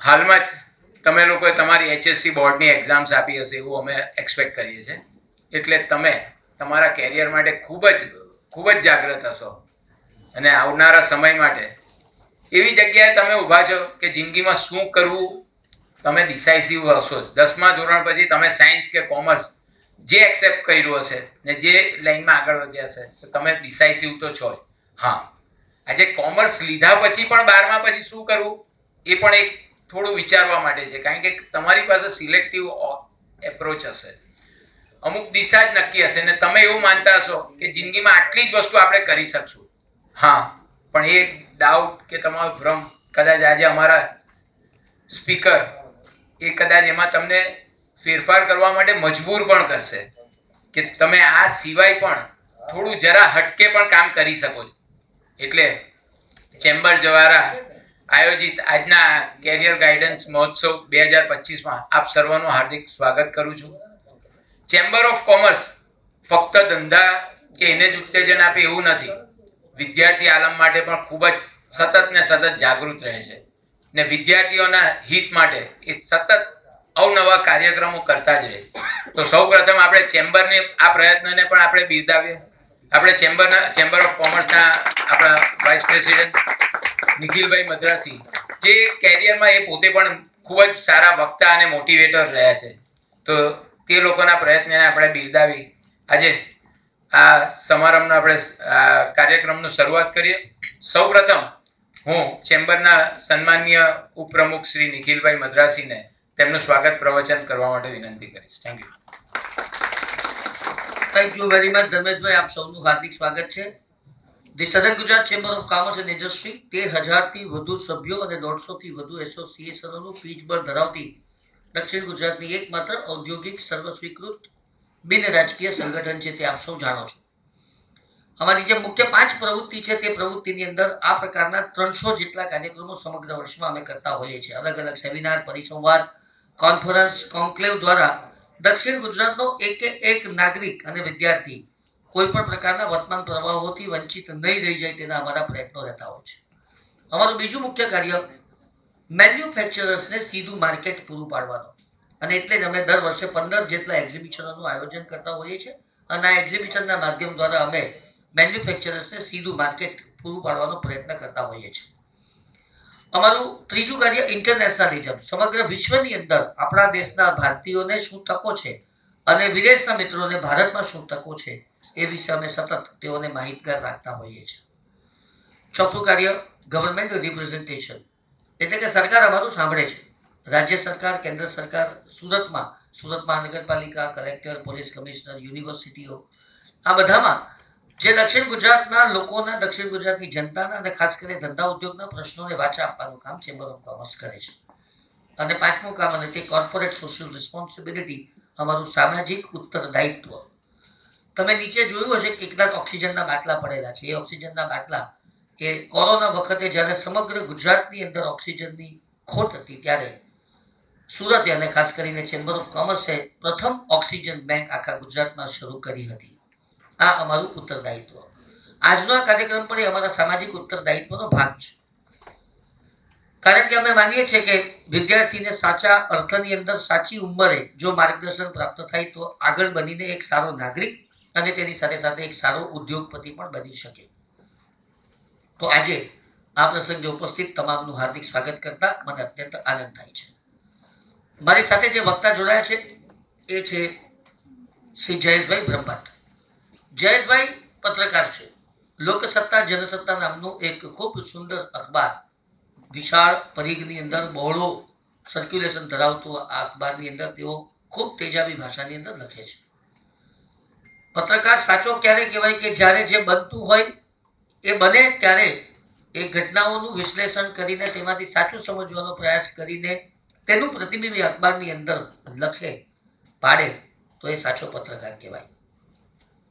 હાલમાં જ તમે લોકોએ તમારી HSC બોર્ડની એક્ઝામ્સ આપી હશે એવું અમે એક્સપેક્ટ કરીએ છીએ. એટલે તમે તમારા કેરિયર માટે ખૂબ જ જાગૃત હશો અને આવનારા સમય માટે એવી જગ્યાએ તમે ઊભા છો કે જિંદગીમાં શું કરવું તમે ડિસાઇસિવ હશો. 10મા ધોરણ પછી તમે સાયન્સ કે કોમર્સ જે એક્સેપ્ટ કર્યું હશે ને જે લાઈનમાં આગળ વધ્યા હશે તો તમે ડિસાઇસિવ તો છો જ. હા, આજે કોમર્સ લીધા પછી પણ 12મા પછી શું કરવું એ પણ એક થોડું વિચારવા માટે છે, કારણ કે તમારી પાસે સિલેક્ટિવ એપ્રોચ હશે, અમુક દિશા જ નક્કી હશે ને તમે એવું માનતા હશો કે જિંદગીમાં આટલી જ વસ્તુ આપણે કરી શકશું. હા, પણ એ ડાઉટ કે તમારો ભ્રમ કદાચ આજે અમારા સ્પીકર એ કદાચ એમાં તમને ફેરફાર કરવા માટે મજબૂર પણ કરશે કે તમે આ સિવાય પણ થોડું જરા હટકે પણ કામ કરી શકો છો. એટલે ચેમ્બર દ્વારા આયોજિત આજના કેરિયર ગાઈડન્સ મહોત્સવ 2025માં આપ સર્વનું હાર્દિક સ્વાગત કરું છું. ચેમ્બર ઓફ કોમર્સ ફક્ત ધંધા કે એને જ ઉત્તેજન આપે એવું નથી, વિદ્યાર્થી આલમ માટે પણ ખૂબ જ સતત ને સતત જાગૃત રહે છે ને વિદ્યાર્થીઓના હિત માટે એ સતત અવનવા કાર્યક્રમો કરતા જ રહે. તો સૌ પ્રથમ આપણે ચેમ્બરની આ પ્રયત્નને પણ આપણે બિરદાવીએ. આપણે ચેમ્બર ઓફ કોમર્સના આપણા વાઇસ પ્રેસિડેન્ટ નિખિલભાઈ મદ્રાસી, જે કેરિયરમાં એ પોતે પણ ખૂબ જ સારા વક્તા અને મોટિવેટર રહ્યા છે, તો તે લોકોના પ્રયત્નને આપણે બિરદાવી આજે આ સમારંભનો આપણે કાર્યક્રમની શરૂઆત કરીએ. સૌપ્રથમ હું ચેમ્બરના સન્માનીય ઉપપ્રમુખ શ્રી નિખિલભાઈ મદ્રાસીને તેમનું સ્વાગત પ્રવચન કરવા માટે વિનંતી કરીશ. થેન્ક યુ વેરી મચ ધર્મેશભાઈ, આપ સૌનું હાર્દિક સ્વાગત છે. The Southern Gujarat chamber of commerce and industry 13,000થી વધુ સભ્યો અને 150થી વધુ એસોસિએશનોનું પીઠબળ ધરાવતી દક્ષિણ ગુજરાતની એકમાત્ર ઔદ્યોગિક સર્વસ્વીકૃત બિન રાજકીય સંગઠન છે, તે આપ સૌ જાણો છો. અમારી જે મુખ્ય 5 પ્રવૃત્તિ છે તે પ્રવૃત્તિની અંદર આ પ્રકારના 300 જેટલા કાર્યક્રમો સમગ્ર વર્ષમાં અમે કરતા હોઈએ છીએ. અલગ અલગ સેમિનાર, પરિસંવાદ, કોન્ફરન્સ, કોન્ક્લેવ દ્વારા દક્ષિણ ગુજરાતનો એક નાગરિક અને વિદ્યાર્થી કોઈ પણ પ્રકારના વર્તમાન પ્રવાહોથી વંચિત નહીં રહી જાય તેના અમારા પ્રયત્નો રહેતા હોય છે. અમારું બીજું મુખ્ય કાર્ય મેન્યુફેક્ચરર્સને સીધું માર્કેટ પૂરું પાડવાનું, અને એટલે જ અમે દર વર્ષે 15 જેટલા એક્ઝિબિશનોનું આયોજન કરતા હોઈએ છીએ અને આ એક્ઝિબિશનના માધ્યમ દ્વારા અમે મેન્યુફેક્ચરર્સને સીધું માર્કેટ પૂરું પાડવાનો પ્રયત્ન કરતા હોઈએ છીએ. અમારું ત્રીજું કાર્ય ઇન્ટરનેશનલિઝમ, સમગ્ર વિશ્વની અંદર આપણા દેશના ભારતીયોને શું તકો છે અને વિદેશના મિત્રોને ભારતમાં શું તકો છે એ વિશે અમે સતત તેઓને માહિતગાર રાખતા હોઈએ છીએ. ચોથું કાર્ય ગવર્મેન્ટ રિપ્રેઝન્ટેશન, એટલે કે સરકાર અમારું સાંભળે છે. રાજ્ય સરકાર, કેન્દ્ર સરકાર, સુરત મહાનગરપાલિકા, કલેક્ટર, પોલીસ કમિશનર, યુનિવર્સિટીઓ, આ બધામાં જે દક્ષિણ ગુજરાતના લોકોના, દક્ષિણ ગુજરાતની જનતાના અને ખાસ કરીને ધંધા ઉદ્યોગના પ્રશ્નોને વાચા આપવાનું કામ ચેમ્બર ઓફ કોમર્સ કરે છે. અને પાંચમું કામ, અને તે કોર્પોરેટ સોશિયલ રિસ્પોન્સિબિલિટી, અમારું સામાજિક ઉત્તરદાયિત્વ. તમે નીચે જોયું હશે કેટલાક ઓક્સિજનના બાટલા પડેલા છે. એ ઓક્સિજનના બાટલા એ કોરોના વખતે જ્યારે સમગ્ર ગુજરાતની અંદર ઓક્સિજનની ખોટ હતી ત્યારે સુરત અને ખાસ કરીને ચેમ્બર ઓફ કોમર્સે પ્રથમ ઓક્સિજન બેંક આખા ગુજરાતમાં શરૂ કરી હતી. આ અમારું ઉત્તરદાયિત્વ. આજનો આ કાર્યક્રમ પણ એ અમારા સામાજિક ઉત્તરદાયિત્વનો ભાગ છે, કારણ કે અમે માનીએ છીએ કે વિદ્યાર્થીને સાચા અર્થની અંદર સાચી ઉંમરે જો માર્ગદર્શન પ્રાપ્ત થાય તો આગળ બનીને એક સારો નાગરિક અને તેની સાથે સાથે એક સારો ઉદ્યોગપતિ પણ બની શકે. તો આજે આ પ્રસંગે ઉપસ્થિત તમામનું હાર્દિક સ્વાગત કરતા મને અત્યંત આનંદ થાય છે. મારી સાથે જે વક્તા જોડાયા છે એ છે શ્રી જયેશભાઈ બ્રહ્મભટ્ટ. જયેશભાઈ પત્રકાર છે. લોકસત્તા જનસત્તા નામનું એક ખૂબ સુંદર અખબાર, વિશાળ પરિઘની અંદર બહોળો સર્ક્યુલેશન ધરાવતું આ અખબારની અંદર તેઓ ખૂબ તેજાબી ભાષાની અંદર લખે છે. પત્રકાર સાચો ક્યારે કહેવાય કે જ્યારે જે બનતું હોય એ બને ત્યારે એ ઘટનાઓનું વિશ્લેષણ કરીને તેમાંથી સાચું સમજવાનો પ્રયાસ કરીને તેનું પ્રતિબિંબ અખબારની અંદર લખે, પાડે, તો એ સાચો પત્રકાર કહેવાય.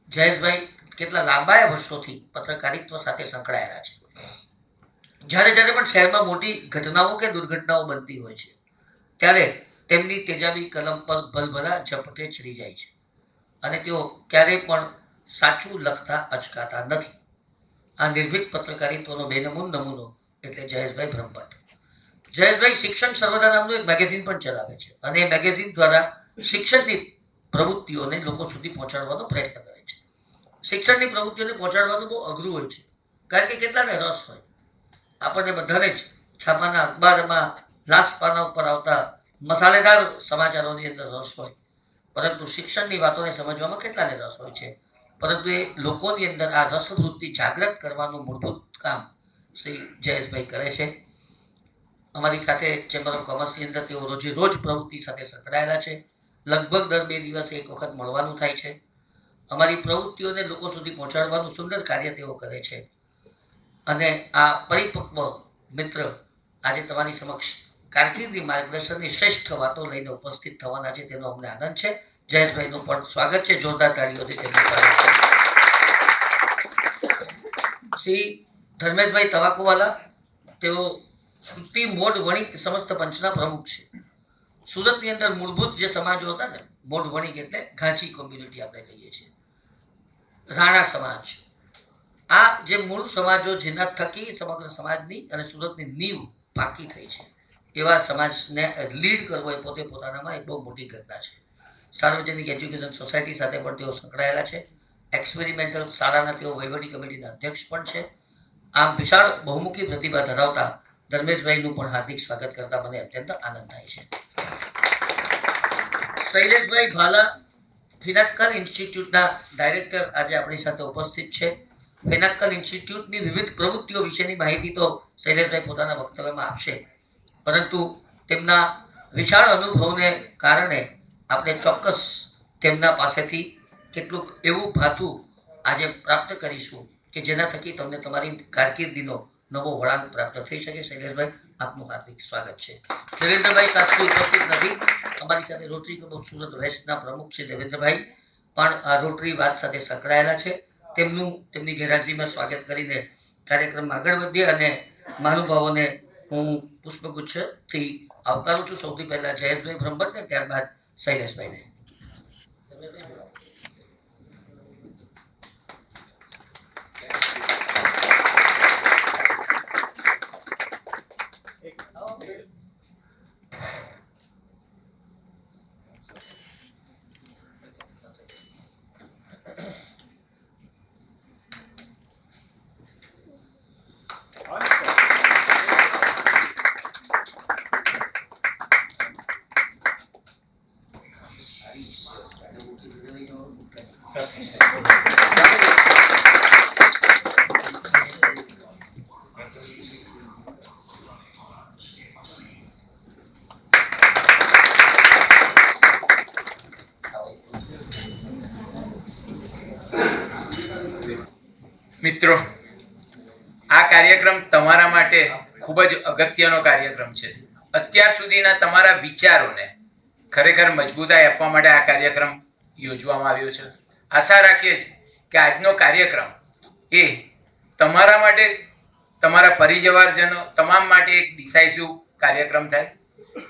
જયેશભાઈ કેટલા લાંબા વર્ષોથી પત્રકારિત્વ સાથે સંકળાયેલા છે. જ્યારે જ્યારે પણ શહેરમાં મોટી ઘટનાઓ કે દુર્ઘટનાઓ બનતી હોય છે ત્યારે તેમની તેજાબી કલમ પર ભલભલા ઝપટે ચડી જાય છે અને તેઓ ક્યારેય પણ સાચું લખતા અચકાતા નથી. આ નિર્ભીક પત્રકારિત્વનો બેનમૂન નમૂનો એટલે જયેશભાઈ બ્રહ્મભટ્ટ. જયેશભાઈ શિક્ષણ સર્વદા નામનું એક મેગેઝિન પણ ચલાવે છે અને એ મેગેઝિન દ્વારા શિક્ષણની પ્રવૃત્તિઓને લોકો સુધી પહોંચાડવાનો પ્રયત્ન કરે છે. શિક્ષણની પ્રવૃત્તિઓને પહોંચાડવાનું બહુ અઘરું હોય છે, કારણ કે કેટલાને રસ હોય. આપણને બધાને જ છાપાના અખબારમાં લાસ્ટ પાના ઉપર આવતા મસાલેદાર સમાચારોની અંદર રસ હોય, પરંતુ શિક્ષણની વાતોને સમજવામાં કેટલાને રસ હોય છે. પરંતુ એ લોકોની અંદર આ રસવૃત્તિ જાગૃત કરવાનું મૂળભૂત કામ શ્રી જયેશભાઈ કરે છે. અમારી સાથે ચેમ્બર ઓફ કોમર્સની અંદર તેઓ રોજે રોજ પ્રવૃત્તિ સાથે સંકળાયેલા છે. લગભગ દર 2 દિવસે એક વખત મળવાનું થાય છે. અમારી પ્રવૃત્તિઓને લોકો સુધી પહોંચાડવાનું સુંદર કાર્ય તેઓ કરે છે. અને આ પરિપક્વ મિત્ર આજે તમારી સમક્ષ કારકિર્દી માર્ગદર્શનની શ્રેષ્ઠ વાતો લઈને ઉપસ્થિત થવાના છે, તેનો અમને આનંદ છે. જયેશભાઈનું પણ સ્વાગત છે, જોરદાર તાળીઓથી તેમનું સ્વાગત છે. શ્રી ધર્મેશભાઈ તવાકુવાલા, તેઓ શ્રુતિ મોઢ વણિક સમસ્ત પંચના પ્રમુખ છે. સુરતની અંદર મૂળભૂત જે સમાજો હતા ને, મોઢ વણિક એટલે ઘાંચી કોમ્યુનિટી આપણે કહીએ છીએ, રાણા સમાજ, આ જે મૂળ સમાજો જેના થકી સમગ્ર સમાજની અને સુરતની નીવ પાકી થઈ છે, એવા સમાજને લીડ કરવો એ પોતે પોતાનામાં એક બહુ મોટી ઘટના છે. સાર્વજનિક એજ્યુકેશન સોસાયટી સાથે પણ તેઓ સંકળાયેલા છે. એક્સપેરિમેન્ટલ શાળાના તેઓ વહીવટી કમિટીના અધ્યક્ષ પણ છે. આમ વિશાળ બહુમુખી પ્રતિભા ધરાવતા ધર્મેશભાઈનું પણ હાર્દિક સ્વાગત કરતા મને અત્યંત આનંદ થાય છે. શૈલેષભાઈ ભાલા, ફિનાક્કલ ઇન્સ્ટિટ્યૂટના ડાયરેક્ટર આજે આપણી સાથે ઉપસ્થિત છે. ફિનાક્કલ ઇન્સ્ટિટ્યૂટની વિવિધ પ્રવૃત્તિઓ વિશેની માહિતી તો શૈલેષભાઈ પોતાના વક્તવ્યમાં આપશે, પરંતુ તેમના વિશાળ અનુભવને કારણે આપણે ચોક્કસ તેમના પાસેથી કેટલુંક એવું ભાથું આજે પ્રાપ્ત કરીશું કે જેના થકી તમને તમારી કારકિર્દીનો નવો વળાંક પ્રાપ્ત થઈ શકે. શૈલેષભાઈ, આપનું હાર્દિક સ્વાગત છે. દેવેન્દ્રભાઈ શાસ્ત્રી ઉપસ્થિત નથી. અમારી સાથે રોટરી ક્લબ ઓફ સુરત વેસ્ટના પ્રમુખ છે દેવેન્દ્રભાઈ, પણ આ રોટરી વાત સાથે સંકળાયેલા છે. તેમની ગેરહાજરીમાં સ્વાગત કરીને કાર્યક્રમમાં આગળ વધીએ અને મહાનુભાવોને હું પુષ્પગુચ્છથી આવકારું છું. સૌથી પહેલા જયેશભાઈ બ્રહ્મભટ્ટને, ત્યારબાદ શૈલેષભાઈને. મિત્રો, આ કાર્યક્રમ તમારા માટે ખૂબ જ અગત્યનો કાર્યક્રમ છે. અત્યાર સુધીના તમારા વિચારોને ખરેખર મજબૂતાઈ આપવા માટે આ કાર્યક્રમ યોજવામાં આવ્યો છે. આશા રાખીએ છીએ કે આજનો કાર્યક્રમ એ તમારા માટે, તમારા પરિવારજનો તમામ માટે એક ડિસાઇસિવ કાર્યક્રમ થાય.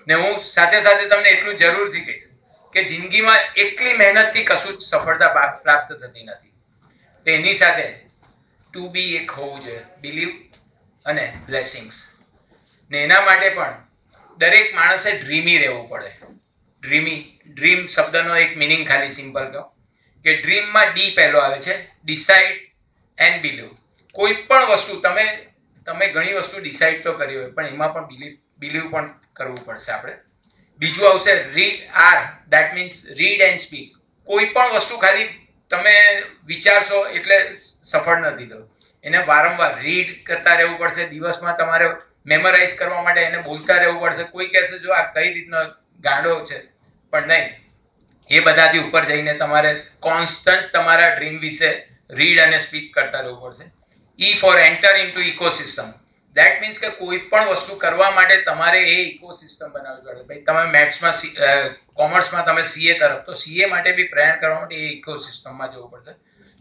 ને હું સાથે સાથે તમને એટલું જરૂરથી કહીશ કે જિંદગીમાં એકલી મહેનતથી કશું જ સફળતા પ્રાપ્ત થતી નથી. એની સાથે ટુ બી એક હોવું જોઈએ, બિલીવ અને બ્લેસિંગ્સ. ને એના માટે પણ દરેક માણસે ડ્રીમી રહેવું પડે. ડ્રીમ શબ્દનો એક મિનિંગ ખાલી સિમ્પલ કહો કે ડ્રીમમાં ડી પહેલો આવે છે, ડિસાઇડ એન્ડ બિલીવ. કોઈ પણ વસ્તુ તમે ઘણી વસ્તુ ડિસાઇડ તો કરી હોય, પણ એમાં પણ બિલીવ પણ કરવું પડશે આપણે. બીજું આવશે that means read and speak. કોઈ પણ વસ્તુ ખાલી તમે વિચારશો એટલે સફળ નથી થતું. એને વારંવાર રીડ કરતા રહેવું પડશે. દિવસમાં તમારે મેમરાઇઝ કરવા માટે એને બોલતા રહેવું પડશે. કોઈ કહેશે જો આ કઈ રીતનો ગાંડો છે, પણ નહીં. એ બધાથી ઉપર જઈને તમારે કોન્સ્ટન્ટ તમારા ડ્રીમ વિશે રીડ અને સ્પીક કરતા રહેવું પડશે. E for enter into ecosystem. That means કે કોઈ પણ વસ્તુ કરવા માટે તમારે એ ઇકોસિસ્ટમ બનાવવી પડે. ભાઈ તમે મેથ્સમાં કોમર્સમાં તમે સીએ તરફ, તો સીએ માટે બી પ્રયાણ કરવા માટે એ ઇકોસિસ્ટમમાં જવું પડશે.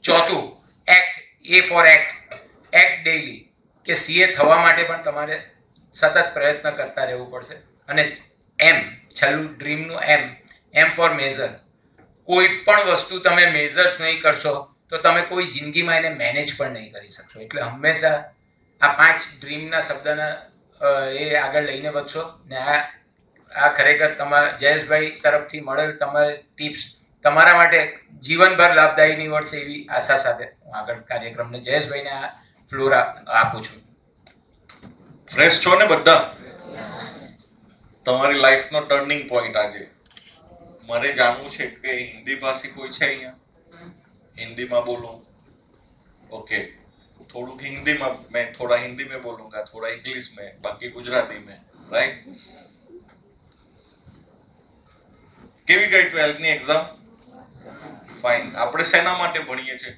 ચોથું, એક્ટ. એ ફોર એક્ટ ડેઇલી, કે સીએ થવા માટે પણ તમારે સતત પ્રયત્ન કરતા રહેવું પડશે. અને છેલ્લું ડ્રીમનું એમ ફોર મેઝર. કોઈ પણ વસ્તુ તમે મેઝર્સ નહીં કરશો તો તમે કોઈ જિંદગીમાં એને મેનેજ પણ નહીં કરી શકશો. એટલે હંમેશા આ 5 ડ્રીમના શબ્દના એ આગળ લઈને વધશો ને આ ખરેખર તમારા જયેશભાઈ તરફથી મળેલ તમારી ટિપ્સ તમારા માટે જીવનભર લાભદાયી નીવડશે એવી આશા સાથે હું આગળ કાર્યક્રમને જયેશભાઈને આ ફ્લોર આપું છું. ફ્રેશ છો ને બધા? તમારી લાઈફનો ટર્નિંગ પોઈન્ટ આજે મારે જાણવું છે કે હિન્દી ભાષી કોઈ છે અહીંયા? हिंदीમાં बोलूं? ओके, થોડુંક હિન્દીમાં, मैं थोड़ा हिंदी में बोलूंगा, थोड़ा इंग्लिश में, बाकी गुजराती में, राइट? કેવી ગઈ 12th ની એક્ઝામ? ફાઇન. આપણે શેના માટે ભણીએ છીએ?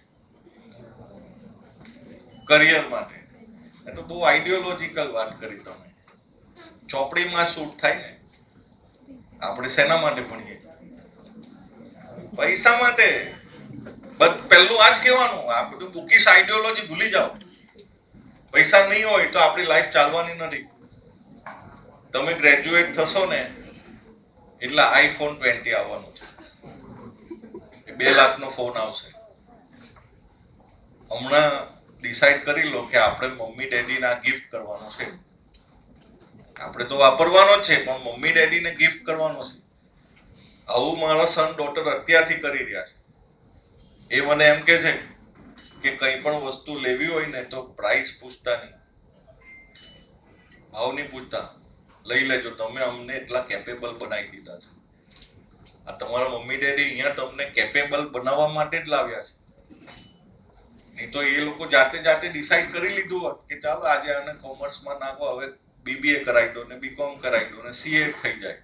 કરિયર માટે. એ તો બહુ આઈડિયોલોજીકલ વાત કરી તમે. ચોપડીમાં શૂટ થાય ને. આપણે શેના માટે ભણીએ? પૈસા માટે. બસ પહેલું આ જ કહેવાનું. આ બધું બુકીશ આઈડિયોલોજી ભૂલી જાઓ. પૈસા નહીં હોય તો આપણી લાઈફ ચાલવાની નથી. તમે ગ્રેજ્યુએટ થશો ને એટલે આઈફોન 20 આવવાનું છે. 2 લાખનો ફોન આવશે. હમણાં ડિસાઈડ કરી લો કે આપણે મમ્મી ડેડીને આ ગિફ્ટ કરવાનો છે. આપણે તો વાપરવાનો જ છે, પણ મમ્મી ડેડીને ગિફ્ટ કરવાનો છે. આવું મારા સન ડોટર અત્યારથી કરી રહ્યા છે. એ મને એમ કે છે કે કંઈ પણ વસ્તુ લેવી હોય ને તો પ્રાઇસ પૂછતા નહીં, ભાવ નહીં પૂછતા, લઈ લેજો. તમે અમને એટલા કેપેબલ બનાવી દીધા છે. આ તમારા મમ્મી ડેડી અહીંયા તમને કેપેબલ બનાવવા માટે જ લાવ્યા છે. નહીં તો એ લોકો જાતે ડિસાઈડ કરી લીધું હોત કે ચાલો આજે આને કોમર્સમાં નાખો, હવે BBA કરાવી દો ને BCom કરાવી દો ને CA થઈ જાય.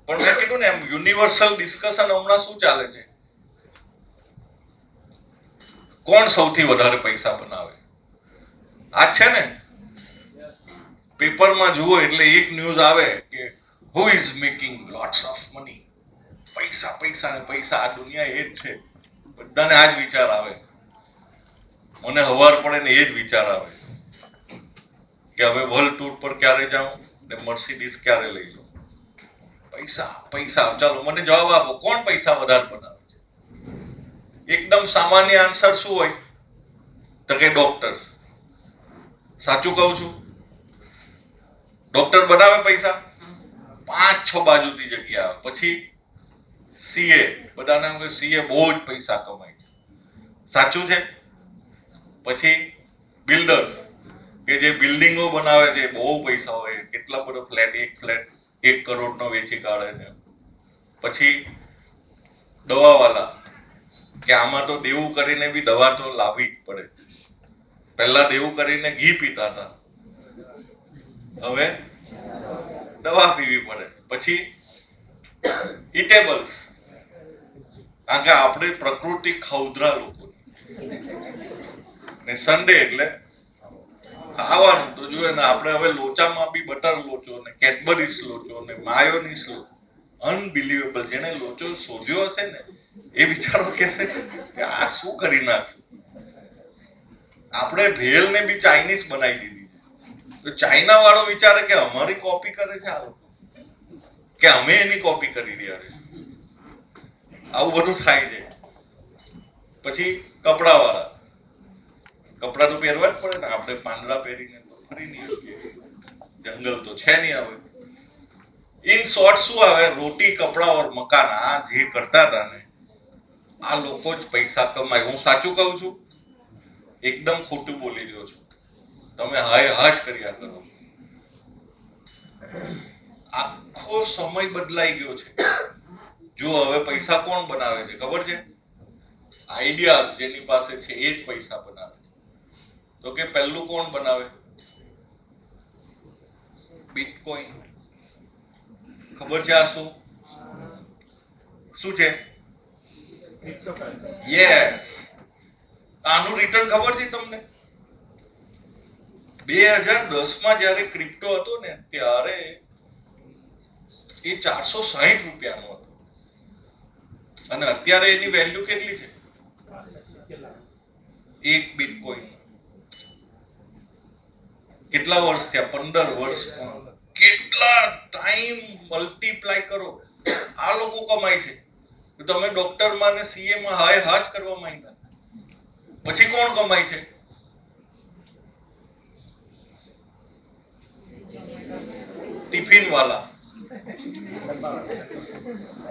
પણ મેં કીધું ને એમ યુનિવર્સલ ડિસ્કશન હમણાં શું ચાલે છે? કોણ સૌથી વધારે પૈસા બનાવે? આ છે ને, પેપરમાં જુઓ એટલે એક ન્યૂઝ આવે કે who is making lots of money. પૈસા પૈસા ને પૈસા. આ દુનિયા એ જ છે. બધાને આ જ વિચાર આવે. મને હવાર પડે ને એ જ વિચાર આવે કે હવે વર્લ્ડ ટૂર પર ક્યારે જાઉં ને મર્સિડીઝ ક્યારે લઈ લો. પૈસા પૈસા. ચાલો મને જવાબ આપો, કોણ પૈસા વધારે બનાવે છે? એકદમ સામાન્ય આન્સર શું હોય? તો કે ડોક્ટર્સ. સાચું કહું છું? ડોક્ટર બનાવે પૈસા? 5-6 બાજુથી જગ્યા આવે. પછી CA, બધાને એમ કે CA બહુ જ પૈસા કમાય છે. સાચું છે? પછી બિલ્ડર્સ કે જે બિલ્ડિંગો બનાવે છે, બહુ પૈસા હોય, કેટલા બધો એક ફ્લેટ 1 કરોડનો વેચી કાઢે છે. પછી દવાવાળા કે આમાં તો દેવું કરીને બી દવા તો લાવવી જ પડે. પહેલા દેવું કરીને ઘી પીતા હતા, હવે દવા પીવી પડે. પછી ઇટેબલ્સ, કારણ કે આપણે પ્રકૃતિ ખૌદરા લોકો ને સન્ડે એટલે ખાવાનું તો જોઈએ ને. આપણે હવે લોચામાં બી બટર લોચો ને કેડબરીસ લોચો ને માયોનીસ લોચો. અનબિલીવેબલ. જેને લોચો શોધ્યો હશે ને એ બિચારો કહેશે કે આ શું કરી નાખ્યું. આપણે ભેલને બી ચાઇનીઝ બનાવી દીધી. તો ચાઇના વાળો વિચારે કે અમારી કોપી કરે છે આ લોકો, કે અમે એની કોપી કરી રહ્યા છે. આવું બધું થાય છે. પછી કપડા વાળા, કપડા તો પહેરવા જ પડે ને. આપણે પાંદડા પહેરીને તો ફરી નહીં શકીએ. જંગલ તો છે નહીં. હવે ઇન શોર્ટ શું આવે? રોટી કપડા ઓર મકાન. આ જે કરતા હતા ને આ લોકો જ પૈસા કમાય. હું સાચું કહું છું? એકદમ ખોટું બોલી રહ્યો છું? તમે હાય હા જ કર્યા કરો. આખો સમય બદલાઈ ગયો છે. જો હવે પૈસા કોણ બનાવે છે ખબર છે? આઈડિયાઝ જેની પાસે છે એ જ પૈસા બનાવે છે. તો કે પહેલું કોણ બનાવે? બિટકોઇન. ખબર છે આ શું છે? યસ. આનું રિટર્ન ખબર છે તમને? 2010માં જ્યારે ક્રિપ્ટો હતો ને ત્યારે એ 460 રૂપિયાનો હતો અને અત્યારે એની વેલ્યુ કેટલી છે? 1 બિટકોઇન. કેટલા વર્ષ થયા? 15 વર્ષ. કેટલા ટાઈમ મલ્ટીપ્લાય કરો. આ લોકો કમાય છે. તમે ડોક્ટરમાં ને CA માં હાય હાથ કરવા માંડ્યા. પછી કોણ કમાય છે? ટિફિન વાલા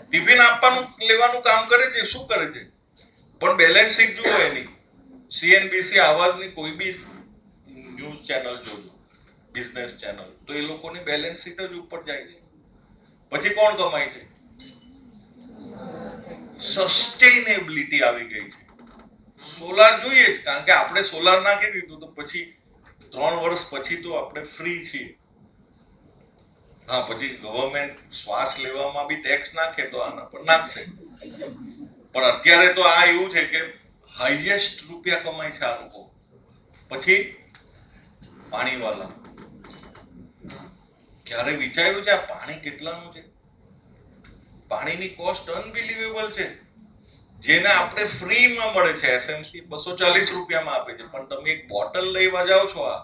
ટિફિન આપવાનું લેવાનું કામ કરે છે, શું કરે છે, પણ બેલેન્સ શીટ જુઓ એની. સીએનબીસી આવાજની કોઈ બી ન્યૂઝ ચેનલ જોજો, બિઝનેસ ચેનલ, તો એ લોકોની બેલેન્સ શીટ જ ઉપર જાય છે. પછી કોણ કમાય છે? સસ્ટેનેબિલિટી આવી ગઈ છે. સોલાર જોઈએ જ, કારણ કે આપણે સોલાર નાખી દીધું તો પછી 3 વર્ષ પછી તો આપણે ફ્રી છીએ. હા, પછી ગવર્મેન્ટ શ્વાસ લેવામાં બી ટેક્સ નાખે તો આના પર નાખશે, પણ અત્યારે તો આ એવું છે કે હાઈએસ્ટ રૂપિયા કમાય છે આ લોકો. પછી પાણીવાલા, ક્યારે વિચાર્યું છે આ પાણી કેટલાનું છે? પાણીની કોસ્ટ અનબિલીવેબલ છે, જેને આપણે ફ્રીમાં મળે છે. એસએમસી 240 રૂપિયામાં આપે છે, પણ તમે એક બોટલ લેવા જાઓ છો આ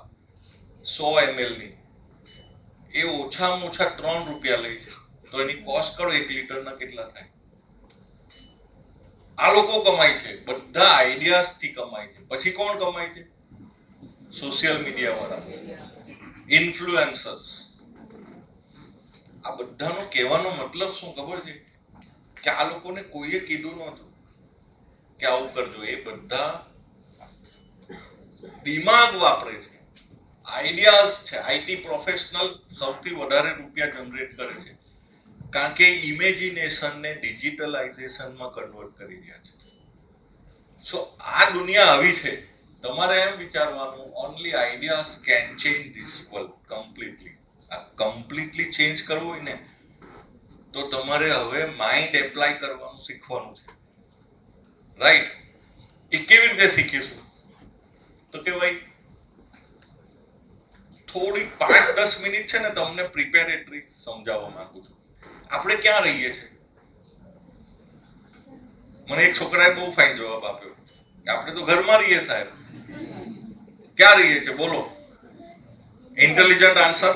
100 ml ની, એ ઓછામાં ઓછા 3 રૂપિયા લે છે. તો એની કોસ્ટ કરો 1 લીટરના કેટલા થાય? આ લોકો કમાય છે, બધા આઈડિયાઝ થી કમાય છે. પછી કોણ કમાય છે? સોશિયલ મીડિયા વાળા, ઇન્ફ્લુએન્સર્સ. આ બધાનો કહેવાનો મતલબ શું ખબર છે? કે આ લોકોને કોઈએ કીધું નહોતું કે આવું કરજો. એ બધા દિમાગ વાપરે છે, આઈડિયાઝ છે. આઈટી પ્રોફેશનલ સૌથી વધારે રૂપિયા જનરેટ કરે છે, કારણ કે ઇમેજિનેશનને ડિજિટલાઇઝેશનમાં કન્વર્ટ કરી રહ્યા છે. સો આ દુનિયા આવી છે. તમારે એમ વિચારવાનું, only ideas can change this world completely. આ કમ્પ્લીટલી ચેન્જ કરવું હોય ને, તો તમારે હવે માઇન્ડ એપ્લાય કરવાનું શીખવાનું છે. રાઈટ? એ કેવી રીતે શીખીશું? તો કે ભાઈ થોડી 5-10 મિનિટ છે ને, તમને પ્રિપેરેટરી સમજાવવા માંગુ છું. આપણે ક્યાં રહીએ છીએ? મને એક છોકરાએ બહુ ફાઇન જવાબ આપ્યો કે આપણે તો ઘરમાં રહીએ સાહેબ. ક્યાં રહીએ છીએ બોલો? ઇન્ટેલિજન્ટ આન્સર,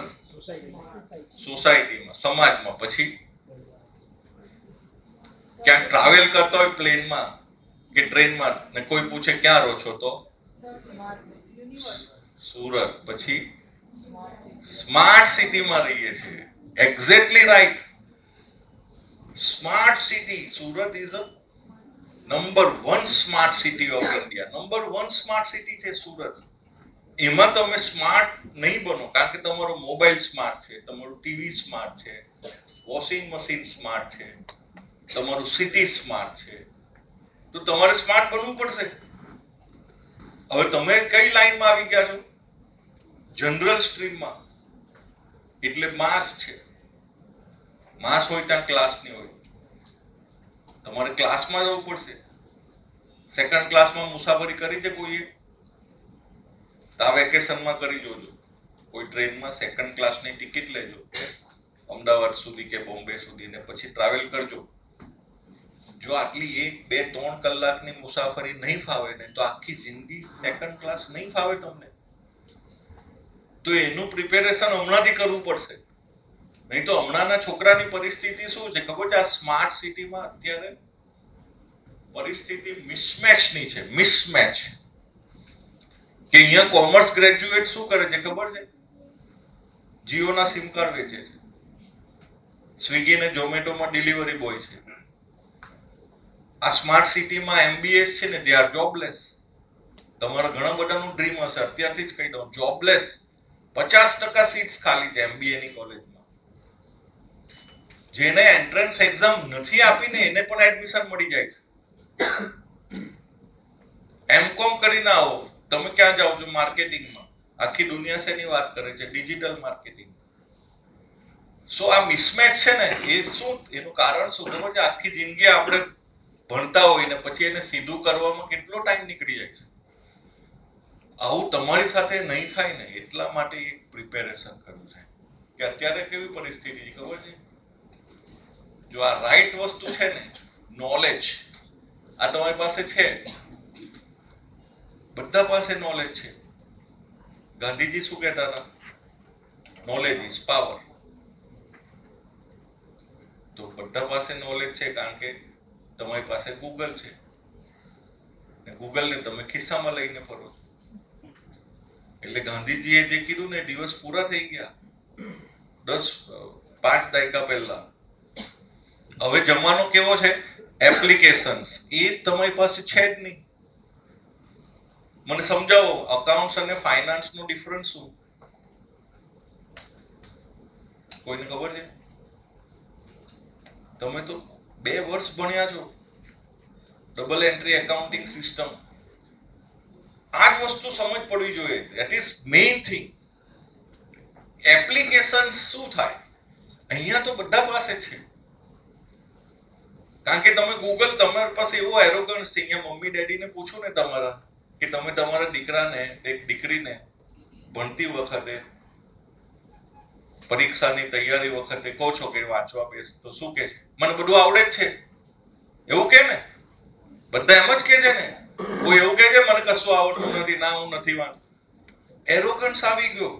સોસાયટીમાં, સમાજમાં. પછી ક્યાંક ટ્રાવેલ કરતા હોય પ્લેનમાં કે ટ્રેનમાં, ને કોઈ પૂછે ક્યાં રહો છો, તો સુરત. પછી સ્માર્ટ સિટીમાં રહીએ છીએ. Exactly right. Smart city, Surat is a number 1 smart city of India. Number 1 smart city છે સુરત. એમાં તમે સ્માર્ટ નહીં બનો, કારણ કે તમારો મોબાઈલ સ્માર્ટ છે, તમારું ટીવી સ્માર્ટ છે, વોશિંગ મશીન સ્માર્ટ છે, તમારું સિટી સ્માર્ટ છે. તો તમારે સ્માર્ટ બનવું પડશે. હવે તમે કઈ લાઈનમાં આવી ગયા છો? જનરલ સ્ટ્રીમમાં. એટલે માસ છે. માસ હોય ત્યાં ક્લાસ નહીં હોય. તમારે ક્લાસમાં જવું પડશે. સેકન્ડ ક્લાસમાં મુસાફરી કરી છે કોઈએ? તો આ વેકેશનમાં કરી જોજો. કોઈ ટ્રેનમાં સેકન્ડ ક્લાસની ટિકિટ લેજો, અમદાવાદ સુધી કે બોમ્બે સુધી, ને પછી ટ્રાવેલ કરજો. જો આટલી 1-2-3 કલાકની મુસાફરી નહીં ફાવે ને, તો આખી જિંદગી સેકન્ડ ક્લાસ નહીં ફાવે તમને. તો એનું પ્રિપેરેશન હમણાંથી કરવું પડશે. નહીં તો હમણાંના છોકરાની પરિસ્થિતિ શું છે ખબર છે? આ સ્માર્ટ સિટીમાં અત્યારે પરિસ્થિતિ મિસમેચની છે. મિસમેચ કે અહીંયા કોમર્સ ગ્રેજ્યુએટ શું કરે છે ખબર છે? જીઓના સિમ કાર્ડ વેચે છે, સ્વિગી ને ઝોમેટોમાં ડિલિવરી બોય છે. આ સ્માર્ટ સિટીમાં એમબીએસ છે ને, દે આર જોબલેસ. તમારા ઘણા બધાનું ડ્રીમ હશે, અત્યારથી જ કહી દઉં, જોબલેસ. 50% સીટ્સ ખાલી છે એમબીએ ની કોલેજમાં. જેને એન્ટ્રન્સ એક્ઝામ નથી આપીને એને પણ એડમિશન મળી જાય છે. એમકોમ કરીને આવો, તમે ક્યાં જાઓ છો? માર્કેટિંગમાં. આખી દુનિયા શેની વાત કરે છે? Digital marketing. સો આ મિસમેચ છે ને, એ શું, એનું કારણ શું ખબર છે? આખી જિંદગી આપણે ભણતા હોય ને પછી એને સીધું કરવામાં કેટલો ટાઈમ નીકળી જાય છે. આવું તમારી સાથે નહીં થાય ને, એટલા માટે એક પ્રિપેરેશન કરવું છે. કે અત્યારે કેવી પરિસ્થિતિ છે ખબર છે? જો આ રાઈટ વસ્તુ છે ને, નોલેજ, આ તમારી પાસે છે, બધા પાસે નોલેજ છે. ગાંધીજી શું કહેતા હતા? Knowledge is power. તો બધા પાસે નોલેજ છે, કારણ કે તમારી પાસે ગૂગલ છે, ને ગૂગલને તમે ખિસ્સામાં લઈને ફરો છો. એટલે ગાંધીજીએ જે કીધું ને, દિવસ પૂરા થઈ ગયા. 5 દાયકા પહેલા. હવે જમાનો કેવો છે? એપ્લિકેશન્સ એ તમારી પાસે છે જ નહીં. મને સમજાવો, અકાઉન્ટ્સ અને ફાઇનાન્સ નો ડિફરન્સ શું? કોઈને ખબર છે? તમે તો 2 વર્ષ ભણ્યા છો. Double entry accounting system. આ જ વસ્તુ સમજ પડવી જોઈએ. That is main thing. Application શું થાય? અહીંયા તો બધા પાસે છે. કારણ કે તમે ગૂગલ, તમારી પાસે એવો એરોગન્સ છે. અહીંયા મમ્મી ડેડીને પૂછો ને તમારા, કે તમે તમારા દીકરાને એક દીકરીને ભણતી વખતે, પરીક્ષાની તૈયારી વખતે કહો છો કે વાંચવા બેસ, તો શું કે છે? મને બધું આવડે જ છે એવું કે ને? બધા એમ જ કે છે ને? કોઈ એવું કે છે મને કશું આવડતું નથી, ના હું નથી વાંચતો? એરોગન્સ આવી ગયો.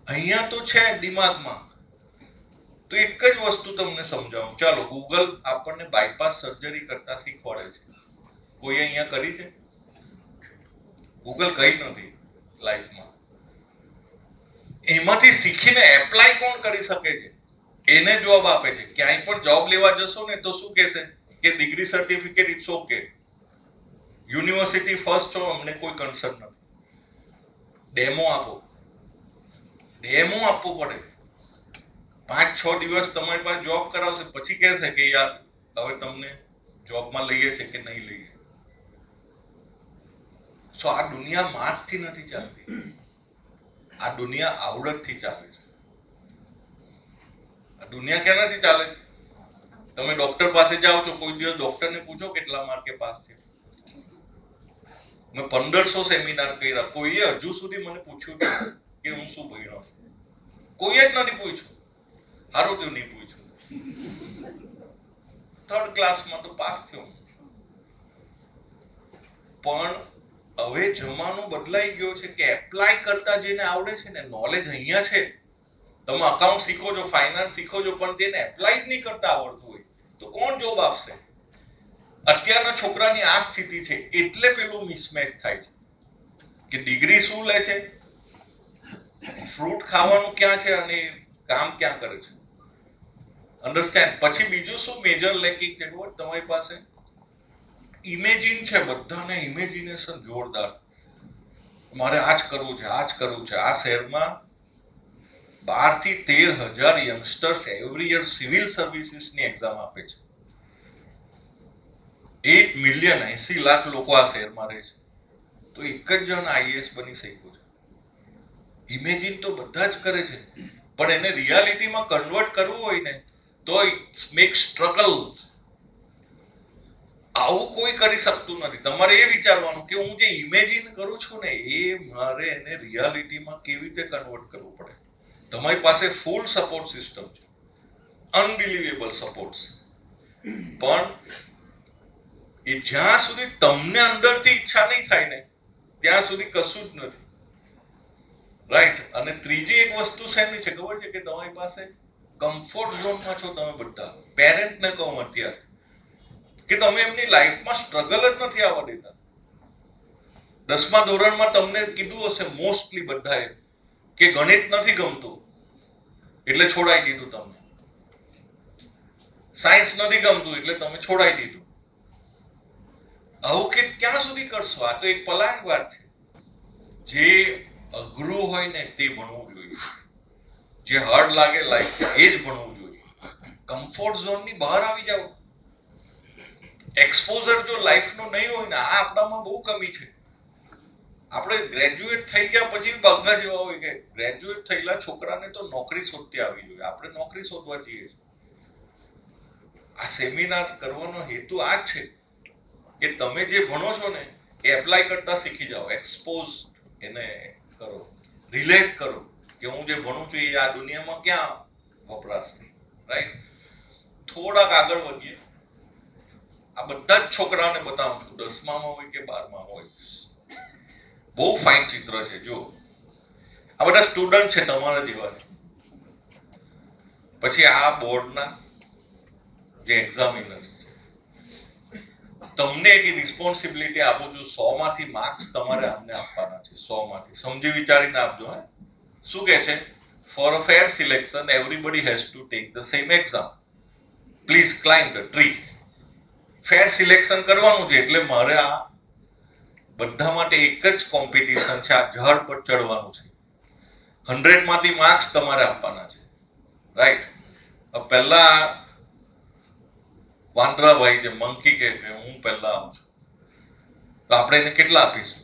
અહીંયા તો છે દિમાગમાં. તો એક જ વસ્તુ તમને સમજાવું. ચાલો, ગૂગલ આપણને બાયપાસ સર્જરી કરતા શીખવાડે છે. કોઈ અહીંયા કરી છે? ગૂગલ કઈ નથી લાઈફમાં. એમાંથી શીખીને એપ્લાય કોણ કરી શકે છે? એને જવાબ આપે છે. ક્યાંય પણ જોબ લેવા જશો ને તો શું કહેશે? કે degree certificate it's okay, university first છો, અમને કોઈ કન્સર્ન નથી. ડેમો આપો. ડેમો આપવો પડે. 5-6 દિવસ તમારી પાસે જોબ કરાવશે, પછી કહેશે કે યાર હવે તમને જોબમાં લઈએ છે કે નહીં લઈએ. સો આ દુનિયા માર્કથી નથી ચાલતી. આ દુનિયા આવડતથી ચાલે છે. આ દુનિયા ક્યાંથી ચાલે છે? તમે ડોક્ટર પાસે જાઓ છો, કોઈ દિવસ ડોક્ટરને પૂછો કેટલા માર્કે પાસ છે? મેં 1500 સેમિનાર કર્યા, કોઈએ હજુ સુધી મને પૂછ્યું કે હું શું ભણ્યો છું. કોઈએ જ નથી પૂછ્યું. હારું તો નહીં પૂછ્યું. 3rd ક્લાસમાં તો પાસ થયો. પણ હવે જમાનો બદલાઈ ગયો છે કે એપ્લાય કરતા જેને આવડે છે ને, નોલેજ અહીંયા છે. તમે અકાઉન્ટ શીખો છો, ફાઇનાન્સ શીખો છો, પણ તેને એપ્લાય જ નહીં કરતા આવડતું હોય તો કોણ જોબ આપશે? અત્યારના છોકરાની આ સ્થિતિ છે. એટલે પેલું મિસમેચ થાય છે કે ડિગ્રી શું લે છે, ફ્રૂટ ખાવાનું ક્યાં છે અને કામ ક્યાં કરે છે. અન્ડરસ્ટેન્ડ? પછી બીજું શું મેજર લેકિંગ છે? તમારી પાસે ઇમેજિન છે. બધાને ઇમેજિનેશન જોરદાર. મારે આ જ કરવું છે, આ જ કરવું છે. આ શહેરમાં 12 થી 13,000 યંગસ્ટર્સ એવરી યર સિવિલ સર્વિસીસની એક્ઝામ આપે છે. 8 મિલિયન 80 લાખ લોકો આ શહેરમાં રહે છે. તો એક જ જણ આઈએએસ બની શક્યો છે. ઇમેજિન તો બધા જ કરે છે, પણ એને રિયાલિટીમાં કન્વર્ટ કરવું હોય ને તો ઇટ્સ મેક સ્ટ્રગલ. આવું કોઈ કરી શકતું નથી. તમારે એ વિચારવાનું કે હું જે ઇમેજિન કરું છું ને એ મારે એને રિયાલિટીમાં કેવી રીતે કન્વર્ટ કરવું પડે. તમારી પાસે ફૂલ સપોર્ટ સિસ્ટમ છે, અનબિલીવેબલ સપોર્ટ. પણ એ જ્યાં સુધી તમને અંદરથી ઈચ્છા નહીં થાય ને ત્યાં સુધી કશું જ નથી. રાઈટ? અને ત્રીજી એક વસ્તુ શેની છે ખબર છે? કે તમારી પાસે કમ્ફર્ટ ઝોનમાં છો તમે બધા. પેરેન્ટને કહું અત્યારે કે તમે એમની લાઈફમાં સ્ટ્રગલ જ નથી આવવા દેતા. 10મા ધોરણમાં તમને કીધું હશે મોસ્ટલી બધાએ કે ગણિત નથી ગમતું એટલે છોડાઈ દીધું. તમને સાયન્સ નથી ગમતું એટલે તમે છોડાઈ દીધું. આવું કે ક્યાં સુધી કરશો? આ તો એક પલાંગ વાત છે. જે અઘરું હોય ને તે ભણવું જોઈએ. જે હાર્ડ લાગે લાઈફ એ જ ભણવું જોઈએ. કમ્ફર્ટ ઝોનની બહાર આવી જાઓ. એક્સપોઝર જો લાઈફનો નહીં હોય ને, આ આપણામાં બહુ કમી છે. આપણે ગ્રેજ્યુએટ થઈ ગયા પછી બગ્ગા જેવા હોય કે ગ્રેજ્યુએટ થયેલા છોકરાને તો નોકરી શોધતી આવી જોઈએ. આપણે નોકરી શોધવા જઈએ છીએ. આ સેમિનાર કરવાનો હેતુ આ જ છે કે તમે જે ભણો છો ને એ એપ્લાય કરતા શીખી જાઓ. એક્સપોઝ એને કરો, રિલેટ કરો કે હું જે ભણું છું એ આ દુનિયામાં ક્યાં વપરાશે. રાઈટ? થોડાક આગળ વધીએ. આ બધા જ છોકરાઓને બતાવું છું, 10મામાં હોય કે 12મામાં હોય. બહુ ફાઇન ચિત્ર છે. જો આ બધા સ્ટુડન્ટ છે, તમારા જેવા છે. પછી આ બોર્ડના જે એક્ઝામિનર્સ છે, તમને એક રિસ્પોન્સિબિલિટી આપું છું. 100માંથી માર્ક્સ તમારે આમને આપવાના છે. 100માંથી સમજી વિચારીને આપજો. શું કે છે? For a fair selection, everybody has to take the same exam. Please climb the tree. Fair selection કરવાનું છે એટલે મારે આ બધા માટે એક જ કોમ્પિટિશન છે, આ ઝાડ પર ચડવાનું છે. 100 માંથી માર્ક્સ તમારે આપવાના છે, રાઈટ? પહેલા વાંદરાભાઈ જે મંકી કે હું પહેલા આવું છું, તો આપણે એને કેટલા આપીશું?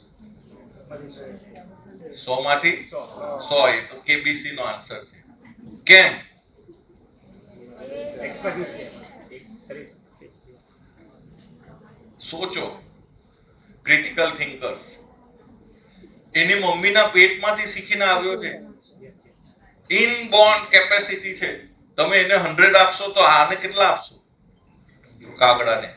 100 માંથી 100. એ તો કેબીસી નો આન્સર છે. કેમ? સોચો, ક્રિટિકલ થિંકર્સ. એની મમ્મીના પેટમાંથી શીખીને આવ્યો છે, ઇનબોર્ન કેપેસિટી છે. તમે એને 100 આપશો તો આને કેટલા આપશો? કાગડાને.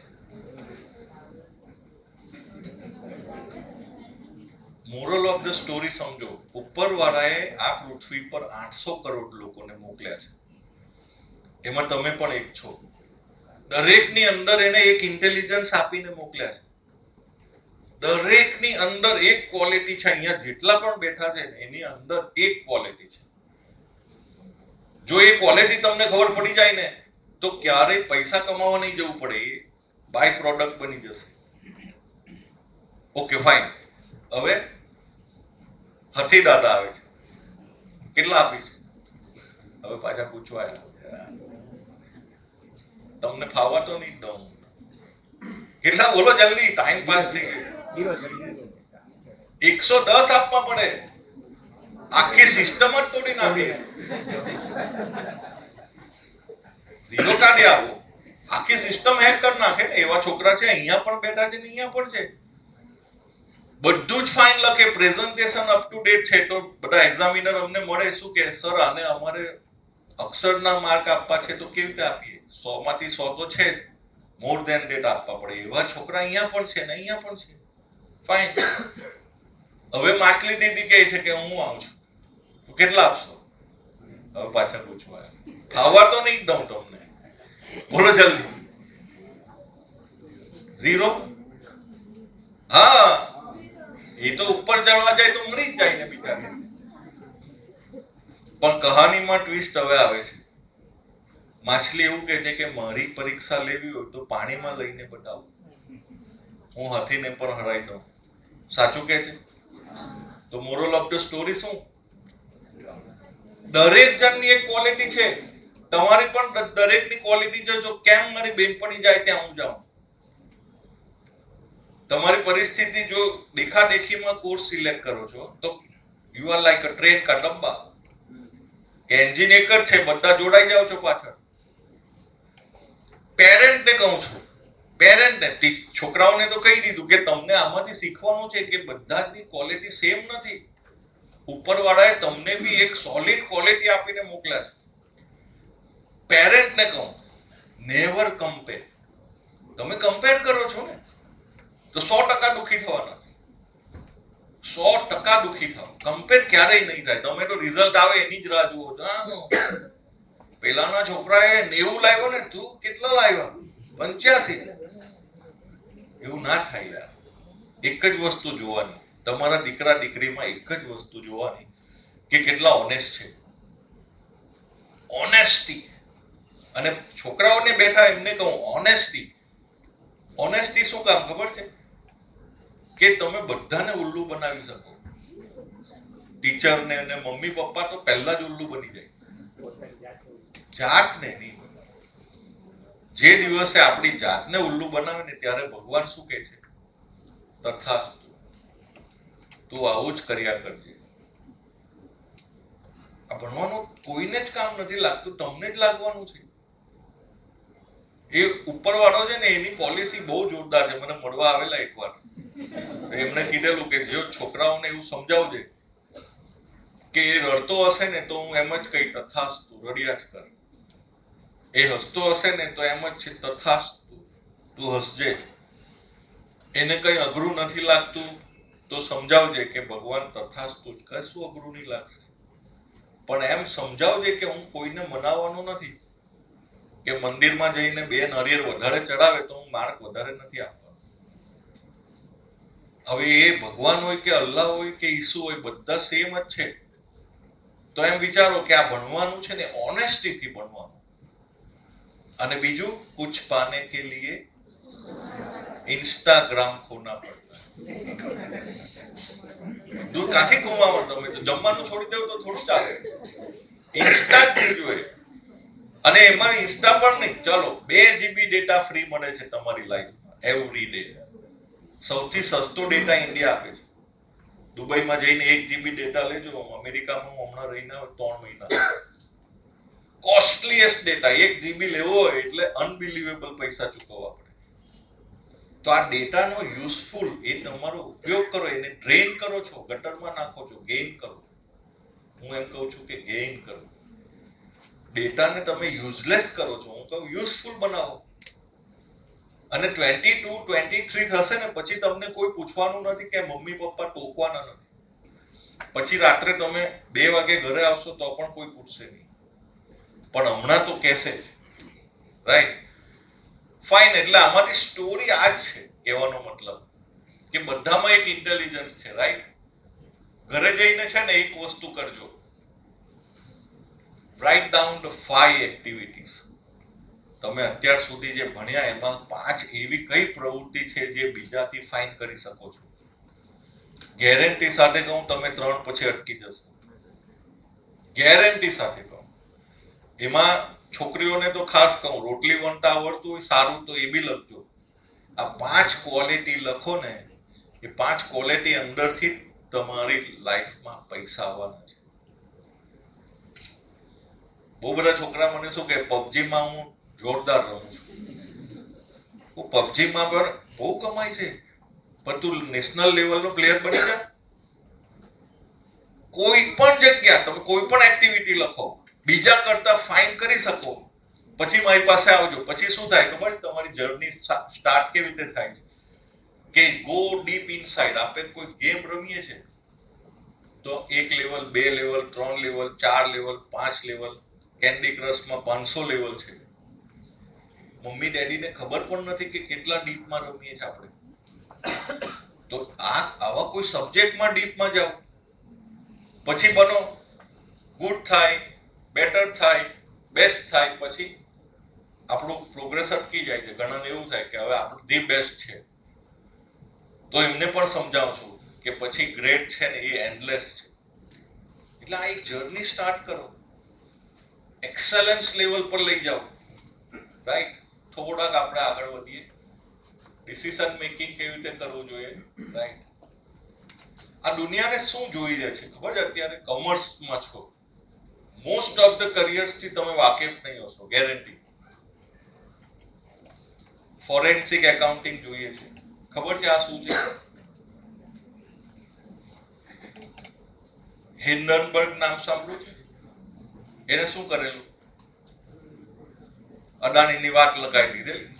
મોરલ ઓફ ધ સ્ટોરી સમજો. ઉપરવાળાએ આ પૃથ્વી પર 800 કરોડ લોકોને મોકલ્યા છે, એમાં તમે પણ એક છો. દરેકની અંદર એને એક ઇન્ટેલિજન્સ આપીને મોકલ્યા છે. દરેકની અંદર એક ક્વોલિટી છે. અહીંયા જેટલા પણ બેઠા છે એની અંદર એક ક્વોલિટી છે. જો એ ક્વોલિટી તમને ખબર પડી જાય ને તો ક્યારેય પૈસા કમાવા નહીં જવું પડે, એ બાય પ્રોડક્ટ બની જશે. Okay fine. હવે હથી દાદા આવે છે, કેટલા આપીશું? હવે પાછા પૂછવા આવ્યા, તમને ફાવા તો નહીં દઉં. કેટલા બોલો જલ્દી, ટાઈમ પાસ થઈ ગયો. 110 આપવા પડે. આખી સિસ્ટમ જ તોડી નાખી. 0 કાઢી આવો, આખી સિસ્ટમ હેક કરી નાખે ને એવા છોકરા છે. અહીંયા પણ બેઠા છે ને અહીંયા પણ છે. બધું જ ફાઇન લખે, પ્રેઝન્ટેશન અપ ટુ ડેટ છે. તો બધા એક્ઝામિનર અમને મળે શું કે સર આને અમારે અક્ષરના માર્ક આપવા છે તો કેવી રીતે આપીએ? 100 માંથી 100 તો છે જ, મોર ધેન ડેટ આપવા પડે. એવા છોકરા અહીંયા પણ છે ને અહીંયા પણ છે. ફાઇન. હવે માછલી દીદી કહે છે કે હું આવું છું, તો કેટલા આપશો? હવે પાછા પૂછવા, ખાવા તો નહીં દઉં તમને, બોલો જલ્દી. 0? હા, એ તો ઉપર ચડવા જાય તો મરી જ જાય ને બિચારી. પણ કહાનીમાં ટ્વિસ્ટ હવે આવે છે. માછલી એવું કહે છે કે મારી પરીક્ષા લેવી હોય તો પાણીમાં લઈને બતાવો, હું હાથીને પણ હરાઈ દઉં. સાચું કહે છે. તો મોરલ ઓફ ધ સ્ટોરી શું? દરેક જણની એક ક્વોલિટી છે. તમારી પણ દરેકની ક્વોલિટી છે. જો કેમ મારી બેનપણી જાય ત્યાં હું જાઉં. તમારી પરિસ્થિતિ જો દેખાદેખીમાં કોર્સ સિલેક્ટ કરો છો તો you are like a train કા ડબ્બા. એન્જિન એક જ છે, બધા જોડાઈ જાવ છો પાછળ. પેરેન્ટને કહું છું, પેરેન્ટને, છોકરાઓને તો કહી દીધું કે તમને આમાંથી શીખવાનું છે કે બધાની ક્વોલિટી સેમ નથી. ઉપરવાળાએ તમને બી એક સોલિડ ક્વોલિટી આપીને મોકલ્યા છે. પેરેન્ટને કહું, નેવર કમ્પેર. તમે કમ્પેર કરો છો ને તો 100% દુઃખી થવાના. 100% દુઃખી થાવ. કમ્પેર ક્યારેય નહીં થાય. તમે તો રિઝલ્ટ આવે એની જ રાહ જુઓ છો. પેલાના છોકરાએ 90 લાવ્યો ને તું કેટલા લાવ્યા? 85. એવું ના થાય યાર. એક જ વસ્તુ જોવાની, તમારા દીકરા દીકરીમાં એક જ વસ્તુ જોવાની કે કેટલા ઓનેસ્ટ છે. ઓનેસ્ટી. અને છોકરાઓને બેઠા એમને કહું ઓનેસ્ટી. ઓનેસ્ટી શું કામ ખબર છે? કે તમે બધાને ઉલ્લુ બનાવી શકો. ટીચરને અને મમ્મી પપ્પા તો પહેલા જ ઉલ્લુ બની જાય. જાતને નહીં. જે દિવસે આપણી જાતને ઉલ્લુ બનાવે ને ત્યારે ભગવાન શું કહે છે? તથાસ્તુ, તું આવું જ કર્યા કરજે. આ ભણવાનું કોઈને જ કામ નથી લાગતું, તમને જ લાગવાનું છે. એ ઉપરવાળો છે ને એની પોલિસી બહુ જોરદાર છે. મને મળવા આવેલા એકવાર, એમને કીધેલું કે જો છોકરાઓને એવું સમજાવજે કે એ રડતો હશે ને તો હું એમ જ કહી તથાસ્તુ, રડ્યા જ કર. એ હસતો હશે ને તો એમ જ છે તથાસ્તુ, તું હસજે. એને કઈ અઘરું નથી લાગતું તો સમજાવજે કે ભગવાન તથાસ્તુ, કશું અઘરું નહીં લાગશે. પણ એમ સમજાવજે કે હું કોઈને મનાવવાનો નથી કે મંદિરમાં જઈને 2 નારિયેળ વધારે ચડાવે તો હું માર્ક વધારે નથી આપવાનો. હવે એ ભગવાન હોય કે અલ્લાહ હોય કે ઈસુ હોય, બધા સેમ જ છે. તો એમ વિચારો કે આ ભણવાનું છે ને ઓનેસ્ટીથી ભણવાનું. અને બીજું કુછ પાને કે લીએ ઇન્સ્ટાગ્રામ ખોના પડતા. દૂર કાથી ઘુમાવો તમે તો જમવાનું છોડી દેવું તો થોડું ચાલે. ઇન્સ્ટા જ જોઈએ. અને એમાં ઇન્સ્ટા પણ નહીં, ચાલો 2 GB ડેટા ફ્રી મળે છે તમારી લાઈફમાં એવરી ડે. સૌથી સસ્તો ડેટા ઇન્ડિયા આપે છે. દુબઈમાં જઈને 1 GB ડેટા લેજો, અમેરિકામાં હું હમણાં રહીને 3 મહિના. કોસ્ટલીએસ્ટ ડેટા 1 GB લેવો હોય એટલે અનબિલીવેબલ પૈસા ચૂકવવા પડે. તો આ ડેટાનો યુઝફુલ એ તમારો ઉપયોગ કરો, એને ડ્રેન કરો છો, ગટરમાં નાખો છો, ગેઇન કરો. હું એમ કહું છું કે ગેઇન કરો. ડેટાને તમે યુઝલેસ કરો છો, હું કહું યુઝફુલ બનાવો. અને 22, 23 થશે ને પછી તમને કોઈ પૂછવાનું નથી કે મમ્મી પપ્પા ટોકવાના નથી. પછી રાત્રે તમે 2 વાગે ઘરે આવશો તો પણ કોઈ પૂછશે નહીં, પણ હમણાં તો કહેશે જ. રાઈટ? ફાઇન. એટલે આમાંથી સ્ટોરી આ જ છે, કહેવાનો મતલબ કે બધામાં એક ઇન્ટેલિજન્સ છે. રાઈટ? ઘરે જઈને છે ને એક વસ્તુ કરજો, રાઇટ ડાઉન ધ 5 એક્ટિવિટીઝ. તમે અત્યાર સુધી જે ભણ્યા એમાં 5 એવી કઈ પ્રવૃત્તિ છે જે બીજાથી ફાઇન કરી શકો છો. ગેરંટી સાથે કહું તમે 3 પછી અટકી જશો. ગેરંટી સાથે કહું. એમાં છોકરીઓને તો ખાસ કહું, રોટલી વણતા આવડતું હોય સારું તો એ બી લખજો. આ 5 ક્વોલિટી લખો ને, એ 5 ક્વોલિટી અંદરથી તમારી લાઈફમાં પૈસા આવવાના છે. બહુ બધા છોકરા મને શું કે પબજીમાં હું જોરદાર રહું છું. હું પબજીમાં પણ બહુ કમાય છે, પણ તું નેશનલ લેવલનો પ્લેયર બની જા. કોઈ પણ જગ્યા તમે કોઈ પણ એક્ટિવિટી લખો, બીજા કરતા ફાઇન કરી શકો, પછી મારી પાસે આવજો. પછી શું થાય ખબર? તમારી જર્ની સ્ટાર્ટ કેવી રીતે થાય છે કે ગો ડીપ ઇનસાઇડ. આપણે કોઈ ગેમ રમીએ છે તો 1 level, 2 level, 3 level, 4 level, 5 level. Candy ક્રશમાં 500 લેવલ છે. મમ્મી ડેડીને ખબર પણ નથી કે કેટલા ડીપમાં રમીએ છીએ આપણે. તો આવા કોઈ સબ્જેક્ટમાં ડીપમાં જાઓ, પછી બનો, ગુડ થાય, બેટર થાય, બેસ્ટ થાય, પછી આપણું પ્રોગ્રેસ અટકી જાય છે. ઘણાને એવું થાય કે હવે આપણું ધી બેસ્ટ છે. તો એમને પણ સમજાવું છું કે પછી ગ્રેડ છે ને એ એન્ડલેસ છે. એટલે આ એક જર્ની સ્ટાર્ટ કરો, એક્સેલન્સ લેવલ પર લઈ જાઓ. રાઈટ? થોડાક આપણે આગળ વધીએ. ડિસિઝન મેકિંગ કેવી રીતે કરવું જોઈએ. રાઈટ? આ દુનિયાને શું જોઈ રહે છે ખબર છે? અત્યારે કોમર્સમાં છો, મોસ્ટ ઓફ ધ કરિયર્સ થી તમે વાકેફ નહીં હશો, ગેરંટી. ફોરેન્સિક એકાઉન્ટિંગ જોઈએ છે. ખબર છે આ શું છે? હિન્ડનબર્ગ નામ સાંભળ્યું છે? એને શું કરેલું? અદાણીની વાત લગાવી દીધેલી.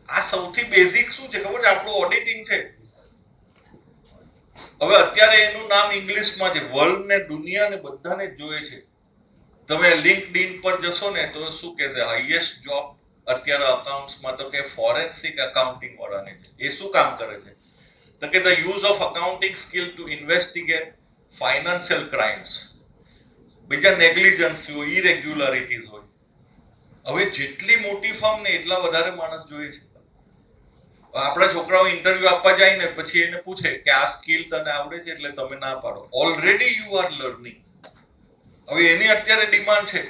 આ સૌથી બેઝિક શું છે ખબર છે? આપણું ઓડિટિંગ છે. હવે અત્યારે એનું નામ ઇંગ્લિશમાં છે. વર્લ્ડ ને દુનિયા ને બધાને જ જોઈએ છે. તમે લિંક્ડઇન પર જશો ને તો શું કે છે હાઈએસ્ટ જોબ અત્યારે અકાઉન્ટ્સમાં, તો કે ફોરેન્સિક એકાઉન્ટિંગ વાળાને છે. એ શું કામ કરે છે? તો કે the use of accounting skill to investigate financial crimes. બીજા નેગ્લિજન્સ હોય, ઇરેગ્યુલારિટીઝ હોય. હવે જેટલી મોટી ફર્મ ને એટલા વધારે માણસ જોઈએ છે. આપણા છોકરાઓ ઇન્ટરવ્યુ આપવા જાય ને પછી એને પૂછે કે આ સ્કિલ તને આવડે છે, એટલે તમે ના પાડો. Already you are learning. હવે એની અત્યારે ડિમાન્ડ છે.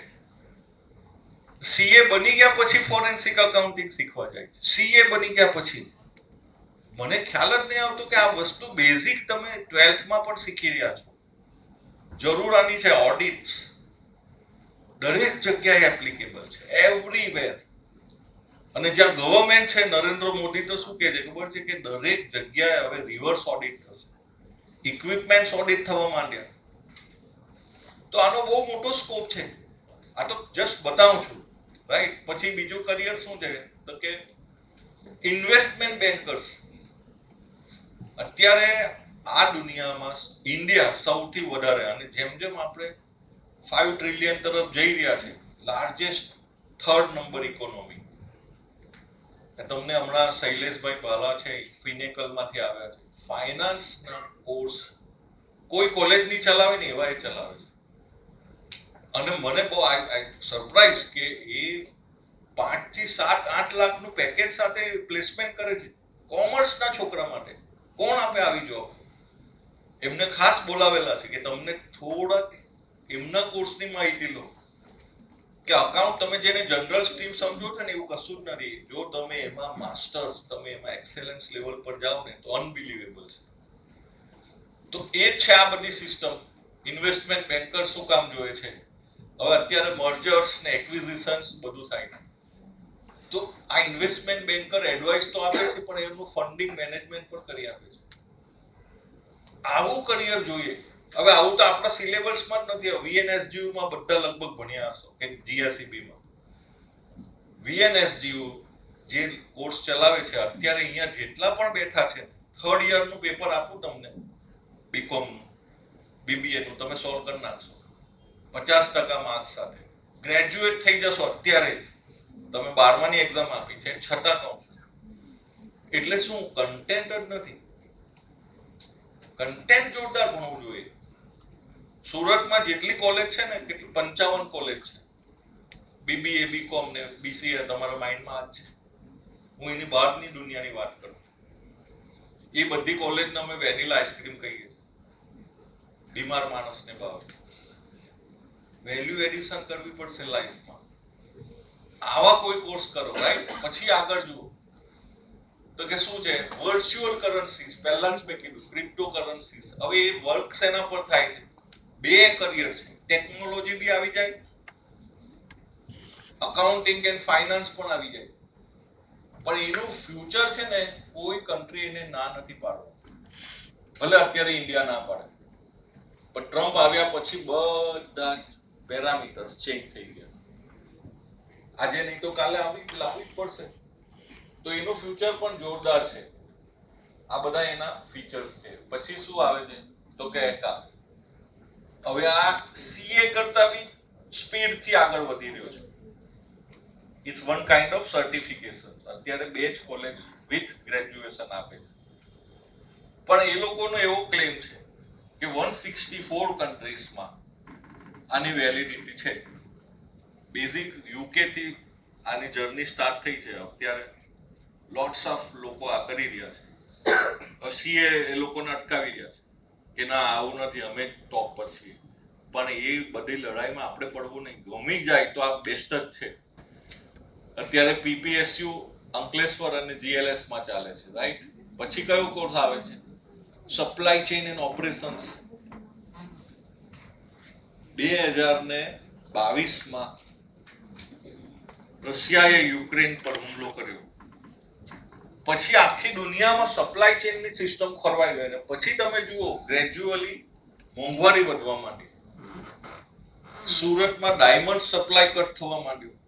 સીએ બની ગયા પછી ફોરેન્સિક અકાઉન્ટિંગ શીખવા જાય છે. સીએ બની ગયા પછી મને ખ્યાલ જ નહીં આવતો કે આ વસ્તુ બેઝિક તમે 12થમાં પણ શીખી રહ્યા છો. જરૂર આની છે. ઓડિટ્સ દરેક જગ્યાએ એપ્લિકેબલ છે, એવરીવેર. અને જ્યાં ગવર્મેન્ટ છે, નરેન્દ્ર મોદી તો શું કહે છે ખબર છે કે દરેક જગ્યાએ હવે રિવર્સ ઓડિટ થશે, ઇક્વિપમેન્ટ્સ ઓડિટ થવા માંડ્યા. તો આનો બહુ મોટો સ્કોપ છે. આ તો જસ્ટ બતાવું છું. રાઈટ? પછી બીજું કરિયર શું છે તો કે ઇન્વેસ્ટમેન્ટ બેન્કર્સ. અત્યારે આ દુનિયામાં ઇન્ડિયા સૌથી વધારે, અને જેમ જેમ આપણે 5 ટ્રિલિયન તરફ જઈ રહ્યા છે, લાર્જેસ્ટ 3rd નંબર ઇકોનોમી. તમને હમણાં શૈલેષભાઈ બાલા છે, ફિનેકલમાંથી આવ્યા છે. ફાઇનાન્સના કોર્સ કોઈ કોલેજની ચલાવે ને એવા એ ચલાવે છે. અને મને બહુ સરપ્રાઈઝ કે એ 5 થી 7 8 લાખનું પેકેજ સાથે પ્લેસમેન્ટ કરે છે કોમર્સના છોકરા માટે. કોણ આપે આવી જોબ? એમને ખાસ બોલાવેલા છે કે તમને થોડાક એમના કોર્સની માહિતી લો કે અકાઉન્ટ તમે જેને જનરલ સ્ટ્રીમ સમજો છો ને એવું કશું જ નથી. જો તમે એમાં માસ્ટર્સ, તમે એમાં એક્સેલન્સ લેવલ પર જાઓ ને તો અનબિલીવેબલ છે. તો એ છે આ બધી સિસ્ટમ. ઇન્વેસ્ટમેન્ટ બેન્કર શું કામ જોઈએ છે? હવે અત્યારે મર્જર્સ ને એક્વિઝિશન્સ બધું થાય છે. તો આ ઇન્વેસ્ટમેન્ટ બેન્કર એડવાઇસ તો આપે છે પણ એમનું ફંડિંગ મેનેજમેન્ટ પણ કરી આપે છે. આવું કરિયર જોઈએ. હવે આવું તો આપણા સિલેબસમાં જ નથી. VNSGU માં બધા લગભગ ભણ્યા હશો કે GSEB માં. VNSGU જે કોર્સ ચલાવે છે અત્યારે અહીંયા જેટલા પણ બેઠા છે, 3rd યરનું પેપર આપું તમને BCom નું, BBA નું, તમે સોલ્વ કરી નાખશો 50% માર્ક્સ સાથે. ગ્રેજ્યુએટ થઈ જશો અત્યારે જ. તમે 12માની એક્ઝામ આપી છે છતાં કહું છું. એટલે શું કન્ટેન્ટ જ નથી. કન્ટેન્ટ જોરદાર ભણવું જોઈએ. સુરતમાં જેટલી કોલેજ છે ને કેટલી 55 કોલેજ છે. BBA, BCom ને BCA તમારા માઇન્ડમાં જ છે. હું એની બહારની દુનિયાની વાત કરું. એ બધી કોલેજને અમે વેનીલા આઈસ્ક્રીમ કહીએ છીએ. બીમાર માણસને ભાવે. વેલ્યુ એડિશન કરવી પડશે લાઈફમાં. આવા કોઈ કોર્સ કરો રાઈટ, પછી આગળ જુઓ તો કે શું છે વર્ચ્યુઅલ કરન્સીસ. પહેલા જ મેં કીધું ક્રિપ્ટો કરન્સીસ. હવે એ વર્ક શેના પર થાય છે? 2 કરિયર છે. ટેકનોલોજી બી આવી જાય, અકાઉન્ટિંગ એન્ડ ફાઇનાન્સ પણ આવી જાય. પણ એનું ફ્યુચર છે ને કોઈ કન્ટ્રી એને ના નથી પાડવું. ભલે અત્યારે ઇન્ડિયા ના પાડે, પણ ટ્રમ્પ આવ્યા પછી બધા પેરામીટર્સ ચેન્જ થઈ ગયા. આજે નહીં તો કાલે લાવવી જ પડશે. તો એનું ફ્યુચર પણ જોરદાર છે. આ બધા એના ફીચર્સ છે. પછી શું આવે છે તો કે એકા. હવે આ CA કરતા બી સ્પીડથી આગળ વધી રહ્યો છે. It's one kind of certification. અત્યારે 2 જ કોલેજ વિથ ગ્રેજ્યુએશન આપે છે. પણ એ લોકોનો એવો ક્લેમ છે કે 164 કન્ટ્રીઝમાં આની વેલિડિટી છે. બેઝિક UK થી આની જર્ની સ્ટાર્ટ થઈ છે. અત્યારે લોટ્સ ઓફ લોકો આ કરી રહ્યા છે. CA એ લોકોને અટકાવી રહ્યા છે કે ના આવું નથી, અમે ટોપ પર છીએ. પણ એ બધી લડાઈમાં આપણે પડવું નહીં. ગમી જાય તો આ બેસ્ટ જ છે. અત્યારે PPSU અંકલેશ્વર અને GLS માં ચાલે છે રાઈટ. પછી કયો કોર્સ આવે છે? Supply chain and operations. 2022માં રશિયાએ યુક્રેન પર હુમલો કર્યો. પછી આખી દુનિયામાં સપ્લાય ચેઇનની સિસ્ટમ ખોરવાઈ ગઈ. અને પછી તમે જુઓ ગ્રેજ્યુઅલી મોંઘવારી વધવા માંડી. સુરતમાં ડાયમંડ સપ્લાય કટ થવા માંડ્યું.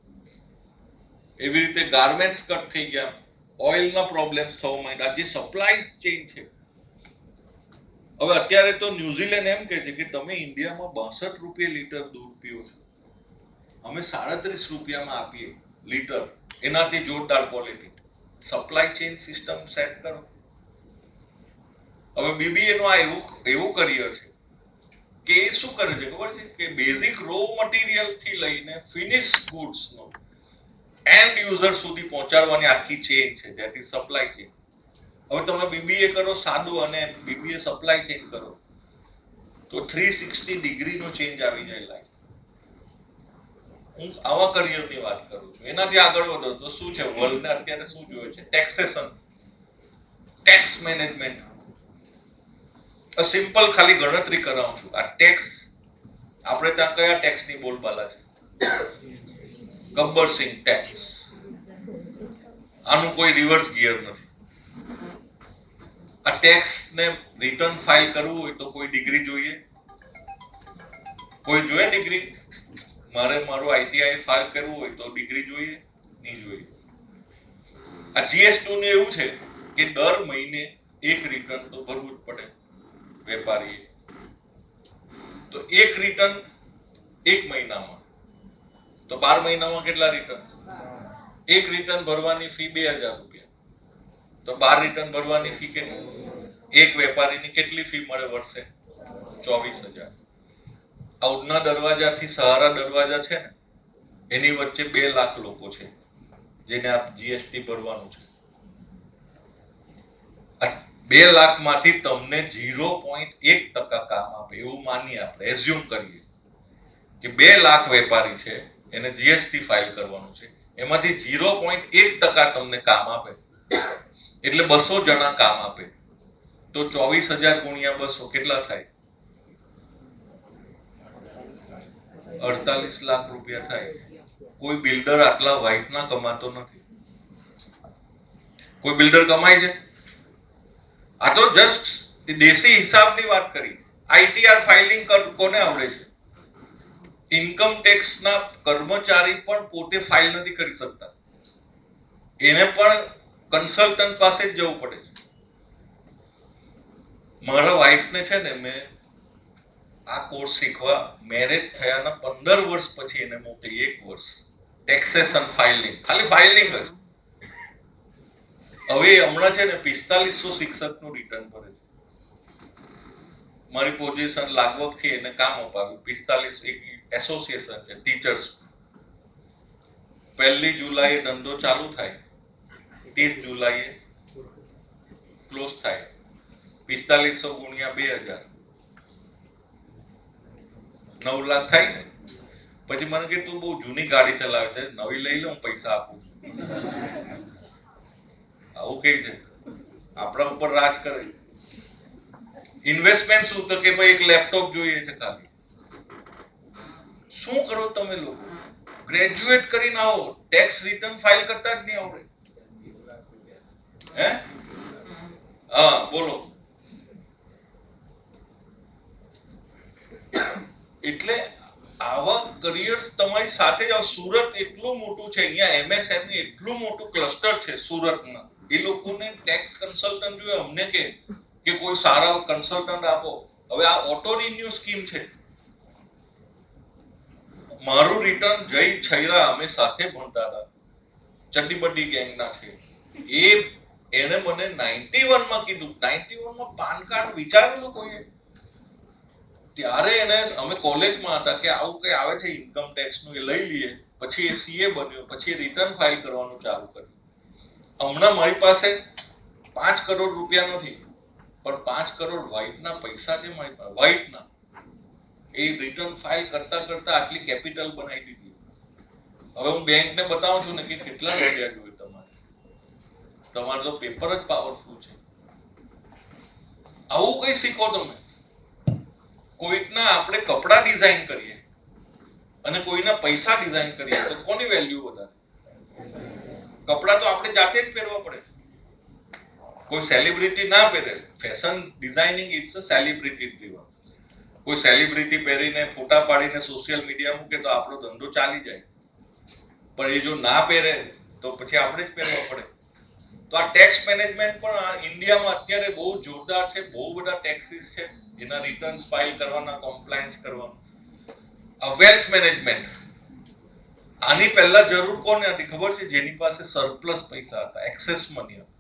એવી રીતે ગાર્મેન્ટ્સ કટ થઈ ગયા. ઓઇલના પ્રોબ્લેમ્સ થવા માંડ્યા. જે સપ્લાય ચેઇન છે. હવે અત્યારે તો ન્યુઝીલેન્ડ એમ કહે છે કે તમે ઇન્ડિયામાં 62 રૂપિયા લીટર દૂધ પીઓ છો, અમે 37 રૂપિયામાં આપીએ લીટર. એનાથી જોરદાર quality. Supply chain system set કરો. હવે BBA નો આ એવું કરિયર છે કે એ શું કરે છે ખબર છે કે બેઝિક રો મટીરિયલ થી લઈને ફિનિશ ગુડ્સ નો એન્ડ યુઝર સુધી પહોંચાડવાની આખી ચેઇન છે. That is supply chain. હવે તમે BBA કરો સાદું અને BBA સપ્લાય ચેઇન કરો તો 360 ડિગ્રીનો ચેન્જ આવી જાય લાઈફ. હું આવા કરિયરની વાત કરું છું. એનાથી આગળ વધો તો શું છે વર્લ્ડને અત્યારે શું જોઈએ છે? Taxation, tax management. સિમ્પલ ખાલી ગણતરી કરાવું છું. આ ટેક્સ આપણે ત્યાં કયા ટેક્સની બોલબાલા છે? ગબ્બર સિંહ ટેક્સ. આનું કોઈ રિવર્સ ગિયર નથી. આ ટેક્સ ને રિટર્ન ફાઇલ કરવું હોય તો કોઈ ડિગ્રી જોઈએ? કોઈ જોઈએ ડિગ્રી? મારું ITI ફાઇલ કરવું હોય તો ડિગ્રી જોઈએ? નહીં જોઈએ. આ GS2 ને એવું છે કે દર મહિને એક રિટર્ન તો ભરવું જ પડે વેપારીએ. તો એક રિટર્ન 1 મહિનામાં તો 12 મહિનામાં કેટલા રિટર્ન? એક રિટર્ન ભરવાની ફી 2000 રૂપિયા. તો 12 રિટર્ન ભરવાની ફી કેટલી? એક વેપારીની કેટલી ફી મળે વર્ષે? 24000. આ ઉડના દરવાજાથી સહારા દરવાજા છે ને એની વચ્ચે 2 લાખ લોકો છે જેને આ જીએસટી ભરવાનું છે. આ 2 લાખમાંથી તમને 0.1% કામ આપે એવું માનીએ, આપણે એઝ્યુમ કરીએ કે 2 લાખ વેપારી છે એને જીએસટી ફાઇલ કરવાનું છે, એમાંથી 0.1% તમને કામ આપે એટલે 200 જણા કામ આપે તો 24,000 ગુણ્યા 200 કેટલા થાય? 48 લાખ રૂપિયા થાય. કોઈ બિલ્ડર આટલા વ્હાઇટના કમાતો નથી. કોઈ બિલ્ડર કમાય છે? આ તો જસ્ટ દેશી હિસાબની વાત કરી. આઈટીઆર ફાઇલિંગ કોને આવડે છે? ઇન્કમ ટેક્સના કર્મચારી પણ પોતે ફાઇલ નથી કરી શકતા, એને પણ કન્સલ્ટન્ટ પાસે જ જવું પડે છે. મારા વાઈફને છે ને મેં આ કોર્સ શીખવા મેરેજ થયાના 15 વર્ષ પછી એને મોકલી, 1 વર્ષ ટેક્સેશન ફાઇલિંગ, ખાલી ફાઇલિંગ જ. હવે હમણાં છે ને 4500 શિક્ષકનું રિટર્ન ભરે છે. મારી પોઝિશન લાગવગથી એને કામ અપાવ્યું. 45 એસોસિએશન છે ટીચર્સ. 1 જુલાઈએ ધંધો ચાલુ થાય, 30 જુલાઈએ ક્લોઝ થાય. 4500 ગુણ્યા 2000 9 લાખ થાય ને. પછી મને કે તું બહુ જૂની ગાડી ચલાવે છે, નવી લઈ લઉં, પૈસા આપું છું. આવું કઈ છે? આપણા ઉપર રાજ કરે. ઇન્વેસ્ટમેન્ટ શું? તો કે ભાઈ એક લેપટોપ જોઈએ છે ખાલી. શું કરો તમે લોકો? ગ્રેજ્યુએટ કરીને આવો, ટેક્સ રિટર્ન ફાઇલ કરતા જ નહીં આવડે. હે? હા બોલો. એટલે આવા કરિયર્સ તમારી સાથે જ. સુરત એટલું મોટું છે, અહીંયા એમએસએમઈ એટલું મોટું ક્લસ્ટર છે સુરતમાં. એ લોકોને ટેક્સ કન્સલ્ટન્ટ જોઈએ, અમને કે કોઈ સારા કન્સલ્ટન્ટ આપો. હવે આ ઓટો રિન્યુ સ્કીમ છે. મારું રિટર્ન જય છૈરા અમે સાથે ભણતા હતા, ચડ્ડીબડ્ડી ગેંગના છે. એને મને 91 માં કીધું. 91 માં પાન કાર્ડ વિચારેલું કોઈએ? ત્યારે એને, અમે કોલેજમાં હતા, કે આવું કઈ આવે છે ઇન્કમ ટેક્સ નું, એ લઈ લઈએ. પછી એ સીએ બન્યો, પછી રિટર્ન ફાઇલ કરવાનું ચાલુ કર્યું. હમણાં મારી પાસે 5 કરોડ રૂપિયા નથી, પણ 5 કરોડ વ્હાઇટના પૈસા છે મારી પાસે, વ્હાઇટના. એ રિટર્ન ફાઇલ કરતા કરતા આટલી કેપિટલ બનાવી દીધી. હવે હું બેંકને બતાવું છું ને કે કેટલા રૂપિયા જોઈએ તમારે તો પેપર જ પાવરફુલ છે. આવું કઈ શીખો તમે. કોઈકના આપણે કપડા ડિઝાઇન કરીએ અને કોઈના પૈસા ડિઝાઇન કરીએ તો કોની વેલ્યુ વધારે? કપડા તો આપણે જાતે જ પહેરવા પડે. કોઈ સેલિબ્રિટી ના પહેરે. Fashion designing it's a celebrity driven. કોઈ સેલિબ્રિટી પહેરીને ફોટા પાડીને સોશિયલ મીડિયા મૂકે તો આપણો ધંધો ચાલી જાય, પણ એ જો ના પહેરે તો પછી આપણે જ પહેરવા પડે. તો આ ટેક્સ મેનેજમેન્ટ પણ ઇન્ડિયામાં અત્યારે બહુ જોરદાર છે. બહુ બધા ટેક્સીસ છે, એના રિટર્ન્સ ફાઇલ કરવાના, કોમ્પ્લાયન્સ કરવાનું. આ વેલ્થ મેનેજમેન્ટ, આની પહેલા જરૂર કોને હતી ખબર છે? જેની પાસે સરપ્લસ પૈસા હતા, એક્સેસ મની હતા.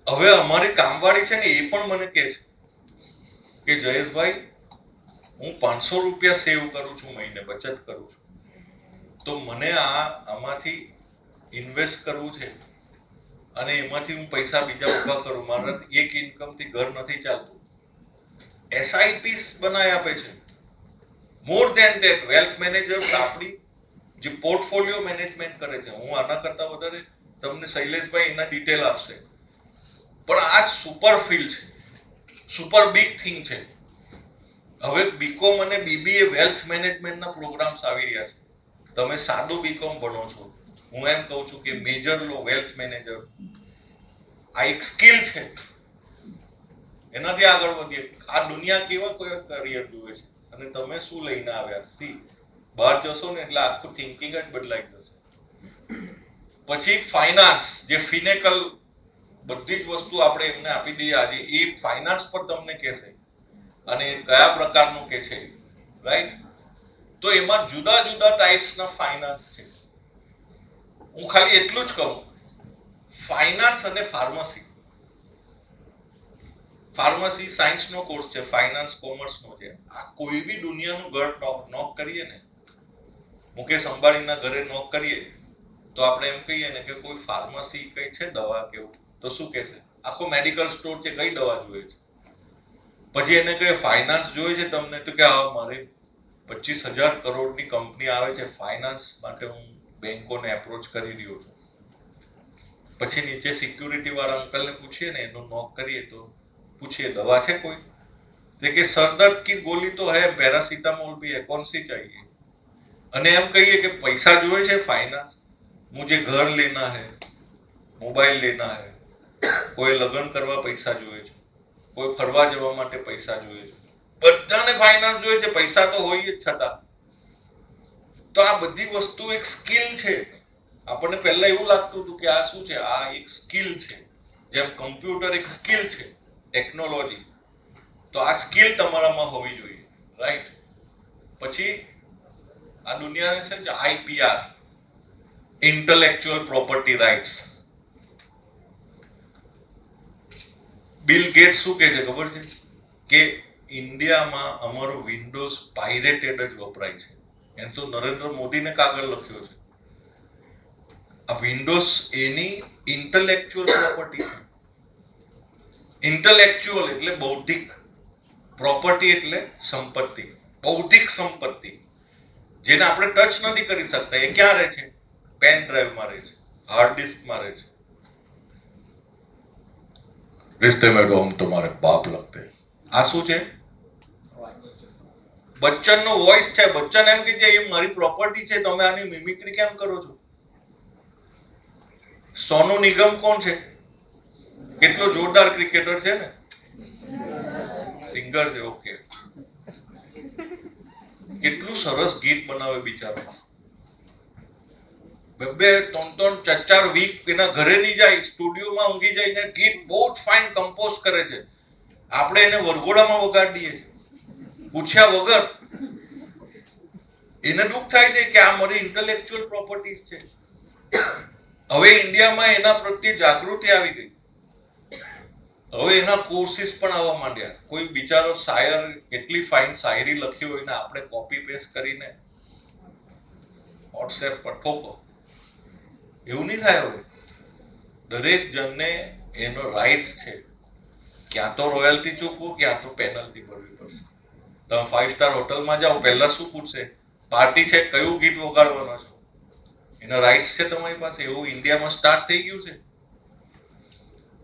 હવે અમારી કામવાળી છે ને, એ પણ મને કહે છે કે જયેશભાઈ, હું 500 રૂપિયા સેવ કરું છું મહિને, બચત કરું છું, તો મને આમાંથી ઇન્વેસ્ટ કરવું છે અને એમાંથી હું પૈસા બીજા ઉભા કરું. મારા એક ઇન્કમથી ઘર નથી ચાલતું. એસઆઈપીસ બનાવી આપે છે. More than that, wealth managers આપણી જે પોર્ટફોલિયો મેનેજમેન્ટ કરે છે. હું આના કરતા વધારે તમને શૈલેષભાઈ એના ડિટેલ આપશે. પણ આ સુપર ફિલ્ડ છે, સુપર બિગ થિંગ છે. હવે બીકોમ અને બીબીએ વેલ્થ મેનેજમેન્ટના પ્રોગ્રામ્સ આવી રહ્યા છે. તમે સાદું બીકોમ ભણો છો, હું એમ કહું છું કે મેજર લો વેલ્થ મેનેજર. આ એક સ્કિલ છે, એનાથી આગળ વધીએ. આ દુનિયા કેવા કોઈ કરિયર જુએ છે અને તમે શું લઈને આવ્યા? સી, બહાર જશો ને એટલે આખું થિંકિંગ જ બદલાઈ જશે. પછી ફાઇનાન્સ, જે ફિનેકલ બધી જ વસ્તુ આપણે એમને આપી દઈએ આજે, એ ફાઇનાન્સ પર તમને કહેશે અને કયા પ્રકારનું કે છે, રાઈટ? તો એમાં જુદા જુદા ટાઈપ્સના ફાઇનાન્સ છે. હું ખાલી એટલું જ કહું, ફાઇનાન્સ અને ફાર્મસી. ફાર્મસી સાયન્સનો કોર્સ છે, ફાઇનાન્સ કોમર્સનો છે. આ કોઈ બી દુનિયાનું ઘર નોક કરીએ ને, મુકેશ અંબાણીના ઘરે નોક કરીએ તો આપણે એમ કહીએ ને કે કોઈ ફાર્મસી કઈ છે દવા કેવું, તો શું કહેશે? આખો મેડિકલ સ્ટોર છે, કઈ દવા જોઈએ છે? પછી એને કહે ફાઇનાન્સ જોઈએ છે તમને, તો કે હા મારે 25,000 કરોડની કંપની આવે છે ફાઇનાન્સ માટે, હું બેંકોને એપ્રોચ કરી રહ્યો છું. પછી નીચે સિક્યુરિટી વાળા અંકલને પૂછીએ ને, એનું નોક કરીએ તો પૂછીએ દવા છે કોઈ, તો કે સરદર્દ की गोली तो है, पैरासीटामोल भी है, कौन सी चाहिए? અને એમ કહીએ કે પૈસા જોઈએ છે ફાઇનાન્સ, મુझे घर लेना है, મોબાઈલ લેના है, કોઈ લગ્ન કરવા પૈસા જોઈએ છે, કોઈ ફરવા જવા માટે પૈસા જોઈએ છે, બધાને ફાઇનાન્સ જોઈએ છે, પૈસા તો હોય જ છતાં. તો આ બધી વસ્તુ એક સ્કિલ છે. આપણને પહેલા એવું લાગતું હતું કે આ શું છે, આ એક સ્કિલ છે, જેમ કમ્પ્યુટર એક સ્કિલ છે, ટેકનોલોજી. તો આ સ્કિલ તમારામાં હોવી જોઈએ, રાઈટ? પછી આ દુનિયાને છે જે IPR, intellectual property rights. Bill Gates શું કહે છે ખબર છે? કે ઇન્ડિયામાં અમારો વિન્ડોઝ પાયરેટેડ જ વપરાય છે. એમ તો નરેન્દ્ર મોદીને કાગળ લખ્યો છે. આ વિન્ડોઝ એની ઇન્ટેલેક્ચ્યુઅલ પ્રોપર્ટી છે. ઇન્ટેલેક્ચ્યુઅલ એટલે બૌદ્ધિક, પ્રોપર્ટી એટલે સંપત્તિ, બૌદ્ધિક સંપત્તિ જેને આપણે ટચ નથી કરી શકતા. એ ક્યાં રહે છે? પેન ડ્રાઈવમાં રહે છે, હાર્ડ ડિસ્કમાં રહે છે. रिश्ते में तो हम तुम्हारे बाप लगते. આ શું છે? બચ્ચનનો વોઇસ છે. બચ્ચન એમ કે છે એ મારી પ્રોપર્ટી છે, તમે આની મિમિક્રી કેમ કરો છો? સોનુ નિગમ કોણ છે? કેટલો જોરદાર ક્રિકેટર છે ને, સિંગર છે. ઓકે, કેટલું સરસ ગીત બનાવે બિચારો. 2-3 4 વીક એના ઘરે નહીં જાય, સ્ટુડિયોમાં ઊંઘી જઈને ગીત બહુ જ ફાઇન કમ્પોઝ કરે છે. આપણે એને વરઘોડામાં વગાડી દઈએ છીએ પૂછ્યા વગર. એને દુઃખ થાય છે કે આ મારી ઇન્ટેલેક્ચ્યુઅલ પ્રોપર્ટીઝ છે. હવે ઇન્ડિયામાં એના પ્રત્યે જાગૃતિ આવી ગઈ. હવે એના કોર્સિસ પણ આવવા માંડ્યા. કોઈ બિચારો શાયર એટલી ફાઇન શાયરી લખી હોય ને આપણે કોપી પેસ્ટ કરીને વોટ્સએપ પર ઠોકો. એવું નહીં થાય. હવે દરેક જણને એનો રાઇટ્સ છે. ક્યાં તો રોયલ્ટી ચૂકવો, ક્યાં તો પેનલ્ટી ભરવી પડશે. તમે 5 સ્ટાર હોટલમાં જાઓ, પહેલા શું પૂછશે? પાર્ટી છે, કયું ગીત વગાડવાનો છો? એના રાઇટ્સ છે તમારી પાસે. એવું ઇન્ડિયામાં સ્ટાર્ટ થઈ ગયું છે.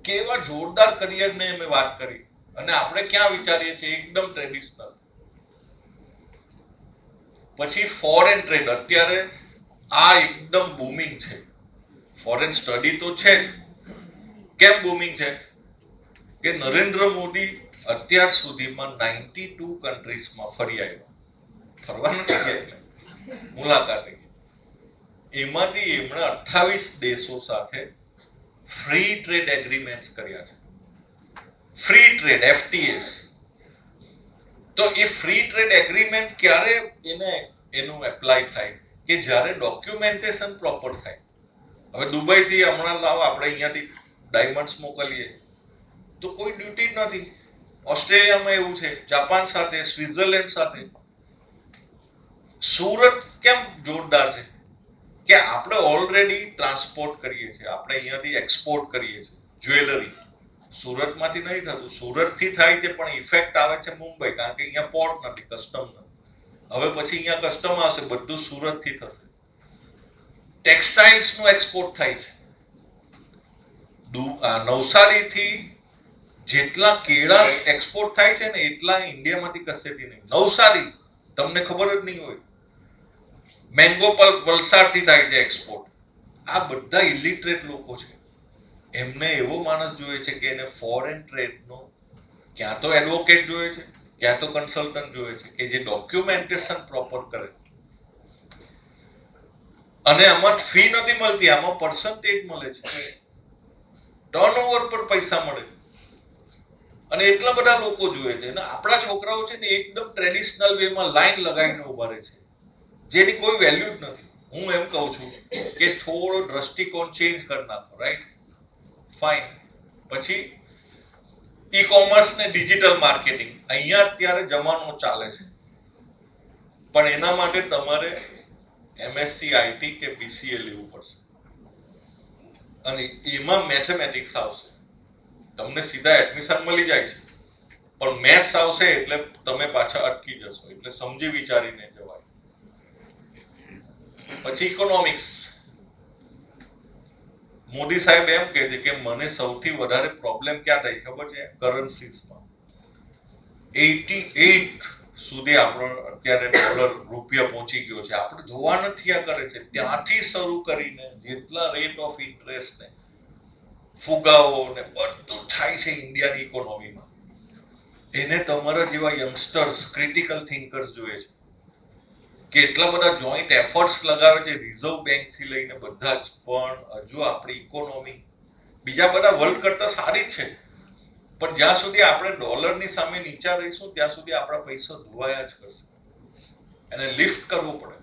કેવા જોરદાર કરિયરને અમે વાત કરી, અને આપણે ક્યાં વિચારીએ છીએ? એકદમ ટ્રેડિશનલ. પછી ફોરેન ટ્રેડ અત્યારે આ એકદમ બૂમિંગ છે. ફોરેન સ્ટડી તો છે જ. કેમ બૂમિંગ છે? કે નરેન્દ્ર મોદી અત્યાર સુધીમાં 92 કન્ટ્રીઝમાં ફરી આવ્યા. ફરવા નથી ગયા, એટલે મુલાકાતે. એમાંથી એમણે 28 દેશો સાથે ફ્રી ટ્રેડ એગ્રીમેન્ટ્સ કર્યા છે. Free trade, FTAs. તો એ ફ્રી ટ્રેડ એગ્રીમેન્ટ ક્યારે એનું એપ્લાય થાય? કે જ્યારે ડોક્યુમેન્ટેશન પ્રોપર થાય. હવે દુબઈથી હમણાં લાવો, આપણે અહીંયાથી ડાયમંડ્સ મોકલીએ તો કોઈ ડ્યુટી જ નથી. ઓસ્ટ્રેલિયામાં એવું છે, જાપાન સાથે, સ્વિટ્ઝરલેન્ડ સાથે. સુરત કેમ જોરદાર છે? કે આપણે ઓલરેડી ટ્રાન્સપોર્ટ કરીએ છીએ, આપણે અહીંયાથી એક્સપોર્ટ કરીએ છીએ. જ્વેલરી સુરતમાંથી નહીં થતું, સુરતથી થાય છે, પણ ઇફેક્ટ આવે છે મુંબઈ, કારણ કે અહીંયા પોર્ટ નથી, કસ્ટમ નથી. હવે પછી અહીંયા કસ્ટમ આવશે, બધું સુરતથી થશે. ટેક્સટાઇલ્સનું એક્સપોર્ટ થાય છે. નવસારીથી જેટલા કેળા એક્સપોર્ટ થાય છે ને, એટલા ઇન્ડિયામાંથી કશેથી નહીં. નવસારી તમને ખબર જ નહીં હોય. મેંગો પલ્પ વલસાડથી થાય છે એક્સપોર્ટ. આ બધા ઇલિટરેટ લોકો છે. એમને એવો માણસ જોઈએ છે કે એને ફોરેન ટ્રેડનો ક્યાં તો એડવોકેટ જોઈએ છે, ક્યાં તો કન્સલ્ટન્ટ જોઈએ છે, કે જે ડોક્યુમેન્ટેશન પ્રોપર કરે. અને આમાં ફી નથી મળતી, આમાં પર્સન્ટેજ મળે છે. ટર્નઓવર પર પૈસા મળે. અને એટલા બધા લોકો જોઈએ છે. અને આપણા છોકરાઓ છે ને એકદમ ટ્રેડિશનલ વેમાં લાઈન લગાવીને ઉભા રહે છે, જેની કોઈ વેલ્યુ જ નથી. હું એમ કહું છું કે થોડો દ્રષ્ટિકોણ ચેન્જ કરી નાખો, રાઈટ? ફાઇન. પછી ઈ કોમર્સ ને ડિજિટલ માર્કેટિંગ અહીંયા અત્યારે જમાનો ચાલે છે, પણ એના માટે તમારે MSc IT કે BCA લેવું પડશે અને એમાં મેથેમેટિક્સ આવશે. તમને સીધા એડમિશન મળી જાય છે, પણ મેથ્સ આવશે એટલે તમે પાછા અટકી જશો. એટલે સમજી વિચારીને જવાય. પછી ઇકોનોમિક્સ. મોદી સાહેબ એમ કહે છે કે મને સૌથી વધારે પ્રોબ્લેમ ક્યાં થાય ખબર છે? કરન્સીસમાં. 88 સુધી આપણો અત્યારે ડોલર રૂપિયા પહોંચી ગયો છે. આપણે જોવા નથી આ કરે છે ત્યાંથી શરૂ કરીને જેટલા રેટ ઓફ ઇન્ટરેસ્ટ ને ફુગાવો ને બધું થાય છે ઇન્ડિયાની ઇકોનોમીમાં, એને તમારા જેવા યંગસ્ટર્સ ક્રિટિકલ થિંકર્સ જોઈએ છે કે એટલા બધા જોઈન્ટ એફર્ટ્સ લગાવે છે રિઝર્વ બેંક થી લઈને બધા જ, પણ હજુ આપણી ઇકોનોમી બીજા બધા વર્લ્ડ કરતા સારી જ છે, પણ જ્યાં સુધી આપણે ડોલરની સામે નીચા રહીશું ત્યાં સુધી આપણા પૈસા ધોવાયા જ કરશે. એને લિફ્ટ કરવું પડે.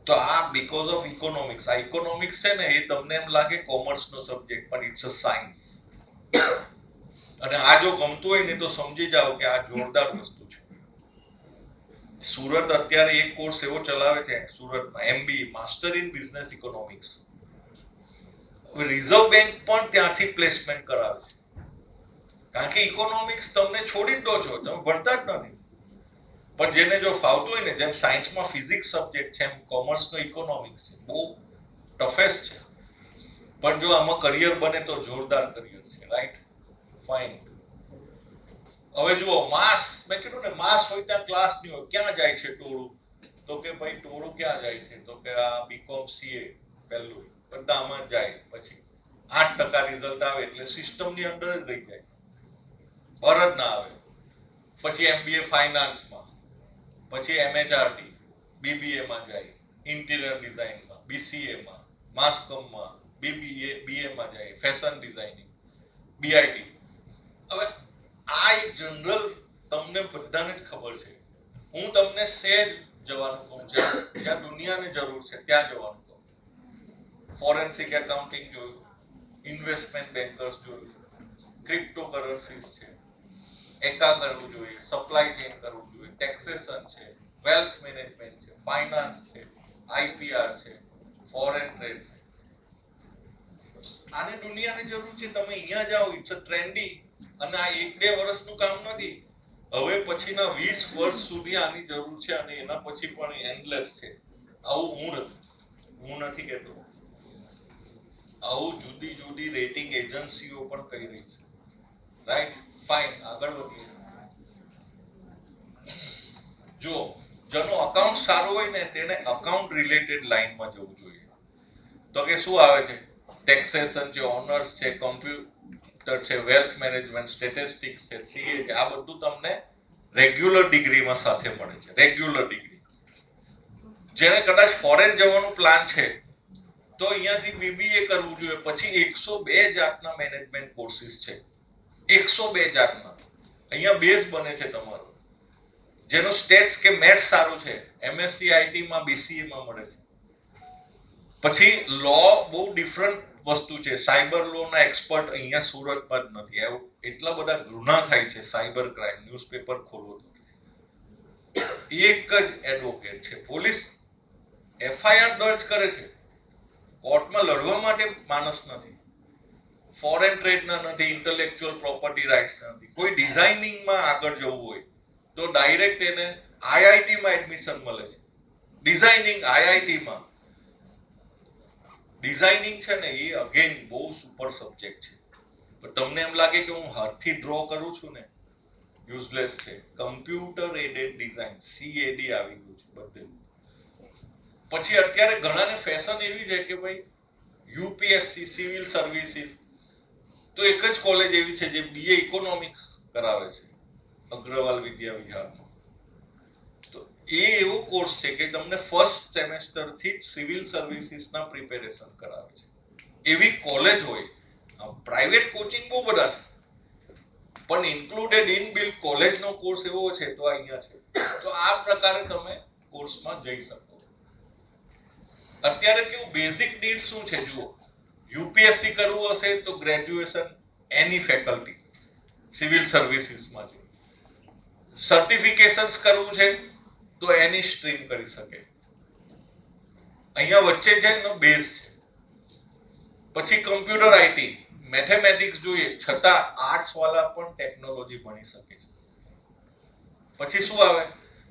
તો આ બીકોઝ ઓફ ઇકોનોમિક્સ. આ ઇકોનોમિક્સ છે ને એ તમને એમ લાગે કોમર્સનો સબ્જેક્ટ, પણ ઇટ્સ અ સાયન્સ. અને આ જો ગમતું હોય ને તો સમજી જાઓ કે આ જોરદાર વસ્તુ છે. સુરત અત્યારે એક કોર્સ એવો ચલાવે છે સુરતમાં, MBA master in business economics. Reserve bank પણ ત્યાંથી પ્લેસમેન્ટ કરાવે છે, કારણ કે ઇકોનોમિક્સ તમને છોડી જ દો છો, તમે ભણતા જ નથી. પણ જેને જો ફાવતું હોય ને, જેમ સાયન્સમાં ફિઝિક્સ સબ્જેક્ટ છે એમ કોમર્સનો ઇકોનોમિક્સ છે, બહુ ટફેસ્ટ છે, પણ જો આમાં કરિયર બને તો જોરદાર કરિયર છે. Right, fine. હવે જુઓ માસ, મેં કીધું ને માસ હોય ત્યાં ક્લાસ નહીં હોય. ક્યાં જાય છે ટોળું? તો કે ભાઈ ટોળું ક્યાં જાય છે? તો કે આ BCom CA પહેલું બધા આમાં જાય, પછી 8% રિઝલ્ટ આવે એટલે સિસ્ટમની અંદર જ રહી જાય, પર જ ના આવે. પછી MBA ફાઇનાન્સમાં, પછી MHRD BBA માં જાય, ઇન્ટિરિયર ડિઝાઇનમાં BCA માં, માસકોમમાં BA માં જાય, ફેશન ડિઝાઇનિંગ BIT. હવે આ એક જનરલ તમને બધાને જ ખબર છે. હું તમને સહેજ જવાનું કહું છું, જ્યાં દુનિયાને જરૂર છે ત્યાં જવાનું કહું. ફોરેન્સિક એકાઉન્ટિંગ જોયું, ઇન્વેસ્ટમેન્ટ બેન્કર્સ જોયું, ક્રિપ્ટોકરન્સીસ છે, એકા કરવું જોઈએ, સપ્લાય ચેઇન કરવું જોઈએ, ટેક્સેશન છે, વેલ્થ મેનેજમેન્ટ છે, ફાઇનાન્સ છે, IPR છે, ફોરેન ટ્રેડ છે. આને દુનિયાને જરૂર છે. તમે અહીંયા જાઓ, ઇટ્સ અ ટ્રેન્ડી. અને આ 1-2 વર્ષનું કામ નથી. હવે પછીના 20 વર્ષ સુધી આની જરૂર છે અને એના પછી પણ એન્ડલેસ છે. આવું હું નથી કહેતો, આવું જુદી જુદી રેટિંગ એજન્સીઓ પણ કહી રહી છે. રાઈટ, ફાઇન, આગળ વધીએ. જો જેનો અકાઉન્ટ સારું હોય ને તેને અકાઉન્ટ રિલેટેડ લાઈનમાં જવું જોઈએ. તો કે શું આવે છે? ટેક્સેશન છે, ઓનર્સ છે, કોમ્પ્યુટર છે, વેલ્થ મેનેજમેન્ટ, સ્ટેટિસ્ટિક્સ છે, CA છે. આ બધું તમને રેગ્યુલર ડિગ્રીમાં સાથે મળે છે. Regular degree. જેને કદાચ ફોરેન જવાનું પ્લાન છે તો અહીંયાથી BBA કરવું જોઈએ. પછી 102 જાતના મેનેજમેન્ટ કોર્સિસ છે, 102 જાતના. અહીંયા બેઝ બને છે તમારો, જેનો સ્ટેટ્સ કે મેથ્સ સારું છે, MSc IT માં BCA માં મળે છે. પછી લો બહુ ડિફરન્ટ વસ્તુ છે. સાયબર લો ના એક્સપર્ટ અહીંયા સુરતમાં જ નથી. એવું એટલા બધા ગુના થાય છે સાયબર ક્રાઇમ, ન્યૂઝપેપર ખોલો તો એક જ એડવોકેટ છે. પોલીસ FIR દર્જ કરે છે, કોર્ટમાં લડવા માટે માણસ નથી. ફોરેન ટ્રેડના નથી, ઇન્ટેલેક્ચ્યુઅલ પ્રોપર્ટી રાઇટ્સના નથી. કોઈ ડિઝાઇનિંગમાં આગળ જવું હોય તો ડાયરેક્ટ એને IIT માં એડમિશન મળે છે. ડિઝાઇનિંગ IIT માં. ડિઝાઇનિંગ છે ને એ અગેન બહુ સુપર સબ્જેક્ટ છે. પણ તમને એમ લાગે કે હું હાથથી ડ્રો કરું છું ને, યુઝલેસ છે. કમ્પ્યુટર એડેડ ડિઝાઇન CAD આવી ગયું છે બધે. પછી અત્યારે ઘણાને ફેશન એવી છે કે ભાઈ UPSC સિવિલ સર્વિસીસ, તો એક જ કોલેજ એવી છે જે BA ઇકોનોમિક્સ કરાવે છે, અગ્રવાલ વિદ્યા વિહારમાં. તો એ એવો કોર્સ છે કે તમને ફર્સ્ટ સેમેસ્ટર થી સિવિલ સર્વિસીસના પ્રિપેરેશન કરાવે છે. એવી કોલેજ હોય. પ્રાઇવેટ કોચિંગ બહુ બધા છે, પણ ઇન્ક્લુડેડ ઇનબિલ્ટ કોલેજનો કોર્સ એવો છે તો અહીંયા છે. તો આ પ્રકારે તમે કોર્સમાં જઈ શકો. અત્યારે કેવું બેઝિક નીડ શું છે જુઓ. UPSC કરવું હશે તો ગ્રેજ્યુએશન એની ફેકલ્ટી, સિવિલ સર્વિસીસમાં છે. સર્ટિફિકેશન્સ કરવું છે તો એની સ્ટ્રીમ કરી શકે. અહીંયા વચ્ચે છે એનો બેઝ છે. પછી કમ્પ્યુટર આઈટી મેથેમેટિક્સ જોઈએ છતાં આર્ટ્સ વાળા પણ ટેકનોલોજી ભણી શકે છે. પછી શું આવે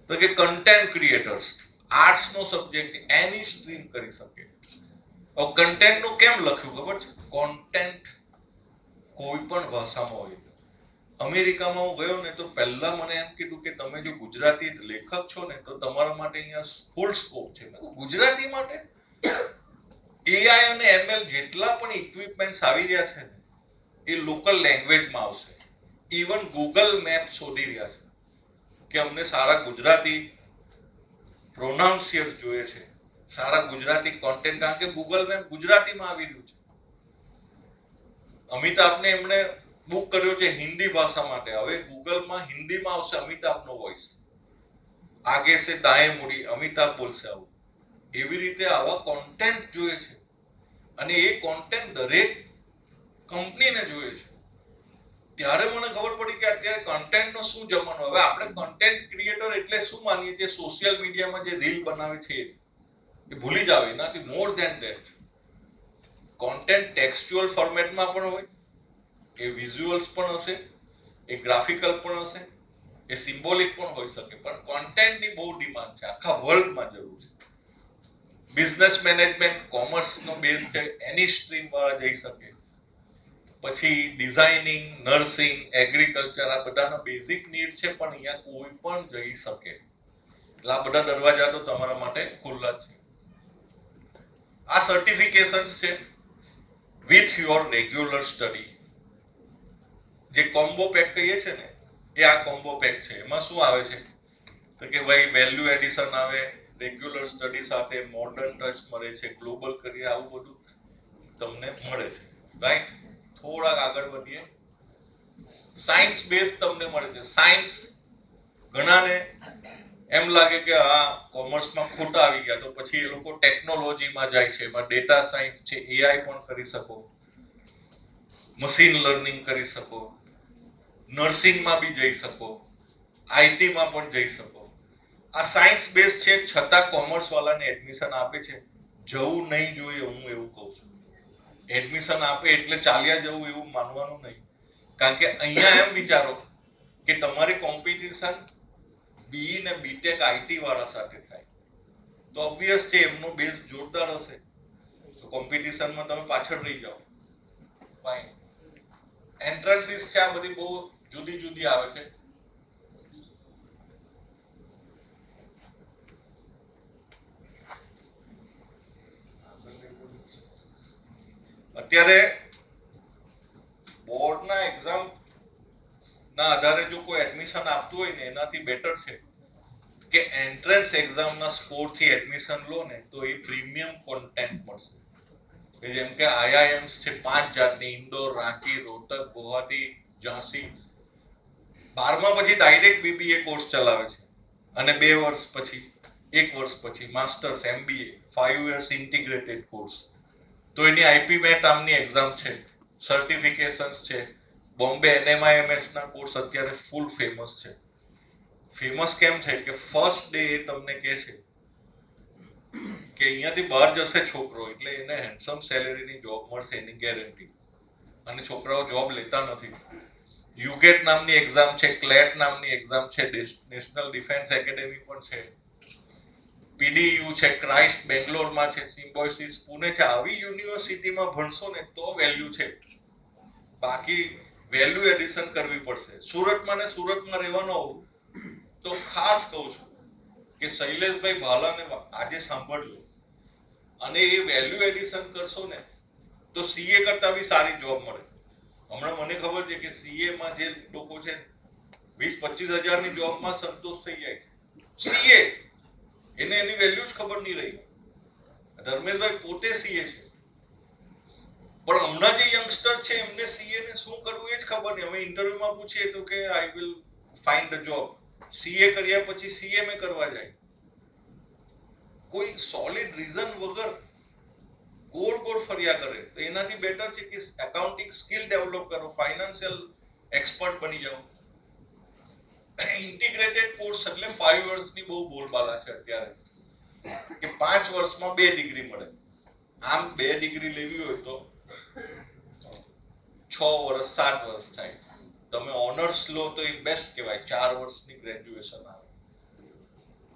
તો કે કન્ટેન્ટ ક્રિએટર્સ આર્ટ્સ નો સબ્જેક્ટ એની સ્ટ્રીમ કરી શકે. હવે કન્ટેન્ટ નું કેમ લખ્યું ખબર છે? કોન્ટેન્ટ કોઈ પણ ભાષામાં હોય. અમેરિકામાં હું ગયો ને તો પહેલા મને એમ કીધું કે તમે જો ગુજરાતી લેખક છો ને તો તમારા માટે અહીંયા ફૂલ સ્કોપ છે. ગુજરાતી માટે એઆઈ અને એમએલ જેટલા પણ ઇક્વિપમેન્ટ્સ આવી રહ્યા છે ને એ લોકલ લેંગ્વેજમાં આવશે. ઇવન ગૂગલ મેપ શોધી રહ્યા છે કે અમને સારા ગુજરાતી પ્રોનાઉન્સિયર્સ જોઈએ છે, સારા ગુજરાતી કોન્ટેન્ટ, કારણ કે ગૂગલ મેપ ગુજરાતીમાં આવી રહ્યું છે. અમિતાભને એમણે બુક કર્યો છે હિન્દી ભાષા માટે. હવે ગૂગલમાં હિન્દીમાં આવશે અમિતાભનો વોઇસ. આગે સે દાएं મુડી અમિતાભ બોલશે આવું. એવી રીતે આવા કોન્ટેન્ટ જોઈએ છે અને એ કોન્ટેન્ટ દરેક કંપનીને જોઈએ છે. ત્યારે મને ખબર પડી કે અત્યારે કન્ટેન્ટનો શું જમાનો. હવે આપણે કન્ટેન્ટ ક્રિએટર એટલે શું માનીએ છીએ? સોશિયલ મીડિયામાં જે રીલ બનાવે છે એ ભૂલી જાવ. એનાથી more than that content textual ફોર્મેટમાં પણ હોય, એ વિઝ્યુઅલ્સ પણ હશે, એ ગ્રાફિકલ પણ હશે, એ સિમ્બોલિક પણ હોઈ શકે. પણ કોન્ટેન્ટની બહુ ડિમાન્ડ છે, આખા વર્લ્ડમાં જરૂર છે. બિઝનેસ મેનેજમેન્ટ કોમર્સનો બેઝ છે, એની સ્ટ્રીમ વાળા જઈ શકે. પછી ડિઝાઇનિંગ, નર્સિંગ, એગ્રીકલ્ચર, આ બધાના બેઝિક નીડ છે, પણ અહીંયા કોઈ પણ જઈ શકે. એટલે આ બધા દરવાજા તો તમારા માટે ખુલ્લા છે. આ સર્ટિફિકેશન્સ છે વિથ યોર રેગ્યુલર સ્ટડી. જે કોમ્બો પેક કહીએ છે ને એ આ કોમ્બો પેક છે. એમાં શું આવે છે તો કે ભાઈ વેલ્યુ એડિશન આવે, રેગ્યુલર સ્ટડી સાથે મોડર્ન ટચ મળે છે, ગ્લોબલ કરિયર, આવું બધું તમને મળે છે. રાઈટ? થોડાક આગળ વધીએ. સાયન્સ બેઝ તમને મળે છે. સાયન્સ ઘણાને એમ લાગે કે આ કોમર્સમાં ખોટા આવી ગયા, તો પછી એ લોકો ટેકનોલોજીમાં જાય છે. એમાં ડેટા સાયન્સ છે, એઆઈ પણ કરી શકો, મશીન લર્નિંગ કરી શકો, નર્સિંગમાં બી જઈ શકો, આઈટીમાં પણ જઈ શકો. આ સાયન્સ બેઝ છે છતાં કોમર્સ વાળાને એડમિશન આપે છે. જવું નહીં જોઈએ હું એવું કહું છું. એડમિશન આપે એટલે ચાલ્યા જવું એવું માનવાનું નહીં. કારણ કે અહીંયા એમ વિચારો કે તમારી કોમ્પિટિશન બીઈ ને બીટેક આઈટી વાળા સાથે થાય તો ઓબ્વિયસ છે એમનો બેઝ જોરદાર હશે, તો કોમ્પિટિશનમાં તમે પાછળ રહી જાઓ. ફાઇન. એન્ટ્રન્સીસ છે, આ બધી બહુ જુદી જુદી આવે છે. અત્યારે બોર્ડના એક્ઝામ ના આધારે જો કોઈ એડમિશન આપતું હોય ને એનાથી બેટર છે કે એન્ટ્રન્સ એક્ઝામના સ્કોરથી એડમિશન લો ને તો એ પ્રીમિયમ કોન્ટેન્ટ મળશે. જેમ કે આઈઆઈએમ્સ છે 5 જાતની, ઇન્દોર, રાંચી, રોહતક, ગુવાહાટી, ઝાંસી. 12મા પછી ડાયરેક્ટ બીબીએ કોર્સ ચલાવે છે અને 2 વર્ષ પછી, 1 વર્ષ પછી masters, MBA, 5 years integrated course. તો એની આઈપી મેટ નામની એક્ઝામ છે, સર્ટિફિકેશન્સ છે. બોમ્બે એનએમઆઈએમએસ ના કોર્સ અત્યારે ફૂલ ફેમસ છે. ફેમસ કેમ છે કે ફર્સ્ટ ડે એ તમને કહે છે કે અહીંયાથી બહાર જશે છોકરો એટલે એને હેન્ડસમ સેલેરીની જોબ મળશે, એની ગેરંટી. અને છોકરાઓ જોબ લેતા નથી. યુગેટ નામની એક્ઝામ છે, ક્લેટ નામની એક્ઝામ છે, નેશનલ ડિફેન્સ એકેડેમી પણ છે, પીડીયુ છે, ક્રાઇસ્ટ બેંગ્લોરમાં છે, સિમ્બોયસિસ પુણે છે. આવી યુનિવર્સિટીમાં ભણશો ને તો વેલ્યુ છે, બાકી વેલ્યુ એડિશન કરવી પડશે. સુરતમાં ને સુરતમાં રહેવાનો હોવ તો ખાસ કહું છું કે શૈલેષભાઈ ભાલાને આજે સાંભળજો અને એ વેલ્યુ એડિશન કરશો ને તો સીએ કરતા બી સારી જોબ મળે. હમણાં મને ખબર છે કે સીએમાં જે લોકો છે 20-25 હજારની જોબમાં સંતોષ થઈ જાય છે. સીએ એને એની વેલ્યુ જ ખબર નહીં રહી. ધર્મેશભાઈ પોતે સીએ છે, પણ હમણાં જે યંગસ્ટર છે એમને સીએ ને શું કરવું એ જ ખબર નહીં. અમે ઇન્ટરવ્યુમાં પૂછીએ તો કે I will find a job. CA કર્યા પછી સીએમએ કરવા જાય. કોઈ સોલિડ રીઝન વગર ગોળ ગોળ ફર્યા કરે તો એનાથી બેટર છે કે એકાઉન્ટિંગ સ્કિલ ડેવલપ કરો, ફાઇનાન્શિયલ એક્સપર્ટ બની જાઓ. ઇન્ટિગ્રેટેડ કોર્સ એટલે 5 વર્ષની બહુ બોલબાલા છે અત્યારે કે 5 વર્ષમાં 2 ડિગ્રી મળે. આમ 2 ડિગ્રી લેવી હોય તો 6 વર્ષ 7 વર્ષ થાય. તમે ઓનર્સ લો તો એ બેસ્ટ કહેવાય. 4 વર્ષની ગ્રેજ્યુએશન આવે.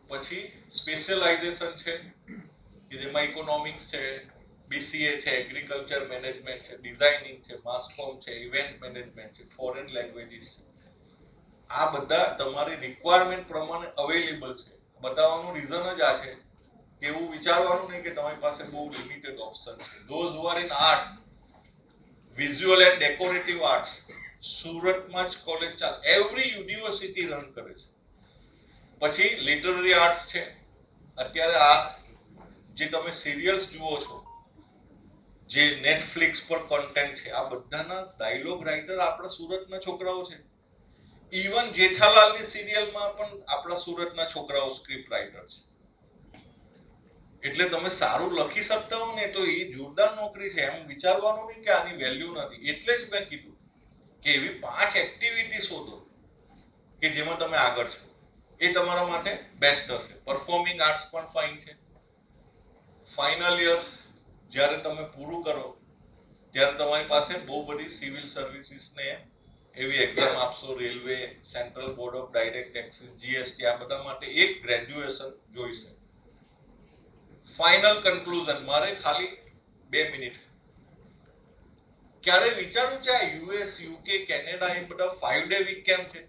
પછી સ્પેશિયલાઇઝેશન છે કે જેમાં ઇકોનોમિક્સ છે, BCA છે, એગ્રીકલ્ચર મેનેજમેન્ટ છે, ડિઝાઇનિંગ છે, માસ કોમ છે, ઇવેન્ટ મેનેજમેન્ટ છે, ફોરેન લેંગ્વેજીસ છે. આ બધા તમારી રિક્વાયરમેન્ટ પ્રમાણે અવેલેબલ છે. બતાવવાનું રીઝન જ આ છે કે એવું વિચારવાનું નહીં કે તમારી પાસે બહુ લિમિટેડ ઓપ્શન છે. Those who are in arts, visual and decorative arts, સુરતમાં જ કોલેજ ચાલે, એવરી યુનિવર્સિટી રન કરે છે. પછી લિટરરી આર્ટ્સ છે. અત્યારે આ જે તમે સિરિયલ્સ જુઓ છો, જે નેટફ્લિક્સ પર કોન્ટેન્ટ છે, આ બધાના ડાયલોગ રાઇટર આપણા સુરતના છોકરાઓ છે. ઇવન જેઠાલાલની સિરિયલમાં પણ આપણા સુરતના છોકરાઓ સ્ક્રિપ્ટ રાઇટર છે. એટલે તમે સારું લખી શકતા હો ને તો એ જોરદાર નોકરી છે. એમ વિચારવાનું નહીં કે આની વેલ્યુ નથી. એટલે જ મેં કીધું કે એવી 5 એક્ટિવિટી શોધો કે જેમાં તમે આગળ છો. એ તમારા માટે બેસ્ટ હશે. પરફોર્મિંગ આર્ટ્સ પણ ફાઇન છે. ફાઇનલ યર જ્યારે તમે પૂરું કરો ત્યારે તમારી પાસે બહુ બધી સિવિલ સર્વિસીસને એવી એક્ઝામ આપશો. Railway, central board of direct taxes, GST, આ બધા માટે એક ગ્રેજ્યુએશન જોઈશે. ફાઇનલ કન્ક્લુઝન મારે ખાલી 2 મિનિટ. ક્યારે વિચારું છે આ US, UK, કેનેડા એ બધા 5 ડે વીક કેમ છે?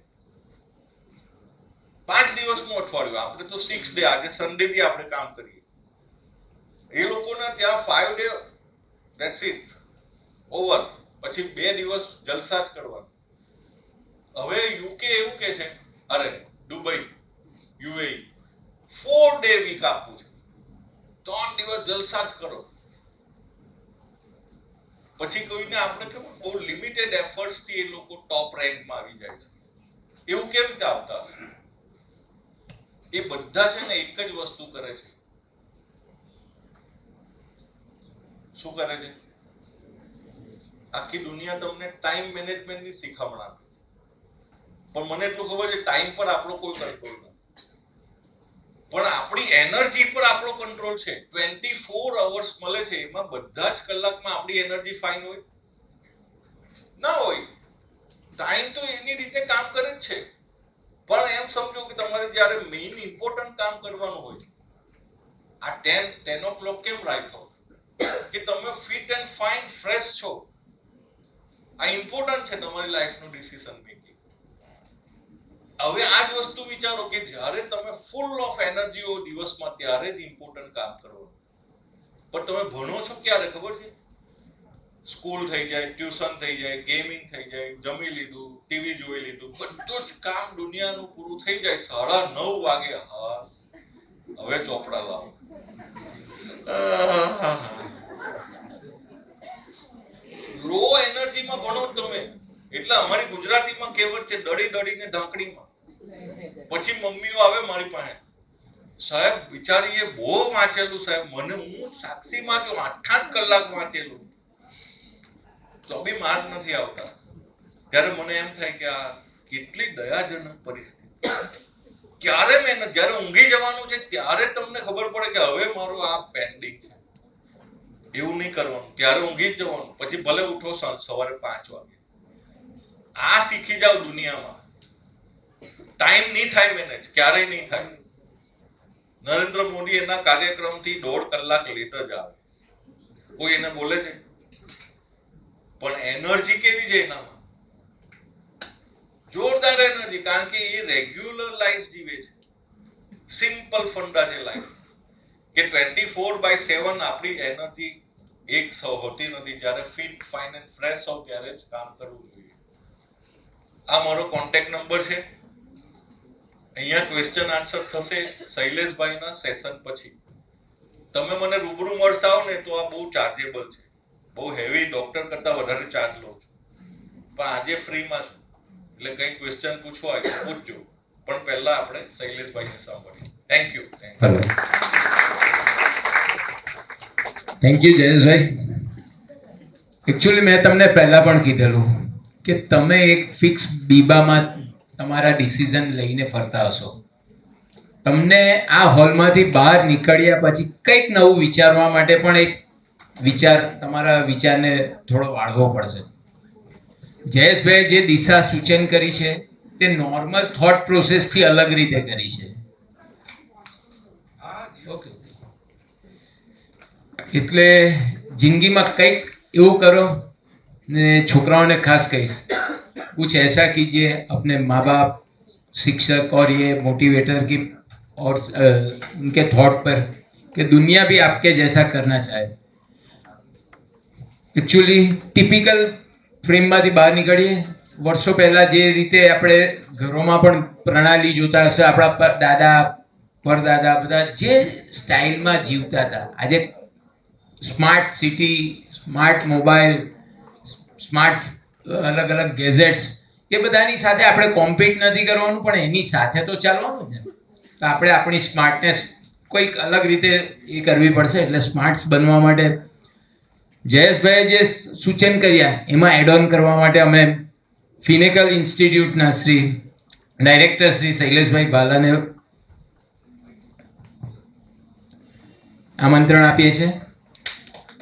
5 દિવસનું અઠવાડિયું. આપણે તો 6 ડે, આજે સન્ડે બી આપણે કામ કરીએ. એ લોકોના ત્યાં 5 ડે, ધેટ્સ ઇટ, ઓવર. પછી 2 દિવસ જલસા જ કરવાના. હવે UK એવું કે છે, અરે દુબઈ, UAE 4 ડે વીક આપવું છે, 3 દિવસ જલસા જ કરો. પછી કોઈને આપણે કેવું બહુ લિમિટેડ એફર્ટ્સ થી એ લોકો ટોપ રેન્કમાં આવી જાય છે. એવું કેવી રીતે આવતા હશે? એ બધા છે ને એક જ વસ્તુ કરે છે. શું કરે છે? આખી દુનિયા તમને ટાઈમ મેનેજમેન્ટની શીખવણ આપે. પણ મને એટલું ખબર છે ટાઈમ પર આપણો કોઈ કંટ્રોલ નથી. પણ આપણી એનર્જી પર આપણો કંટ્રોલ છે. 24 અવર્સ મળે છે, એમાં બધા જ કલાકમાં આપણી એનર્જી ફાઇન હોય? ના હોય. ટાઈમ તો એની રીતે કામ કરે જ છે. પણ એમ સમજો કે તમારે જ્યારે મેઇન ઇમ્પોર્ટન્ટ કામ કરવાનું હોય, આ 10 o'clock કેમ રાખ્યો? કે તમે ફિટ એન્ડ ફાઇન ફ્રેશ છો. આ ઇમ્પોર્ટન્ટ છે તમારી લાઈફનું ડિસિઝન મેકિંગ. હવે આ જ વસ્તુ વિચારો કે જ્યારે તમે ફૂલ ઓફ એનર્જી હો દિવસમાં, ત્યારે જ ઇમ્પોર્ટન્ટ કામ કરવાનું. પણ તમે ભણો છો ક્યારે ખબર છે? સ્કૂલ થઈ જાય, ટ્યુશન થઈ જાય, ગેમિંગ થઈ જાય, જમી લીધું, ટીવી જોઈ લીધું, બધું જ કામ દુનિયાનું પૂરું થઈ જાય 9:30 વાગે. હાસ, હવે ચોપડા લાવો. લો એનર્જીમાં ભણો તમે. એટલે અમારી ગુજરાતીમાં કહેવત છે, દડી દડીને ઢાંકણીમાં. પછી મમ્મીઓ આવે મારી પાસે, સાહેબ બિચારીએ બહુ વાંચેલું સાહેબ, મને હું સાક્ષીમાં જો 8-8 કલાક વાંચેલું તો બી માર્ક નથી આવતા. ત્યારે મને એમ થાય કે આ કેટલી દયાજનક પરિસ્થિતિ. ક્યારે મહેનત, જ્યારે ઊંઘી જવાનું છે ત્યારે તમને ખબર પડે કે હવે મારું આ પેન્ડિંગ છે. એવું નહીં કરવાનું. ત્યારે ઊંઘી જ જવાનું. પછી ભલે ઉઠો સવારે 5 વાગે. આ શીખી જાવ દુનિયામાં. ટાઈમ નહીં થાય મેનેજ, ક્યારેય નહીં થાય. નરેન્દ્ર મોદી એના કાર્યક્રમથી 1.5 કલાક લેટ જ આવે. કોઈ એને બોલે છે? પણ એનર્જી કેવી છે એનામાં? જોરદાર એનર્જી. કારણ કે એ રેગ્યુલર લાઈફ જીવે છે. સિમ્પલ ફંડા છે લાઈફ કે 24/7 આપણી એનર્જી એક હોતી નથી. જ્યારે ફિટ, ફાઇન એન્ડ ફ્રેશ હોવ ત્યારે જ કામ કરવું જોઈએ. આ મારો કોન્ટેક્ટ નંબર છે. અહીંયા ક્વેશ્ચન આન્સર થશે શૈલેષભાઈના સેશન પછી. તમે મને રૂબરૂ મળતા હો ને તો આ બહુ ચાર્જેબલ છે. બહુ હેવી, ડોક્ટર કરતા વધારે ચાર્જ લઉં છું. પણ આજે ફ્રીમાં છું. એટલે કંઈ ક્વેશ્ચન પૂછવા હોય તો પૂછજો. પણ પહેલા આપણે શૈલેષભાઈને સાંભળીએ. Thank you. Thank you Jayeshbhai. Actually મેં તમને પહેલા પણ કીધેલું કે તમે એક ફિક્સ બીબામાં તમારા ડિસિઝન લઈને ફરતા હશો. તમને આ હોલમાંથી બહાર નીકળ્યા પછી કંઈક નવું વિચારવા માટે પણ એક તમારા વિચારને થોડો વાળવો પડશે. જયેશભાઈ જે દિશા સૂચન કરી છે તે નોર્મલ થોટ પ્રોસેસથી અલગ રીતે કરી છે. ઓકે, એટલે જિંદગીમાં કંઈક એવું કરો ને છોકરાઓને ખાસ કહીશ, कुछ ऐसा कीजिए अपने माँ बाप, शिक्षक और ये मोटिवेटर की और उनके थॉट पर कि दुनिया भी आपके जैसा करना चाहे. એકચ્યુઅલી ટિપિકલ ફ્રેમમાંથી બહાર નીકળીએ. વર્ષો પહેલાં જે રીતે આપણે ઘરોમાં પણ પ્રણાલી જોતા હશે, આપણા દાદા પરદાદા બધા જે સ્ટાઇલમાં જીવતા હતા, આજે smart city, smart mobile, smart અલગ અલગ ગેઝેટ્સ, એ બધાની સાથે આપણે કોમ્પિટ નથી કરવાનું, પણ એની સાથે તો ચાલવાનું ને. તો આપણે આપણી સ્માર્ટનેસ કોઈક અલગ રીતે એ કરવી પડશે. એટલે સ્માર્ટ બનવા માટે જયેશભાઈએ જે સૂચન કર્યા એમાં એડ ઓન કરવા માટે અમે ફિનેકલ ઇન્સ્ટિટ્યૂટના ડાયરેક્ટર શ્રી શૈલેષભાઈ ભાલાને આમંત્રણ આપીએ છીએ.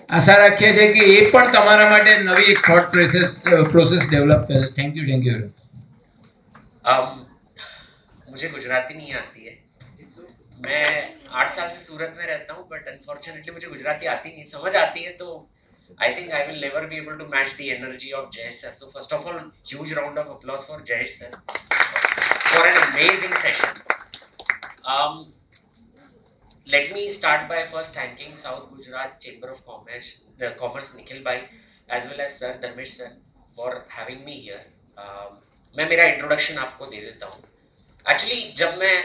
આશા રાખીએ છીએ કે એ પણ તમારા માટે નવી એક થોટ પ્રોસેસ ડેવલપ કરે. Thank you. मुझे गुजराती नहीं आती है. मैं 8 साल से सूरत में रहता हूँ, बट अनफॉर्चुनेटली मुझे गुजराती आती नहीं. समझ आती है तो I think I will never be able to match the energy of Jayesh sir. So first of all huge round of applause for Jayesh sir for an amazing session. Let me start by first thanking South Gujarat Chamber of Commerce Nikhil Bhai as well as Sir Dharmesh sir for having me here. मैं मेरा introduction आपको दे देता हूँ. Actually जब मैं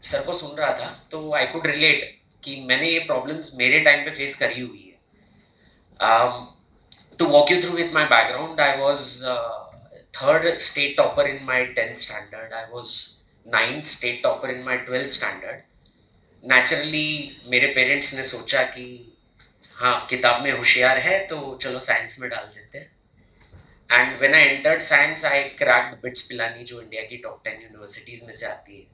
sir को सुन रहा था तो आई कुड रिलेट कि मैंने ये प्रॉब्लम्स मेरे टाइम पे फेस करी हुई है. To walk you through with my background, I was third state topper in my 10th standard. I was 9th state topper in my 12th standard. Naturally मेरे parents ने सोचा कि हाँ किताब में होशियार है तो चलो साइंस में डाल देते हैं. And when I entered science I cracked bits Pilani, जो इंडिया की टॉप 10 यूनिवर्सिटीज़ में से आती है.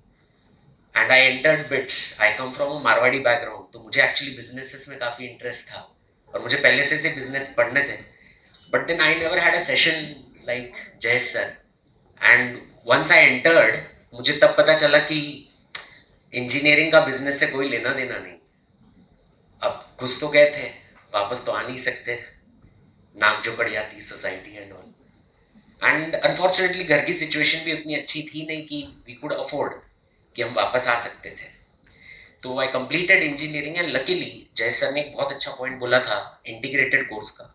And I entered bits. I come from a Marwari background, तो मुझे एक्चुअली बिजनेसेस में काफ़ी इंटरेस्ट था और मुझे पहले से बिजनेस पढ़ने थे. But then I never had a session like Jayesh sir. And once I entered, मुझे तब पता चला कि इंजीनियरिंग का बिजनेस से कोई लेना देना नहीं. अब घुस तो गए थे, वापस तो आ नहीं सकते. नाक जो पड़ जाती society and all. And unfortunately घर की सिचुएशन भी उतनी अच्छी थी नहीं कि वी कुड अफोर्ड कि हम वापस आ सकते थे. तो I completed engineering and luckily जय सर ने एक बहुत अच्छा पॉइंट बोला था इंटीग्रेटेड कोर्स का.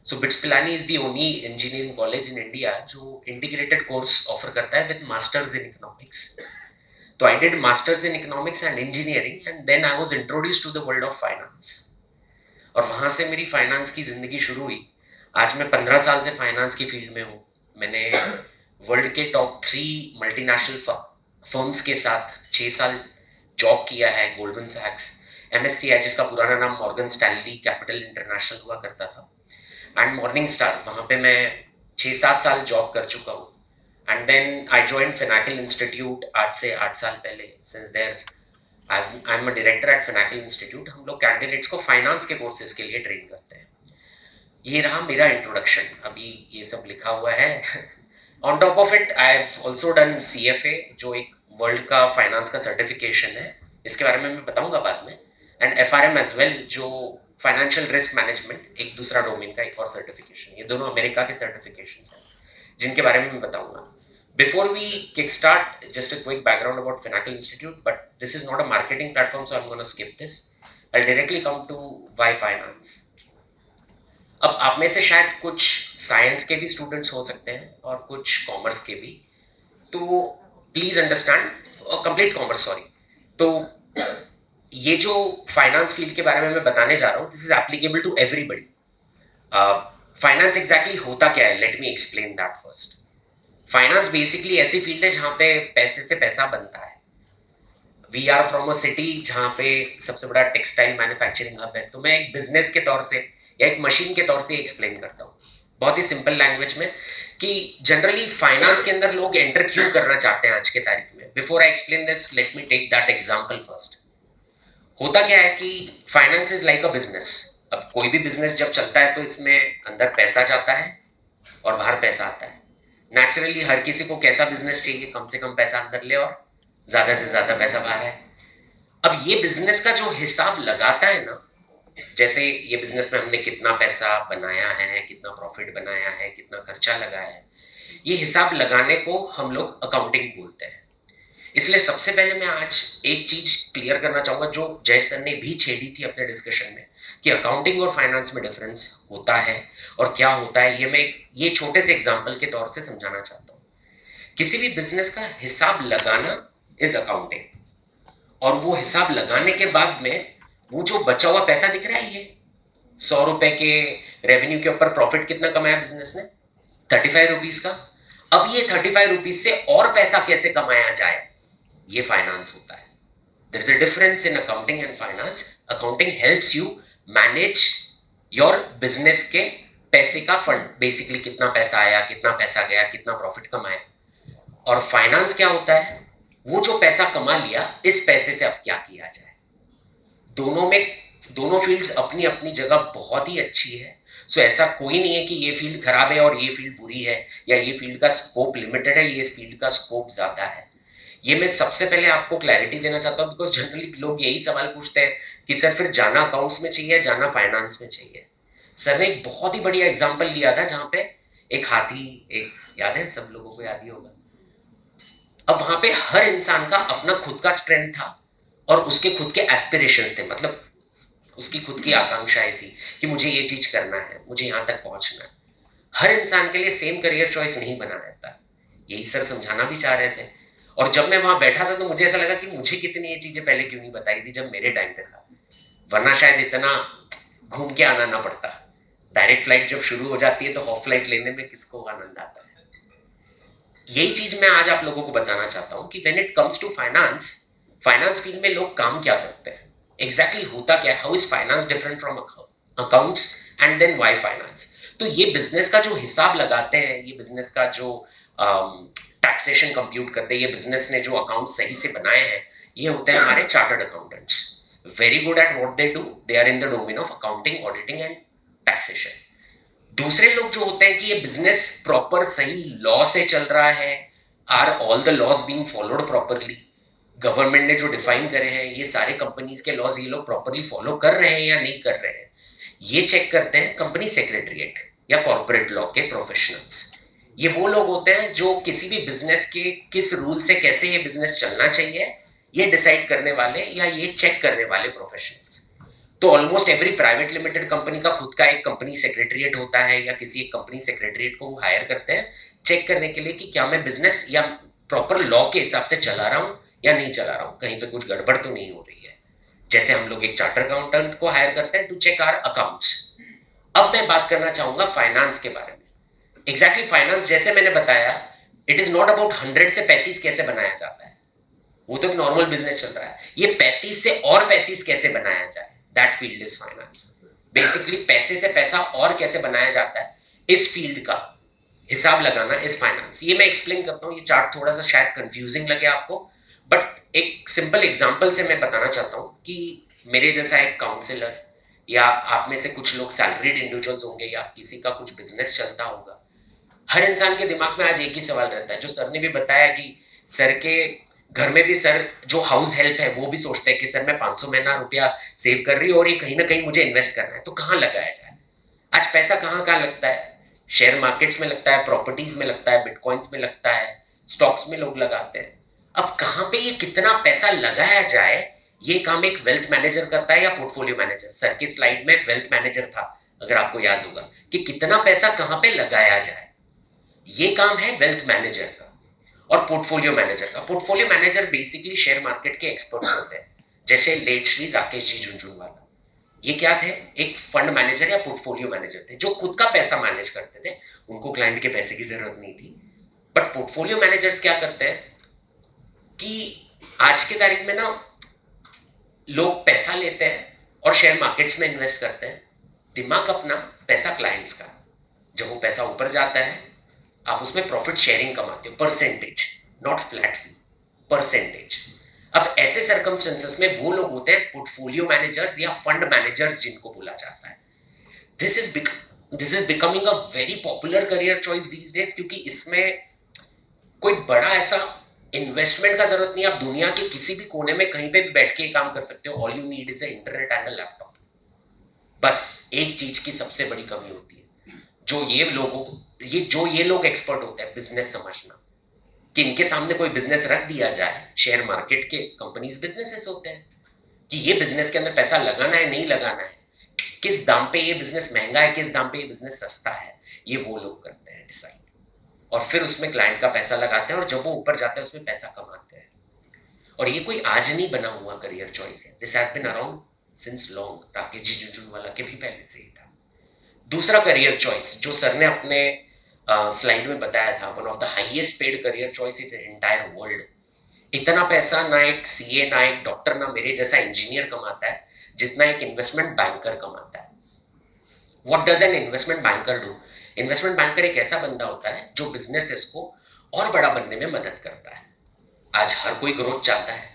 So BITS Pilani is the only engineering college in India जो इंटीग्रेटेड कोर्स ऑफर करता है विद मास्टर्स इन इकोनॉमिक्स. तो I did masters in economics and engineering and then I was introduce to the world of finance. और वहाँ से मेरी finance की ज़िंदगी शुरू हुई. आज मैं 15 साल से फाइनेंस की फील्ड में हूँ. मैंने वर्ल्ड के टॉप 3 मल्टीनेशनल फर्म्स के साथ 6 साल जॉब किया है. गोल्डमैन सैक्स, MSCI जिसका पुराना नाम मॉर्गन स्टैनली कैपिटल इंटरनेशनल हुआ करता था, एंड मॉर्निंग स्टार, वहाँ पे मैं 6-7 साल जॉब कर चुका हूँ. And then I join Finnacle institute आज से 8 साल पहले. Since there I am a director at Finnacle institute. हम लोग कैंडिडेट्स को फाइनेंस के कोर्सेज के लिए ट्रेन करते हैं. ये रहा मेरा इंट्रोडक्शन. अभी ये सब लिखा हुआ है. On top of it I have also done CFA जो एक वर्ल्ड का फाइनेंस का सर्टिफिकेशन है, इसके बारे में मैं बताऊंगा बाद में. एंड FRM एज वेल जो फाइनेंशियल रिस्क मैनेजमेंट, एक दूसरा डोमेन का एक और सर्टिफिकेशन. ये दोनों अमेरिका के सर्टिफिकेशन हैं जिनके बारे में मैं बताऊंगा. Before we kickstart, just a quick background about Finacle Institute, but this is not a marketing platform, so I'm going to skip this. I'll directly come to why finance. अब आप में से शायद कुछ साइंस के भी स्टूडेंट्स हो सकते हैं और कुछ कॉमर्स के भी. तो please understand, complete commerce sorry. तो ये जो फाइनेंस फील्ड के बारे में मैं बताने जा रहा हूँ, this is applicable to everybody. Finance exactly होता क्या है, let me explain that first. Finance basically ऐसी फील्ड है जहाँ पे पैसे से पैसा बनता है. We are from a city जहाँ पे सबसे बड़ा टेक्सटाइल मैन्युफैक्चरिंग हब है. तो मैं एक बिजनेस के तौर से या एक मशीन के तौर से एक्सप्लेन करता हूँ. बहुत ही सिंपल लैंग्वेज में कि जनरली फाइनेंस के अंदर लोग एंटर क्यों करना चाहते हैं आज के तारीख में. Before I explain this, let me take that example first. होता क्या है कि finance is like a business. अब कोई भी बिजनेस जब चलता है तो इसमें अंदर पैसा जाता है और बाहर पैसा आता है. नेचुरली हर किसी को कैसा बिजनेस चाहिए, कम से कम पैसा अंदर ले और ज्यादा से ज्यादा पैसा बाहर है. अब ये बिजनेस का जो हिसाब लगाता है ना, जैसे ये बिजनेस में हमने कितना पैसा बनाया है, कितना प्रॉफिट बनाया है, कितना खर्चा लगाया है, ये हिसाब लगाने को हम लोग अकाउंटिंग बोलते हैं. इसलिए सबसे पहले मैं आज एक चीज क्लियर करना चाहूंगा जो जय सर ने भी छेड़ी थी अपने डिस्कशन में, कि अकाउंटिंग और फाइनेंस में डिफरेंस होता है और क्या होता है. ये मैं ये छोटे से एग्जाम्पल के तौर से समझाना चाहता हूँ. किसी भी बिजनेस का हिसाब लगाना इज अकाउंटिंग, और वो हिसाब लगाने के बाद में वो जो बचा हुआ पैसा दिख रहा है, ये 100 रुपए के रेवेन्यू के ऊपर प्रॉफिट कितना कमाया बिजनेस ने, 35 रुपीज का. अब ये 35 रुपीज से और पैसा कैसे कमाया जाए, ये फाइनेंस होता है. There is a difference in accounting and finance. Accounting helps you manage your business के पैसे का फंड, बेसिकली कितना पैसा आया, कितना पैसा गया, कितना प्रॉफिट कमाया. और फाइनेंस क्या होता है, वो जो पैसा कमा लिया इस पैसे से अब क्या किया जाए. दोनों फील्ड्स अपनी अपनी जगह बहुत ही अच्छी है. सो ऐसा कोई नहीं है कि ये फील्ड खराब है और ये फील्ड बुरी है, या ये फील्ड का स्कोप लिमिटेड है, ये फील्ड का स्कोप ज्यादा है. ये मैं सबसे पहले आपको क्लैरिटी देना चाहता हूँ, बिकॉज जनरली लोग यही सवाल पूछते हैं कि सर फिर जाना अकाउंट्स में चाहिए, जाना फाइनेंस में चाहिए. सर ने एक बहुत ही बढ़िया एग्जाम्पल लिया था जहां पे एक हाथी, एक याद है, सब लोगों को याद ही होगा. अब वहां पे हर इंसान का अपना खुद का स्ट्रेंथ था और उसके खुद के एस्पिरेशंस थे, मतलब उसकी खुद की आकांक्षाएं थी कि मुझे ये चीज करना है, मुझे यहां तक पहुंचना है. हर इंसान के लिए सेम करियर चॉइस नहीं बना रहता. यही सर समझाना भी चाह रहे थे. और जब मैं वहां बैठा था तो मुझे ऐसा लगा कि मुझे किसी ने ये चीजें पहले क्यों नहीं बताई थी जब मेरे टाइम पे था, वरना शायद इतना घूम के आना ना पड़ता. डायरेक्ट फ्लाइट जब शुरू हो जाती है तो हॉफ फ्लाइट लेने में किसको आनंद आता है. यही चीज मैं आज आप लोगों को बताना चाहता हूं कि when it comes to finance, finance field में लोग काम क्या करते हैं, एग्जैक्टली होता क्या है, how is finance different from accounts, and then why finance. तो ये बिजनेस का जो हिसाब लगाते हैं, ये बिजनेस का जो टैक्सेशन कंप्यूट करते हैं, ये बिजनेस ने जो अकाउंट सही से बनाए हैं, ये होते हैं हमारे chartered accountants. Very good at what they do. They are in the domain of accounting, auditing and taxation. दूसरे लोग जो होते हैं कि ये बिजनेस प्रॉपर सही लॉ से चल रहा है, are all the laws being followed properly, government ने जो डिफाइन करे हैं ये सारे कंपनीज के लॉज ये लोग प्रॉपरली फॉलो कर रहे हैं या नहीं कर रहे हैं, ये चेक करते हैं कंपनी सेक्रेटरीट या कॉर्पोरेट लॉ के प्रोफेशनल्स. ये वो लोग होते हैं जो किसी भी बिजनेस के किस रूल से कैसे ये बिजनेस चलना चाहिए ये डिसाइड करने वाले या ये चेक करने वाले प्रोफेशनल्स. तो almost every private limited company का खुद का एक कंपनी सेक्रेटरीट होता है, या किसी एक कंपनी सेक्रेटरीट को वो हायर करते हैं चेक करने के लिए कि क्या मैं बिजनेस या प्रॉपर लॉ के हिसाब से चला रहा हूँ या नहीं चला रहा हूँ, कहीं पे कुछ गड़बड़ तो नहीं हो रही है. जैसे हम लोग एक चार्टर अकाउंटेंट को हायर करते हैं टू चेक आवर अकाउंट्स. अब मैं बात करना चाहूंगा फाइनेंस के बारे में. एग्जैक्टली फाइनेंस जैसे मैंने बताया, इट इज नॉट अबाउट 100 से 35 कैसे बनाया जाता है, वो तो एक नॉर्मल बिजनेस चल रहा है. ये 35 से और 35 कैसे बनाया जाए, that field is finance. Basically पैसे से पैसा और कैसे बनाया जाता है, इस फील्ड का हिसाब लगाना इज फाइनेंस. ये मैं एक्सप्लेन करता हूँ. ये चार्ट थोड़ा सा शायद कंफ्यूजिंग लगे आपको, बट एक सिंपल एग्जांपल से मैं बताना चाहता हूँ कि मेरे जैसा एक काउंसलर, या आप में से कुछ लोग सैलरीड इंडिविजुअल्स होंगे, या किसी का कुछ बिजनेस चलता होगा, हर इंसान के दिमाग में आज एक ही सवाल रहता है, जो सर ने भी बताया कि सर के घर में भी सर जो हाउस हेल्प है वो भी सोचते हैं कि सर मैं 500 महीना रुपया सेव कर रही हूँ और ये कहीं ना कहीं मुझे इन्वेस्ट करना है, तो कहाँ लगाया जाए. आज पैसा कहाँ कहाँ लगता है, शेयर मार्केट्स में लगता है, प्रॉपर्टीज में लगता है, बिटकॉइंस में लगता है, स्टॉक्स में लोग लगाते हैं. अब कहाँ पे ये कितना पैसा लगाया जाए, ये काम एक वेल्थ मैनेजर करता है या पोर्टफोलियो मैनेजर. सर की स्लाइड में वेल्थ मैनेजर था, अगर आपको याद होगा, कि कितना पैसा कहाँ पे लगाया जाए, ये काम है वेल्थ मैनेजर का और पोर्टफोलियो मैनेजर का. Portfolio manager basically share market के एक्सपर्ट्स होते हैं, जैसे लेट श्री राकेश जी झुंझुनवाला. ये क्या थे, एक फंड मैनेजर या पोर्टफोलियो मैनेजर थे जो खुद का पैसा मैनेज करते थे, उनको क्लाइंट के पैसे की जरूरत नहीं थी. बट पोर्टफोलियो मैनेजर्स क्या करते हैं कि आज के तारीख में ना लोग पैसा लेते हैं और शेयर मार्केट्स में इन्वेस्ट करते हैं, दिमाग अपना, पैसा क्लाइंट्स का. जब वो पैसा ऊपर जाता है आप उसमें प्रॉफिट शेयरिंग कमाते हो, percentage, not flat fee, percentage. अब ऐसे सर्कमस्टेंसेस में वो लोग होते हैं पोर्टफोलियो मैनेजर्स या फंड मैनेजर्स जिनको बोला जाता है। This is becoming a very popular career choice these days, क्योंकि इसमें कोई बड़ा ऐसा इन्वेस्टमेंट का जरूरत नहीं। आप दुनिया के किसी भी कोने में कहीं पे भी बैठ के काम कर सकते हो। All you need is internet and a laptop. बस एक चीज की सबसे बड़ी कमी होती है, जो ये लोग एक्सपर्ट होते हैं बिजनेस समझना, कि इनके सामने कोई बिजनेस रख दिया जाए, शेयर मार्केट के कंपनीज बिजनेसेस होते हैं, कि ये बिजनेस के अंदर पैसा लगाना है नहीं लगाना है, किस दाम पे ये बिजनेस महंगा है, किस दाम पे ये बिजनेस सस्ता है, ये वो लोग करते हैं डिसाइड, और फिर उसमें क्लाइंट का पैसा लगाते हैं और जब वो ऊपर जाता है उसमें पैसा कमाते हैं। और ये कोई आज नहीं बना हुआ करियर चॉइस है, this has been around since long. Rakesh ji Jhunjhunwala के भी पहले से ही था। दूसरा करियर चॉइस जो सर ने अपने स्लाइड में बताया था, one of the highest paid career choice in entire world. इतना पैसा ना एक सीए, ना एक डॉक्टर, ना मेरे जैसा इंजीनियर कमाता है जितना एक इन्वेस्टमेंट बैंकर कमाता है। What does an investment banker do? Investment banker एक ऐसा बंदा होता है जो बिजनेसेस को और बड़ा बनने में मदद करता है। आज हर कोई ग्रोथ चाहता है,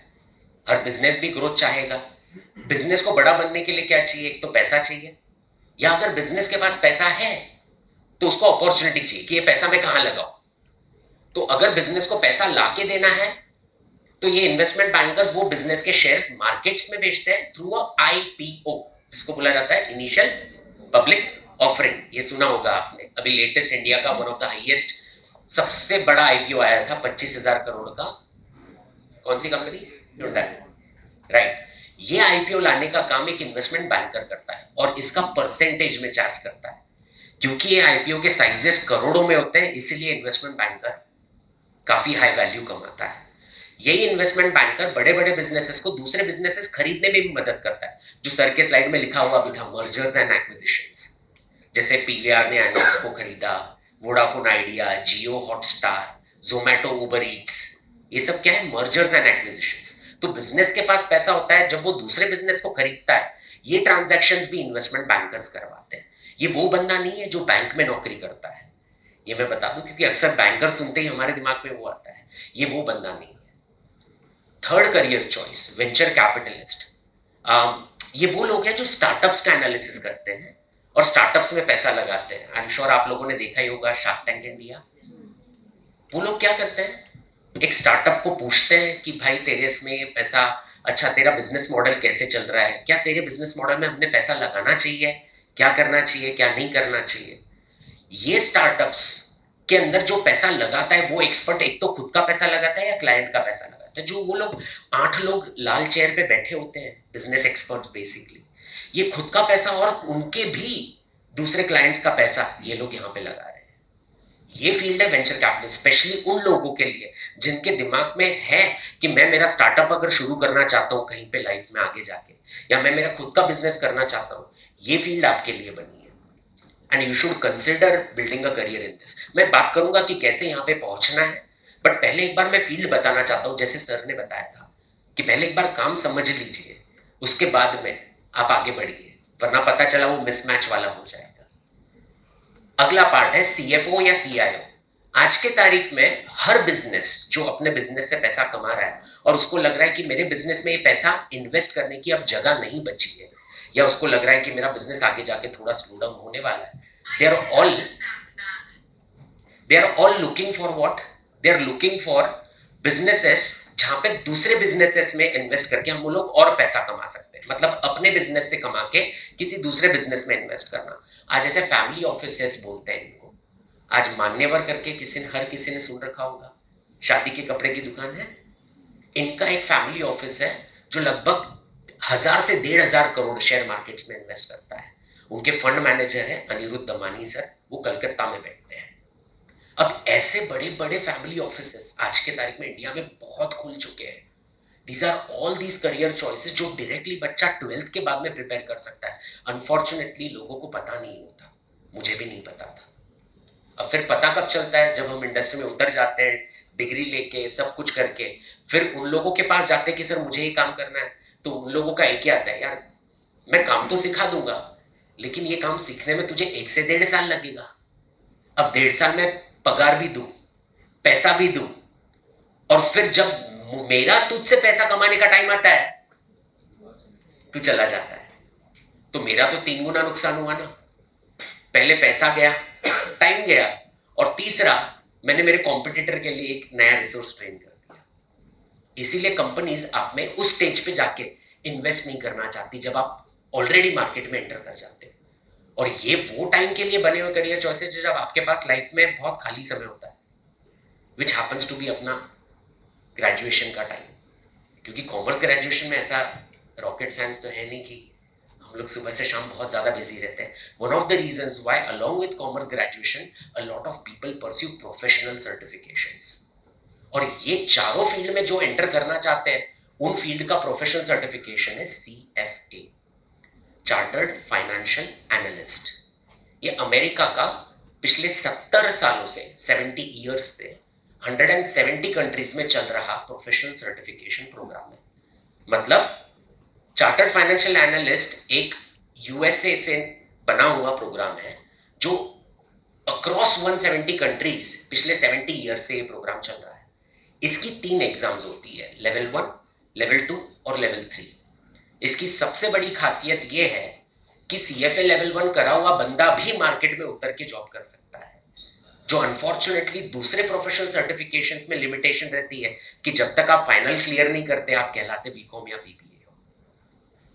हर बिजनेस भी ग्रोथ चाहेगा। बिजनेस को बड़ा बनने के लिए क्या चाहिए? एक तो पैसा चाहिए, या अगर बिजनेस के पास पैसा है तो उसको अपॉर्चुनिटी चाहिए कि ये पैसा मैं कहां लगाऊं। तो अगर बिजनेस को पैसा लाके देना है तो ये इन्वेस्टमेंट बैंकर्स वो बिजनेस के शेयर्स मार्केट्स में बेचते हैं थ्रू अ आईपीओ, जिसको बोला जाता है इनिशियल पब्लिक ऑफरिंग। ये सुना होगा आपने। अभी लेटेस्ट इंडिया का वन ऑफ द हाईएस्ट सबसे बड़ा आईपीओ आया था 25,000 करोड़ का। कौन सी कंपनी? Hyundai, right. ये आईपीओ लाने का काम एक इन्वेस्टमेंट बैंकर करता है और इसका परसेंटेज में चार्ज करता है। क्योंकि ये आईपीओ के साइजेस करोड़ों में होते हैं, इसीलिए इन्वेस्टमेंट बैंकर काफी हाई वैल्यू कमाता है। यही इन्वेस्टमेंट बैंकर बड़े बड़े बिजनेसेस को दूसरे बिजनेसेस खरीदने में भी मदद करता है, जो सर के स्लाइड में लिखा हुआ भी था, मर्जर्स एंड एक्विजिशंस। जैसे पीवीआर ने आइनॉक्स को खरीदा, वोडाफोन आइडिया, जियो हॉटस्टार, जोमैटो, उबर ईट्स, ये सब क्या है? Mergers and acquisitions. तो बिजनेस के पास पैसा होता है, जब वो दूसरे बिजनेस को खरीदता है, ये ट्रांजैक्शंस भी इन्वेस्टमेंट बैंकर्स करवाते हैं। ये वो बंदा नहीं है जो बैंक में नौकरी करता है, ये मैं बता दूं, क्योंकि अक्सर बैंकर सुनते ही हमारे दिमाग में वो आता है। ये वो बंदा नहीं है। Third career choice, venture capitalist. ये वो लोग हैं जो स्टार्टअप्स का एनालिसिस करते हैं और स्टार्टअप्स में पैसा लगाते हैं। आई एम श्योर आप लोगों ने देखा ही होगा शार्क टैंक इंडिया। वो लोग क्या करते हैं? एक स्टार्टअप को पूछते हैं कि भाई तेरे इसमें पैसा, अच्छा तेरा बिजनेस मॉडल कैसे चल रहा है, क्या तेरे बिजनेस मॉडल में हमने पैसा लगाना चाहिए, क्या करना चाहिए, क्या नहीं करना चाहिए। ये स्टार्टअप्स के अंदर जो पैसा लगाता है वो एक्सपर्ट एक तो खुद का पैसा लगाता है या क्लाइंट का पैसा लगाता है। जो वो लोग 8 लोग लाल चेयर पे बैठे होते हैं, बिजनेस एक्सपर्ट्स बेसिकली, ये खुद का पैसा और उनके भी दूसरे क्लाइंट्स का पैसा ये लोग यहाँ पे लगा रहे हैं। ये फील्ड है वेंचर कैपिटल, स्पेशली उन लोगों के लिए जिनके दिमाग में है कि मैं मेरा स्टार्टअप अगर शुरू करना चाहता हूँ कहीं पे लाइफ में आगे जाके, या मैं मेरा खुद का बिजनेस करना चाहता हूँ। ये फील्ड आपके लिए बनी है and you should consider building a career in this. मैं बात करूंगा कि कैसे यहाँ पे पहुंचना है, बट पहले एक बार मैं फील्ड बताना चाहता हूँ। जैसे सर ने बताया था कि पहले एक बार काम समझ लीजिए, उसके बाद में आप आगे बढ़िए, वरना पता चला वो मिसमैच वाला हो जाएगा। अगला पार्ट है सीएफओ या सीआईओ। आज के तारीख में हर बिजनेस जो अपने बिजनेस से पैसा कमा रहा है और उसको लग रहा है कि मेरे बिजनेस में ये पैसा इन्वेस्ट करने की अब जगह नहीं बची है, या उसको लग रहा है कि मेरा बिजनेस आगे जाके थोड़ा स्लो डाउन होने वाला है, they are all looking for what? They are looking for businesses जहां पे दूसरे बिजनेसेस में इन्वेस्ट करके हम लोग और पैसा कमा सकते हैं। मतलब अपने बिजनेस से कमा के किसी दूसरे बिजनेस में इन्वेस्ट करना। आज ऐसे फैमिली ऑफिसेस बोलते हैं इनको। आज मान्यवर करके हर किसी ने सुन रखा होगा, शादी के कपड़े की दुकान है, इनका एक फैमिली ऑफिस है जो लगभग 1000 से 1500 करोड़ शेयर मार्केट्स में इन्वेस्ट करता है। उनके फंड मैनेजर है अनिरुद्ध दमानी सर, वो कलकत्ता में बैठते हैं। अब ऐसे बड़े बड़े फैमिली ऑफिसेस आज के तारीख में इंडिया में बहुत खुल चुके हैं। These are all these career choices जो डायरेक्टली बच्चा 12th के बाद में प्रिपेयर कर सकता है। अनफॉर्चुनेटली लोगों को पता नहीं होता, मुझे भी नहीं पता था। अब फिर पता कब चलता है? जब हम इंडस्ट्री में उतर जाते हैं, डिग्री लेके सब कुछ करके, फिर उन लोगों के पास जाते हैं कि सर मुझे ये काम करना है, तो उन लोगों का एक ही आता है, यार मैं काम तो सिखा दूंगा लेकिन ये काम सीखने में तुझे 1 से 1.5 साल लगेगा। अब 1.5 साल में पगार भी दूं, पैसा भी दूं, और फिर जब मेरा तुझसे पैसा कमाने का टाइम आता है तू चला जाता है, तो मेरा तो 3 गुना नुकसान हुआ ना। पहले पैसा गया, टाइम गया, और तीसरा मैंने मेरे कॉम्पिटिटर के लिए एक नया रिसोर्स ट्रेन कर दिया। इसीलिए कंपनीज आप में उस स्टेज पे जाके इन्वेस्ट नहीं करना चाहती जब आप ऑलरेडी मार्केट में एंटर कर जाते हो। और ये वो टाइम के लिए बने हुए करियर चॉइसेस जब आपके पास लाइफ में बहुत खाली समय होता है, विच हैपन्स टू बी अपना ग्रेजुएशन का टाइम। क्योंकि कॉमर्स ग्रेजुएशन में ऐसा रॉकेट साइंस तो है नहीं कि हम लोग सुबह से शाम बहुत ज़्यादा बिजी रहते हैं। One of the reasons why along with commas graduation a lot of people pursue professional certifications, और ये चारों फील्ड में जो एंटर करना चाहते हैं उन फील्ड का प्रोफेशनल सर्टिफिकेशन है CFA, चार्टर्ड फाइनेंशियल एनालिस्ट। ये अमेरिका का पिछले 70 सालों से 70 ईयर्स से 170 कंट्रीज में चल रहा प्रोफेशनल सर्टिफिकेशन प्रोग्राम है। मतलब चार्टर्ड फाइनेंशियल एनालिस्ट एक USA से बना हुआ प्रोग्राम है जो अक्रॉस 170 कंट्रीज पिछले 70 ईयर्स से ये प्रोग्राम चल रहा है। इसकी 3 एग्जाम्स होती है, लेवल 1, लेवल 2 और लेवल 3। इसकी सबसे बड़ी खासियत ये है कि CFA लेवल 1 करा हुआ बंदा भी मार्केट में उतर के जॉब कर सकता है, जो अनफॉर्चुनेटली दूसरे प्रोफेशनल सर्टिफिकेशंस में लिमिटेशन रहती है कि जब तक आप फाइनल क्लियर नहीं करते आप कहलाते BCom या BBA हो।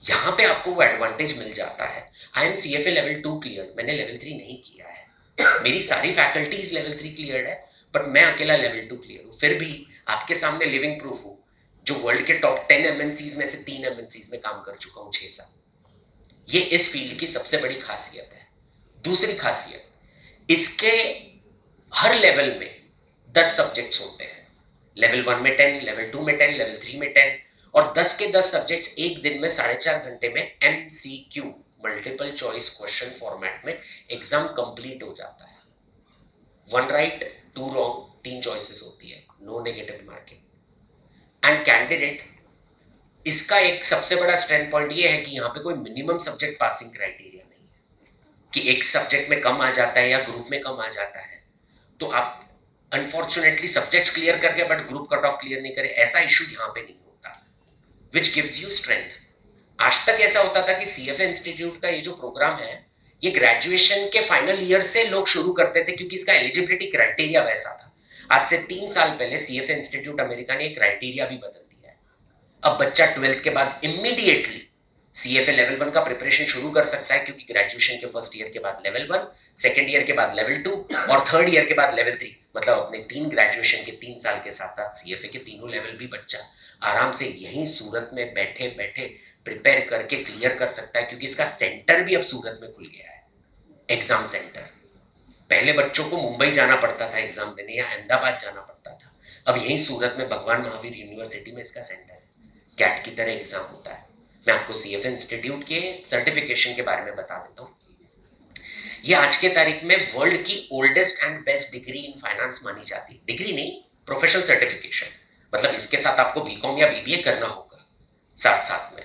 यहां पे आपको वो एडवांटेज मिल जाता है। I am CFA level 2 clear, मैंने लेवल 3 नहीं किया है। मेरी सारी फैकल्टीज लेवल 3 क्लियर है, बट मैं अकेला लेवल 2 क्लियर हूं। फिर भी आपके सामने लिविंग प्रूफ हूं, जो वर्ल्ड के टॉप 10 MNCs में से 3 MNCs में काम कर चुका हूं 6 साल। ये इस फील्ड की सबसे बड़ी खासियत है। दूसरी खासियत, इसके हर लेवल में 10 सब्जेक्ट्स होते हैं। लेवल 1 में 10, लेवल 2 में 10, लेवल 3 में 10, और 10 के 10 सब्जेक्ट्स एक दिन में 4.5 घंटे में MCQ multiple choice question format में एग्जाम कंप्लीट हो जाता है। 1 राइट 2 रॉन्ग 3 चॉइसेस होती है, no negative marking. And candidate, इसका एक सबसे बड़ा स्ट्रेंथ पॉइंट ये है कि यहाँ पे कोई मिनिमम सब्जेक्ट पासिंग क्राइटेरिया नहीं है कि एक सब्जेक्ट में कम आ जाता है या ग्रुप में कम आ जाता है तो आप अनफॉर्चुनेटली सब्जेक्ट्स क्लियर करके but group cut off clear नहीं करे, ऐसा इशू यहाँ पे नहीं होता, विच गिव्स यू स्ट्रेंथ। आज तक ऐसा होता था कि CFA इंस्टीट्यूट का ये जो प्रोग्राम है ये ग्रेजुएशन के फाइनल ईयर से लोग शुरू करते थे क्योंकि इसका एलिजिबिलिटी क्राइटेरिया वैसा था। आज से 3 साल पहले CFA इंस्टीट्यूट अमेरिका ने एक क्राइटेरिया भी बदल दिया है। अब बच्चा 12th के बाद इमीडिएटली CFA लेवल 1 का प्रिपरेशन शुरू कर सकता है, क्योंकि ग्रेजुएशन के फर्स्ट ईयर के बाद लेवल 1, सेकेंड ईयर के बाद लेवल 2 और थर्ड ईयर के बाद लेवल 3। मतलब अपने 3 ग्रेजुएशन के 3 साल के साथ साथ CFA के तीनों लेवल भी बच्चा आराम से यहीं सूरत में बैठे बैठे प्रिपेयर करके क्लियर कर सकता है, क्योंकि इसका सेंटर भी अब सूरत में खुल गया है, एग्जाम सेंटर। पहले बच्चों को मुंबई जाना पड़ता था एग्जाम देने या अहमदाबाद जाना पड़ता था, अब यहीं सूरत में भगवान महावीर यूनिवर्सिटी में इसका सेंटर है। कैट की तरह एग्जाम होता है। मैं आपको CFA इंस्टीट्यूट के सर्टिफिकेशन के बारे में बता देता हूँ। ये आज के तारीख में वर्ल्ड की oldest and best degree in finance मानी जाती है। डिग्री नहीं, प्रोफेशनल सर्टिफिकेशन। मतलब इसके साथ आपको BCom या BBA करना होगा साथ साथ में।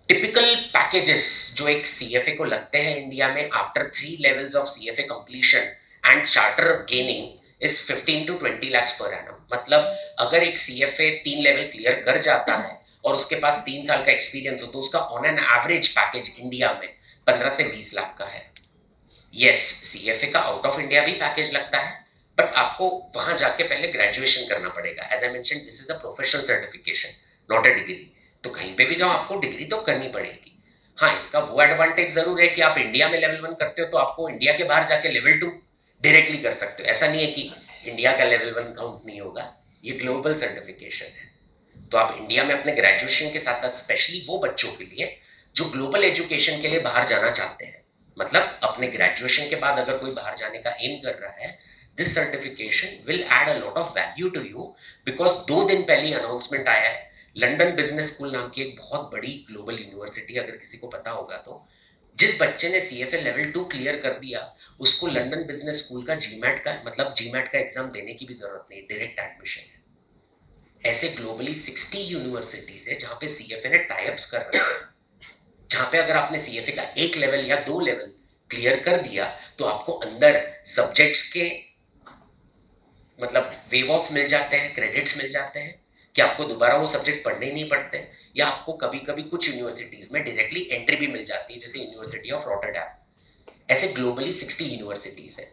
टिपिकल पैकेजेस जो एक CFA को लगते हैं इंडिया में after 3 levels of CFA completion and charter gaining is 15 to 20 lakhs per annum। मतलब अगर एक CFA 3 लेवल क्लियर कर जाता है और उसके पास 3 साल का एक्सपीरियंस हो तो उसका on an average package India में 15 से 20 लाख का है। यस, CFA का आउट ऑफ इंडिया भी पैकेज लगता है, बट आपको वहां जाके पहले ग्रेजुएशन करना पड़ेगा। As I mention, this is a professional certification, not a degree. तो कहीं पे भी जाओ आपको डिग्री तो करनी पड़ेगी। हाँ, इसका वो एडवांटेज जरूर है कि आप इंडिया में लेवल 1 करते हो तो आपको इंडिया के बाहर जाके लेवल 2 डायरेक्टली कर सकते हो। ऐसा नहीं है कि इंडिया का लेवल 1 काउंट नहीं होगा, ये ग्लोबल सर्टिफिकेशन है। तो आप इंडिया में अपने ग्रेजुएशन के साथ साथ स्पेशली वो बच्चों के लिए जो ग्लोबल एजुकेशन के लिए बाहर जाना चाहते हैं, मतलब अपने ग्रेजुएशन के बाद अगर कोई बाहर जाने का एम कर रहा है, this certification will add a lot of value to you. Because 2 दिन पहले अनाउंसमेंट आया है, लंदन बिजनेस स्कूल नाम की एक बहुत बड़ी ग्लोबल यूनिवर्सिटी, अगर किसी को पता होगा तो, जिस बच्चे ने CFA लेवल 2 क्लियर कर दिया उसको लंदन बिजनेस स्कूल का GMAT का एग्जाम देने की भी जरूरत नहीं, डायरेक्ट एडमिशन है। ऐसे ग्लोबली 60 यूनिवर्सिटीज है जहां पे CFA ने टाइप्स कर रखे हैं, जहां पे अगर आपने CFA का 1 लेवल या 2 लेवल क्लियर कर दिया तो आपको अंदर सब्जेक्ट्स के मतलब वेव ऑफ मिल जाते हैं, क्रेडिट्स मिल जाते हैं कि आपको दोबारा वो सब्जेक्ट पढ़ने ही नहीं पड़ते, या आपको कभी कभी कुछ यूनिवर्सिटीज में डायरेक्टली एंट्री भी मिल जाती है, जैसे यूनिवर्सिटी ऑफ रॉटरडैम। ऐसे ग्लोबली 60 यूनिवर्सिटीज है।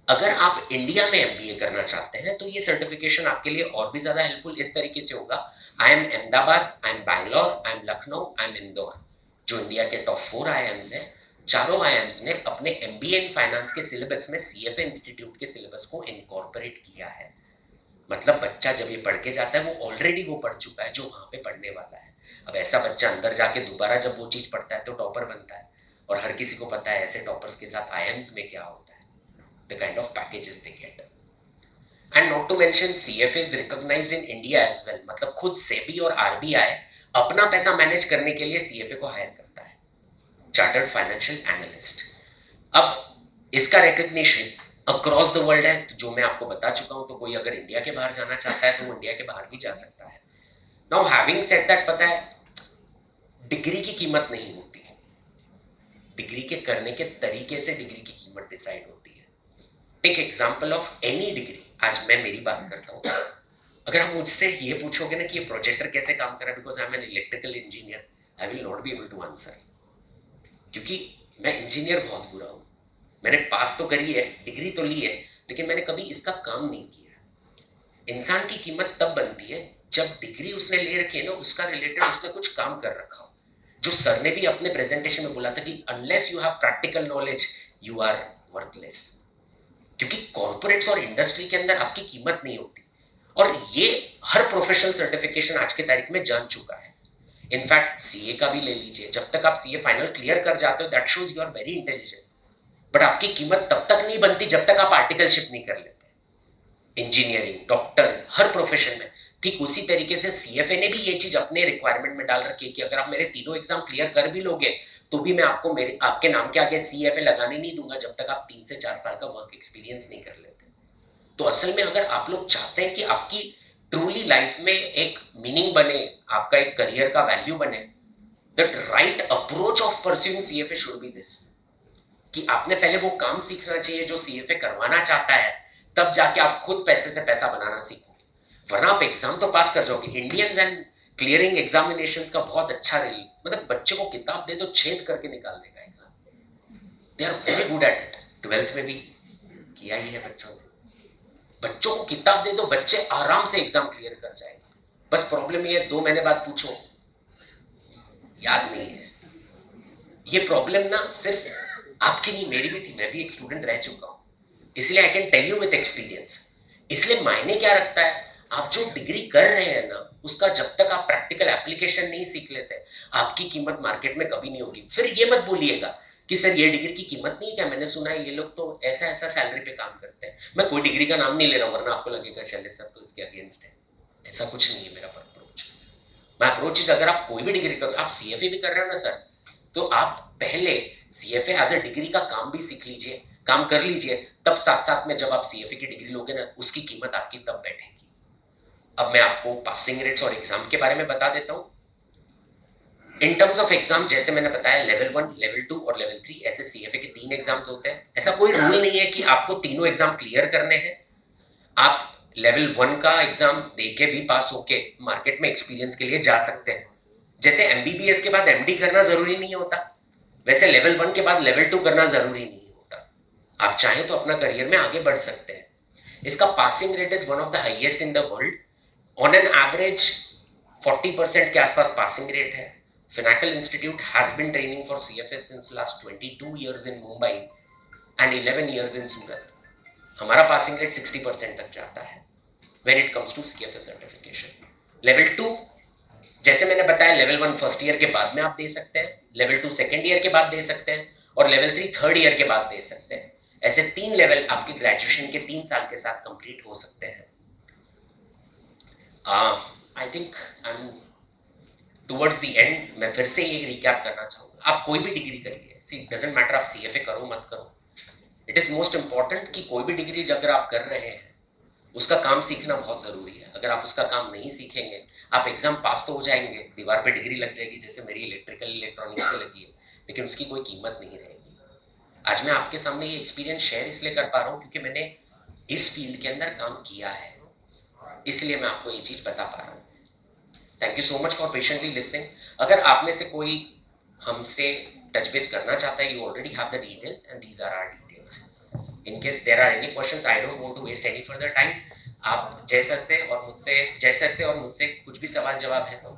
अगर आप इंडिया में एमबीए करना चाहते हैं तो ये सर्टिफिकेशन आपके लिए और भी ज्यादा हेल्पफुल इस तरीके से होगा। I am Ahmedabad, I am Bangalore, I am Lucknow, I am Indore, जो इंडिया के टॉप 4 आईआईएम्स हैं, चारों आईआईएम्स ने अपने एमबीए इन फाइनेंस के सिलेबस में सीएफए इंस्टीट्यूट के सिलेबस को इनकॉर्पोरेट किया है। मतलब बच्चा जब ये पढ़ के जाता है वो ऑलरेडी वो पढ़ चुका है जो वहां पे पढ़ने वाला है। अब ऐसा बच्चा अंदर जाके दोबारा जब वो चीज पढ़ता है तो टॉपर बनता है, और हर किसी को पता है ऐसे टॉपर्स के साथ आईआईएम्स में क्या होता है, the kind of packages they get. And not to mention CFA is recognized in India as well. मतलब खुद सेबी और आरबीआई अपना पैसा मैनेज करने के लिए CFA को हायर करता है, चार्टर्ड फाइनेंशियल एनालिस्ट। अब इसका रिकग्निशन अक्रॉस द वर्ल्ड है, जो मैं आपको बता चुका हूं। तो कोई अगर इंडिया के बाहर जाना चाहता है तो वो इंडिया के बाहर भी जा सकता है। नाउ हैविंग सेड दैट, पता है डिग्री की कीमत नहीं होती, डिग्री के करने के तरीके से डिग्री की कीमत डिसाइड होती है। Take example of any degree. आज मैं मेरी बात करता हूँ, अगर आप मुझसे ये पूछोगे ना कि ये प्रोजेक्टर कैसे काम कर रहा है, because I am an electrical engineer, I will not be able to answer, क्योंकि मैं इंजीनियर बहुत बुरा हूँ। मैंने पास तो करी है, डिग्री तो ली है, लेकिन मैंने कभी इसका काम नहीं किया। इंसान की कीमत तब बनती है जब डिग्री उसने ले रखी है ना, उसका रिलेटेड उसने कुछ काम कर रखा हो। जो सर ने भी अपने प्रेजेंटेशन में बोला था कि unless you have practical knowledge you are worthless, क्योंकि कॉर्पोरेट्स और इंडस्ट्री के अंदर आपकी कीमत नहीं होती। और ये हर प्रोफेशनल सर्टिफिकेशन आज के तारीख में जान चुका है। इनफैक्ट सीए का भी ले लीजिए, जब तक आप सीए फाइनल क्लियर कर जाते हो that shows you are very intelligent, but आपकी कीमत तब तक नहीं बनती जब तक आप आर्टिकलशिप नहीं कर लेते। इंजीनियरिंग, डॉक्टर, हर प्रोफेशन में ठीक उसी तरीके से सीएफए ने भी ये चीज अपने रिक्वायरमेंट में डाल रखी है कि अगर आप मेरे तीनों एग्जाम क्लियर कर भी लोगे तो भी मैं आपको आपके नाम के आगे सीएफए लगाने नहीं दूंगा जब तक आप 3 से 4 साल का वर्क एक्सपीरियंस नहीं कर लेते। तो असल में अगर आप लोग चाहते हैं कि आपकी ट्रूली लाइफ में एक मीनिंग बने, आपका एक करियर का वैल्यू बने, the right approach of pursuing CFA should be this, कि आपने पहले वो काम सीखना चाहिए जो सीएफए करवाना चाहता है, तब जाके आप खुद पैसे से पैसा बनाना सीखोगे। वरना आप एग्जाम तो पास कर जाओगे। इंडियंस एंड क्लियरिंग एग्जामिनेशंस का बहुत अच्छा रेल, मतलब बच्चे को किताब दे दो छेद करके निकाल देगा exam. They are very good at it. 12th में भी किया ही है बच्चों ने। बच्चों को किताब दे दो, बच्चे आराम से एग्जाम क्लियर कर जाएंगे। बस प्रॉब्लम ये है 2 महीने बाद पूछो याद नहीं है। ये प्रॉब्लम ना सिर्फ आपकी नहीं, मेरी भी थी, मैं भी एक स्टूडेंट रह चुका हूं, इसलिए I can tell you with experience. इसलिए मायने क्या रखता है, आप जो डिग्री कर रहे हैं ना, उसका जब तक आप प्रैक्टिकल एप्लीकेशन नहीं सीख लेते, आपकी कीमत मार्केट में कभी नहीं होगी। फिर ये मत बोलिएगा कि सर ये डिग्री की कीमत नहीं है क्या, मैंने सुना है ये लोग तो ऐसा ऐसा सैलरी पे काम करते हैं। मैं कोई डिग्री का नाम नहीं ले रहा हूं, वरना आपको लगेगा शैलेश सर तो इसके अगेंस्ट है। ऐसा कुछ नहीं है मेरा अप्रोच। मैं अप्रोच इज, अगर आप कोई भी डिग्री करो, आप सीएफए भी कर रहे हो ना सर, तो आप पहले सीएफए एज अ डिग्री का काम भी सीख लीजिए, काम कर लीजिए, तब साथ साथ में जब आप सीएफए की डिग्री लोगे ना, उसकी कीमत आपकी तब बैठेगी। अब मैं आपको पासिंग रेट्स और एग्जाम के बारे में बता देता हूं। इन टर्म्स ऑफ एग्जाम, जैसे मैंने बताया, लेवल 1, लेवल 2 और लेवल 3 ऐसे सीएफए के 3 एग्जाम्स होते हैं। ऐसा कोई रूल नहीं है कि आपको तीनों एग्जाम क्लियर करने हैं। आप लेवल 1 का एग्जाम देके भी पास होके मार्केट में एक्सपीरियंस के लिए जा सकते हैं। जैसे एमबीबीएस के बाद एमडी करना जरूरी नहीं होता, वैसे लेवल 1 के बाद लेवल 2 करना जरूरी नहीं होता। आप चाहें तो अपना करियर में आगे बढ़ सकते हैं। इसका passing rate is one of the highest in the world. On an average 40% के आसपास पासिंग रेट है। Finacle Institute has been training for CFA since last 22 years in Mumbai and 11 years in Surat. हमारा passing rate 60% तक जाता है when it comes to CFA certification. Level 2, जैसे मैंने बताया, लेवल 1 फर्स्ट ईयर के बाद में आप दे सकते हैं, लेवल 2 सेकेंड ईयर के बाद दे सकते हैं, और लेवल 3 थर्ड ईयर के बाद दे सकते हैं। ऐसे 3 लेवल आपके ग्रेजुएशन के 3 साल के साथ कंप्लीट हो सकते हैं। आई think I am towards the end. मैं फिर से ये रिकैप करना चाहूँगा, आप कोई भी डिग्री करिए, सी डजेंट मैटर आप सीएफए करो मत करो, इट इज़ मोस्ट इंपॉर्टेंट कि कोई भी डिग्री अगर आप कर रहे हैं उसका काम सीखना बहुत ज़रूरी है। अगर आप उसका काम नहीं सीखेंगे, आप एग्जाम पास तो हो जाएंगे, दीवार पे डिग्री लग जाएगी, जैसे मेरी इलेक्ट्रिकल इलेक्ट्रॉनिक्स पे लगी है, लेकिन उसकी कोई कीमत नहीं रहेगी। आज मैं आपके सामने ये एक्सपीरियंस शेयर इसलिए कर पा रहा हूँ क्योंकि मैंने इस फील्ड के अंदर काम किया है, इसलिए मैं आपको ये चीज़ बता पा रहा हूँ. Thank you so much for patiently listening. अगर आप में से कोई हमसे टच बेस करना चाहता है, you already have the details and these are our details. In case there are any questions, I don't want to waste any further time. आप जय सर से और मुझसे कुछ भी सवाल जवाब है तो.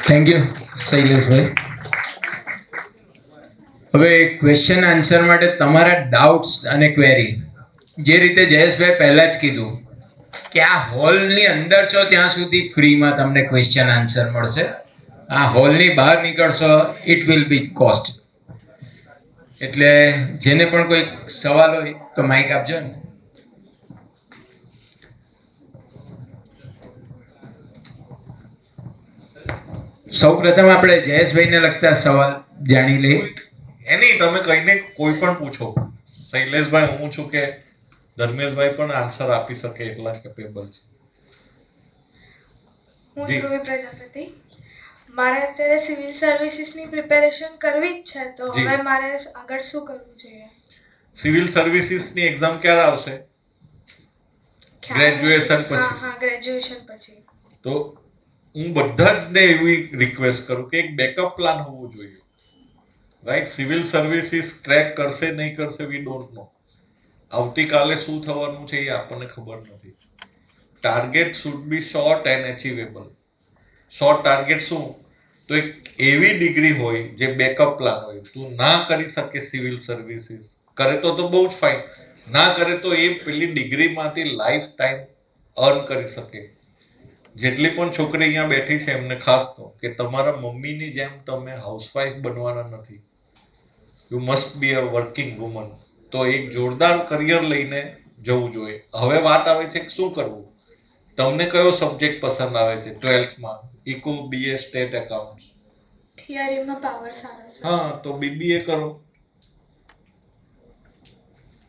થેન્ક યુ શૈલેષભાઈ. હવે ક્વેશ્ચન આન્સર માટે તમારા ડાઉટ્સ અને ક્વેરી જે રીતે જયેશભાઈ પહેલાં જ કીધું કે આ હોલની અંદર છો ત્યાં સુધી ફ્રીમાં તમને ક્વેશ્ચન આન્સર મળશે. આ હોલની બહાર નીકળશો ઇટ વિલ બી કોસ્ટ. એટલે જેને પણ કોઈ સવાલ હોય તો માઇક આપજો ને. સૌ પ્રથમ આપણે જયેશભાઈને લગતા સવાલ જાણી લઈએ. એની તમે કહીને કોઈ પણ પૂછો. શૈલેષભાઈ હું છું કે ધર્મેશભાઈ પણ આન્સર આપી શકે એટલા કેપેબલ છે. હું જી. ધ્રુવી પ્રજાપતિ. મારે અત્યારે સિવિલ સર્વિસીસની પ્રિપેરેશન કરવી જ છે, તો જી. હવે મારે આગળ શું કરવું જોઈએ? સિવિલ સર્વિસીસની એક્ઝામ ક્યારે આવશે? ગ્રેજ્યુએશન પછી. હા, ગ્રેજ્યુએશન પછી. તો હું બધા જને એવી રિક્વેસ્ટ કરું કે એક બેકઅપ પ્લાન હોવું જોઈએ. રાઈટ, સિવિલ સર્વિસીસ ક્રેક કરશે નહીં કરશે વી ડોન્ટ નો. આવતીકાલે શું થવાનું છે એ આપણને ખબર નથી. Target should be short and achievable. Short target શું? તો એક એવી ડિગ્રી હોય જે બેકઅપ પ્લાન હોય. તું ના કરી શકે સિવિલ સર્વિસીસ, કરે તો બહુ જ ફાઇન, ના કરે તો એ પેલી ડિગ્રીમાંથી લાઈફ ટાઈમ અર્ન કરી શકે. જેટલી પણ છોકરી અહીંયા બેઠી છે એમને ખાસ કહું કે તમારા મમ્મીની જેમ તમે હાઉસવાઈફ બનવાના નથી. You must be a working woman. તો એક જોરદાર કરિયર લઈને જવું જોઈએ. હવે વાત આવે છે કે શું કરવું. તમને કયો સબ્જેક્ટ પસંદ આવે છે 12થમાં? Eco, BA, stat, accounts? થિયરીમાં પાવર સારો છે. હા, તો બીબીએ કરો.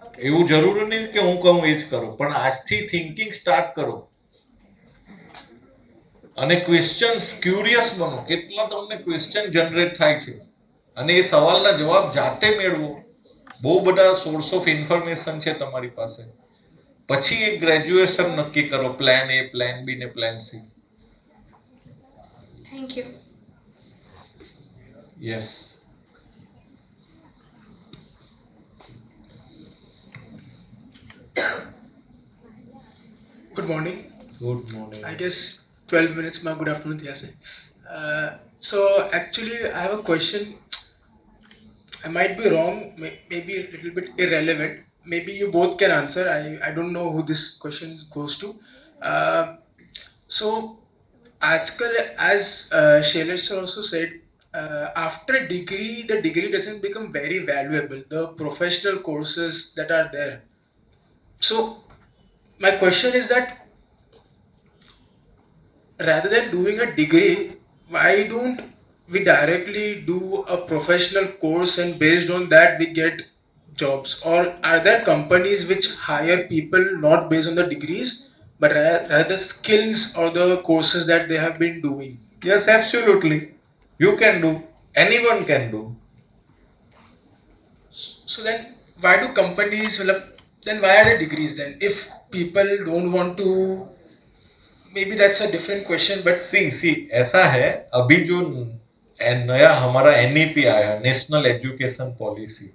Okay. એવું જરૂરી નહીં કે હું કહું એ જ કરો, પણ આજથી થિંકિંગ સ્ટાર્ટ કરો અને ક્વેશ્ચન્સ ક્યુરિયસ બનો. કેટલા તમને ક્વેશ્ચન જનરેટ થાય છે અને એ સવાલના જવાબ જાતે મેળવો. બહુ બધા સોર્સ ઓફ ઇન્ફોર્મેશન છે તમારી પાસે. પછી એક ગ્રેજ્યુએશન નક્કી કરો, પ્લાન એ, પ્લાન બી ને plan C. Thank you. Yes. Good morning. Good morning. I guess 12 minutes ma good afternoon થયા છે. So actually I have a question. I might be wrong, maybe a little bit irrelevant. Maybe you both can answer. I don't know who this question goes to. So आजकल as Shailesh sir also said, after degree the degree doesn't become very valuable. The professional courses that are there. So my question is that rather than doing a degree, why don't we directly do a professional course and based on that we get jobs? Or are there companies which hire people not based on the degrees but rather skills or the courses that they have been doing? Yes, absolutely. You can do. Anyone can do. So then why do companies, then why are there degrees then? If people don't want to, maybe that's a different question, but सी ऐसा है, अभी जो नया हमारा NEP आया, national education policy,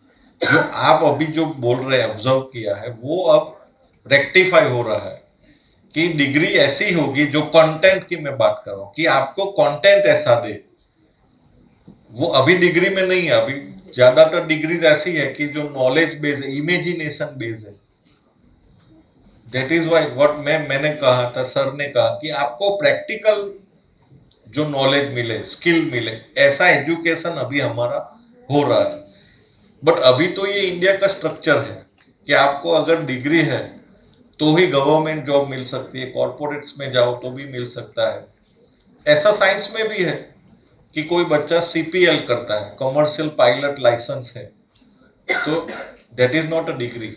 जो आप अभी जो बोल रहे हैं, ऑब्जर्व किया है, वो अब रेक्टिफाई हो रहा है कि डिग्री ऐसी होगी जो कंटेंट की मैं बात कर रहा हूँ कि आपको कंटेंट ऐसा दे. वो अभी डिग्री में नहीं है. अभी ज्यादातर डिग्रीज ऐसी है कि जो नॉलेज बेस है, इमेजिनेशन बेस है. दैट इज वाई व्हाट मैंने कहा था, सर ने कहा कि आपको प्रैक्टिकल जो नॉलेज मिले, स्किल मिले, ऐसा एजुकेशन अभी हमारा हो रहा है. बट अभी तो ये इंडिया का स्ट्रक्चर है कि आपको अगर डिग्री है तो ही गवर्नमेंट जॉब मिल सकती है, कॉर्पोरेट्स में जाओ तो भी मिल सकता है. ऐसा साइंस में भी है कि कोई बच्चा सीपीएल करता है, कमर्शियल पायलट लाइसेंस है, तो that is not a degree.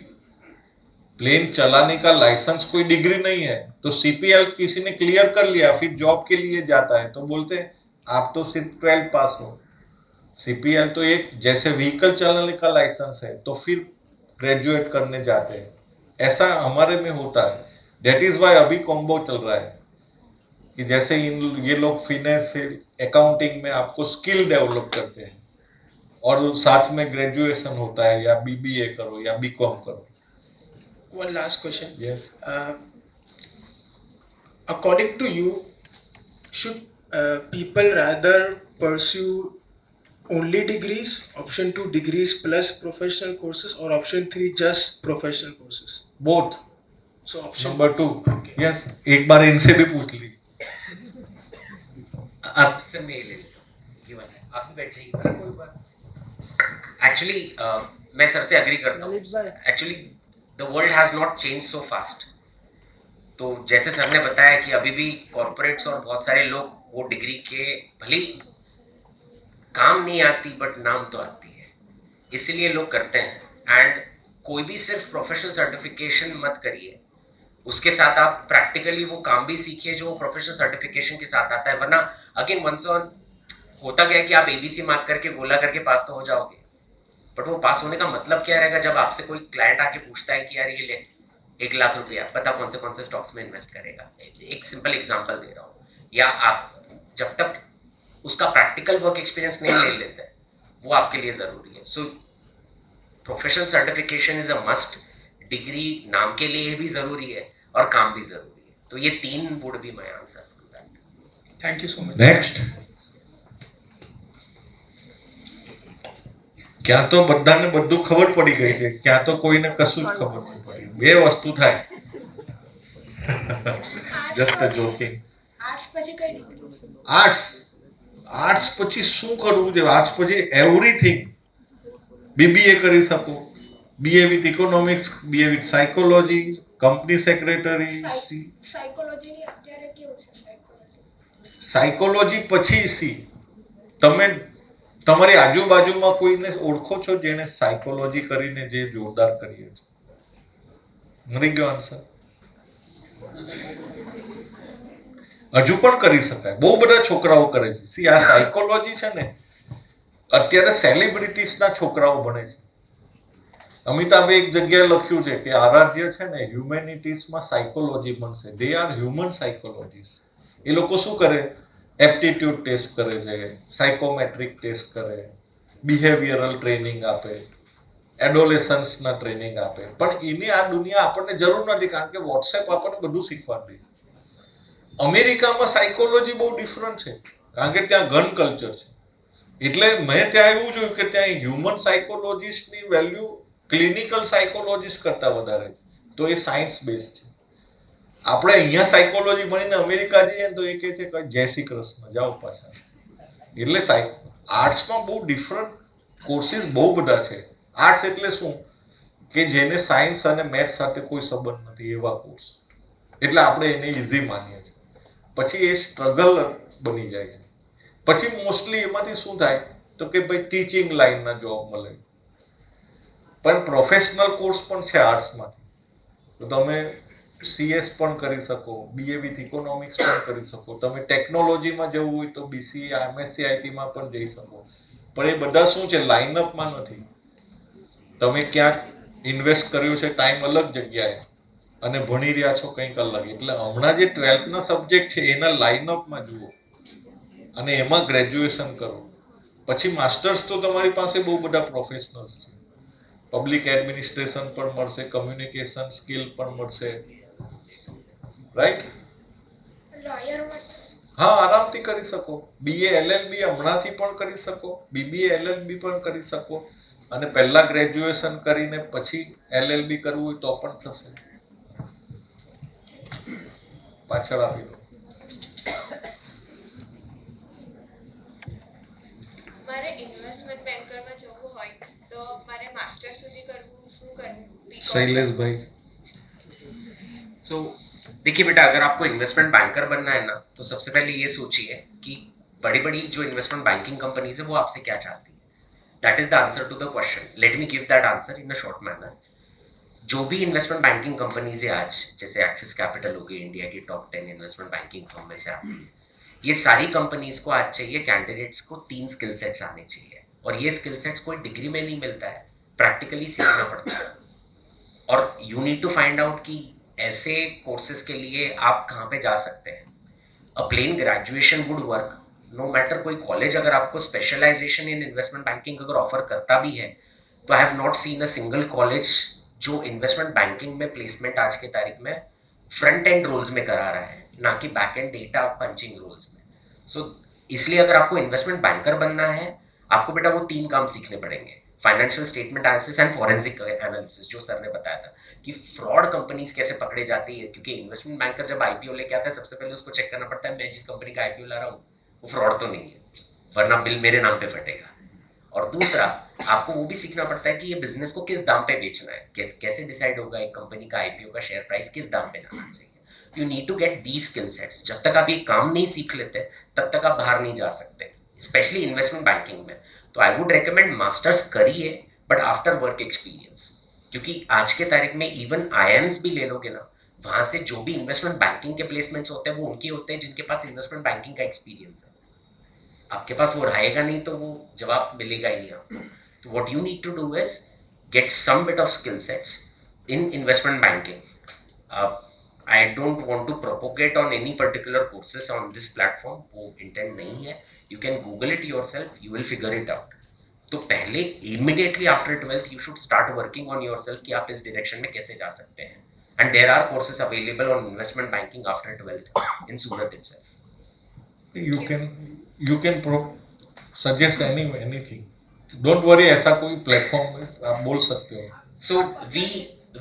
Plane चलाने का लाइसेंस कोई डिग्री नहीं है. तो सीपीएल किसी ने क्लियर कर लिया, फिर जॉब के लिए जाता है तो बोलते हैं आप तो सिर्फ 12 पास हो. सीपीएल तो एक जैसे व्हीकल चलाने का लाइसेंस है तो फिर ग्रेजुएट करने जाते हैं, ऐसा हमारे में होता है. दैट इज वाई अभी कॉम्बो चल रहा है कि जैसे ये लोग फिनेंस फिर अकाउंटिंग में आपको स्किल डेवलप करते हैं और साथ में ग्रेजुएशन होता है, या बीबीए करो या बीकॉम करो. One last question. Yes According to you, should people rather pursue only degrees, option 2 degrees plus professional courses, or option 3 just professional courses? Both. So option number 2. Okay. Yes, एक बार इनसे भी पूछ ली. आपसे मैं ले लेता हूँ, ये वाला है, आप भी बैठ जाइए. एक्चुअली मैं सर से अग्री करता हूँ. Actually the world has not change so fast. तो जैसे सर ने बताया कि अभी भी कॉरपोरेट्स और बहुत सारे लोग वो डिग्री के भले ही काम नहीं आती बट नाम तो आती है, इसीलिए लोग करते हैं. एंड कोई भी सिर्फ प्रोफेशनल सर्टिफिकेशन मत करिए, उसके साथ आप प्रैक्टिकली वो काम भी सीखिए जो प्रोफेशनल सर्टिफिकेशन के साथ आता है. वरना अगेन वंस ऑन होता गया कि आप एबीसी मार्क करके गोला करके पास तो हो जाओगे, बट वो पास होने का मतलब क्या रहेगा जब आपसे कोई क्लाइंट आके पूछता है कि यार ये ले 1 लाख रुपया, पता कौन से स्टॉक्स में इन्वेस्ट करेगा. एक सिंपल एग्जांपल दे रहा हूँ. या आप जब तक उसका प्रैक्टिकल वर्क एक्सपीरियंस नहीं ले लेते, वो आपके लिए ज़रूरी है. सो professional certification is a must. Degree नाम के लिए भी ज़रूरी है और काम भी ज़रूरी है. तो ये 3 would be my answer to that. Thank you so much. Next. ક્યાં તો બધાને બધું ખબર પડી ગઈ છે, ક્યાં તો કોઈને કશું જ ખબર નહીં પડી. બે વસ્તુ થાય. Just a joking. આર્ટ્સ પછી કઈ ડિગ્રી છે? આર્ટ્સ પછી શું કરવું છે? આર્ટ્સ પછી એવરીથિંગ. બીબીએ કરી શકો, BA with economics, BA with psychology, company secretary. સાયકોલોજીની અત્યારે કેવું છે સાયકોલોજી? સાયકોલોજી પછી સી. તમે તમારી આજુબાજુમાં કોઈને ઓળખો છો જેને સાયકોલોજી કરીને જે જોરદાર કરીએ છે? મળી ગયો આન્સર. હજુ પણ કરી શકાય, બહુ બધા છોકરાઓ કરે છે. સી આ સાયકોલોજી છે ને, અત્યારે સેલિબ્રિટીઝના છોકરાઓ ભણે છે. અમિતાભે એક જગ્યાએ લખ્યું છે કે આરાધ્ય છે ને હ્યુમેનિટીઝમાં સાયકોલોજી બનશે. They are human psychologist. એ લોકો શું કરે? એપ્ટિટ્યુડ ટેસ્ટ કરે છે, સાયકોમેટ્રિક ટેસ્ટ કરે, બિહેવિયરલ ટ્રેનિંગ આપે, એડોલેસન્સના ટ્રેનિંગ આપે. પણ એની આ દુનિયા આપણને જરૂર નથી, કારણ કે વોટ્સએપ આપણને બધું શીખવાડી દે. અમેરિકામાં સાયકોલોજી બહુ ડિફરન્ટ છે, કારણ કે ત્યાં ગન કલ્ચર છે. એટલે મેં ત્યાં એવું જોયું કે ત્યાં હ્યુમન સાયકોલોજીસ્ટની વેલ્યુ ક્લિનિકલ સાયકોલોજીસ્ટ કરતાં વધારે છે. તો એ સાયન્સ બેઝ છે. આપણે અહીંયા સાયકોલોજી ભણીને અમેરિકા જઈએ ને તો એ કહે છે કે જય શ્રી કૃષ્ણ, જાઓ પાછા. એટલે આર્ટ્સમાં બહુ ડિફરન્ટ કોર્સીસ બહુ બધા છે. આર્ટ્સ એટલે શું કે જેને સાયન્સ અને મેથ્સ સાથે કોઈ સંબંધ નથી એવા કોર્સ. એટલે આપણે એને ઇઝી માનીએ છીએ. પછી એ સ્ટ્રગલ બની જાય છે. પછી મોસ્ટલી એમાંથી શું થાય તો કે ભાઈ ટીચિંગ લાઈનના જોબ મળે. પણ પ્રોફેશનલ કોર્સ પણ છે આર્ટ્સમાંથી. તો તમે સીએસ પણ કરી શકો, બીએ વિથ ઇકોનોમિક્સ પણ કરી શકો. તમે ટેકનોલોજીમાં જવું હોય તો બીસીએ એમએસસી આઈટીમાં પણ જઈ શકો. પણ એ બધા શું છે, લાઇનઅપમાં નથી. તમે ક્યાંક ઇન્વેસ્ટ કર્યો છે ટાઈમ અલગ જગ્યાએ અને ભણી રહ્યા છો કંઈક અલગ. એટલે હમણાં જે 12થના સબ્જેક્ટ છે એના લાઇનઅપમાં જુઓ અને એમાં ગ્રેજ્યુએશન કરો. પછી માસ્ટર્સ તો તમારી પાસે બહુ બધા પ્રોફેશનલ્સ છે. પબ્લિક એડમિનિસ્ટ્રેશન પણ મળશે, કમ્યુનિકેશન સ્કિલ પણ મળશે. રાઈટ? લોયર માટે હા, આરામથી કરી શકો. બીએ એલએલબી હમણાંથી પણ કરી શકો, બીબીએ એલએલબી પણ કરી શકો, અને પહેલા ગ્રેજ્યુએશન કરીને પછી એલએલબી કરવું હોય તો પણ થશે. પાછળ આપી દો. મારે ઇન્વેસ્ટમેન્ટ બેન્કરમાં જવું હોય તો મારે માસ્ટર્સ સુધી કરવું, શું કરવું? શૈલેષભાઈ. सो देखिए बेटा, अगर आपको इन्वेस्टमेंट बैंकर बनना है ना, तो सबसे पहले ये सोचिए कि बड़ी बड़ी जो इन्वेस्टमेंट बैंकिंग कंपनीज है वो आपसे क्या चाहती है. That is the answer to the question. Let me give that answer in a short manner. जो भी इन्वेस्टमेंट बैंकिंग कंपनीज है आज, जैसे एक्सिस कैपिटल हो गई, इंडिया की टॉप 10 इन्वेस्टमेंट बैंकिंग फर्म में से आती है, ये सारी कंपनीज को आज चाहिए कैंडिडेट्स को 3 स्किल सेट्स आने चाहिए. और ये स्किल सेट्स कोई डिग्री में नहीं मिलता है, प्रैक्टिकली सीखना पड़ता है। और you need to find out कि ऐसे कोर्सेज के लिए आप कहाँ पे जा सकते हैं। A plain graduation would work, no matter कोई कॉलेज अगर आपको स्पेशलाइजेशन इन इन्वेस्टमेंट बैंकिंग अगर ऑफर करता भी है, तो I have not seen a single college जो इन्वेस्टमेंट बैंकिंग में प्लेसमेंट आज की तारीख में फ्रंट एंड रोल्स में करा रहा है, ना कि back end data punching roles में। सो इसलिए अगर आपको इन्वेस्टमेंट बैंकर बनना है, आपको बेटा वो 3 काम सीखने पड़ेंगे, financial statement analysis and forensic analysis, जो सर ने बताया था कि फ्रॉड कंपनीज कैसे पकड़े जाती है। क्योंकि इन्वेस्टमेंट बैंकर जब आईपीओ लेके आता है, सबसे पहले उसको चेक करना पड़ता है मैं जिस कंपनी का आईपीओ ला रहा हूँ वो फ्रॉड तो नहीं है, वरना बिल मेरे नाम पे फटेगा। और दूसरा, आपको वो भी सीखना पड़ता है कि ये बिजनेस को किस दाम पे बेचना है, कैसे डिसाइड होगा एक कंपनी का आईपीओ का शेयर प्राइस किस दाम पे जाना चाहिए। You need to get the skill sets. जब तक आप ये काम नहीं सीख लेते तब तक आप बाहर नहीं जा सकते, स्पेशली इन्वेस्टमेंट बैंकिंग में। तो आई वुड रेकमेंड मास्टर्स करिए, बट आफ्टर वर्क एक्सपीरियंस। क्योंकि आज के तारीख में इवन आईएम्स भी ले लोगे ना, वहां से जो भी इन्वेस्टमेंट बैंकिंग के प्लेसमेंट्स होते हैं वो उनके होते हैं जिनके पास इन्वेस्टमेंट बैंकिंग का एक्सपीरियंस है। आपके पास वो रहेगा नहीं तो वो जवाब मिलेगा ही नहीं आपको। तो what you need to do is get some bit of skill sets in investment banking. I don't want to propagate on any particular courses on this platform, वो इंटेंट नहीं है। You can Google it yourself, you will figure it out. तो पहले immediately after 12th you should start working on yourself कि आप इस direction में कैसे जा सकते हैं। And there are courses available on investment banking after 12th in Surat itself. You can suggest anything, don't worry, ऐसा कोई प्लेटफॉर्म है आप बोल सकते हो। So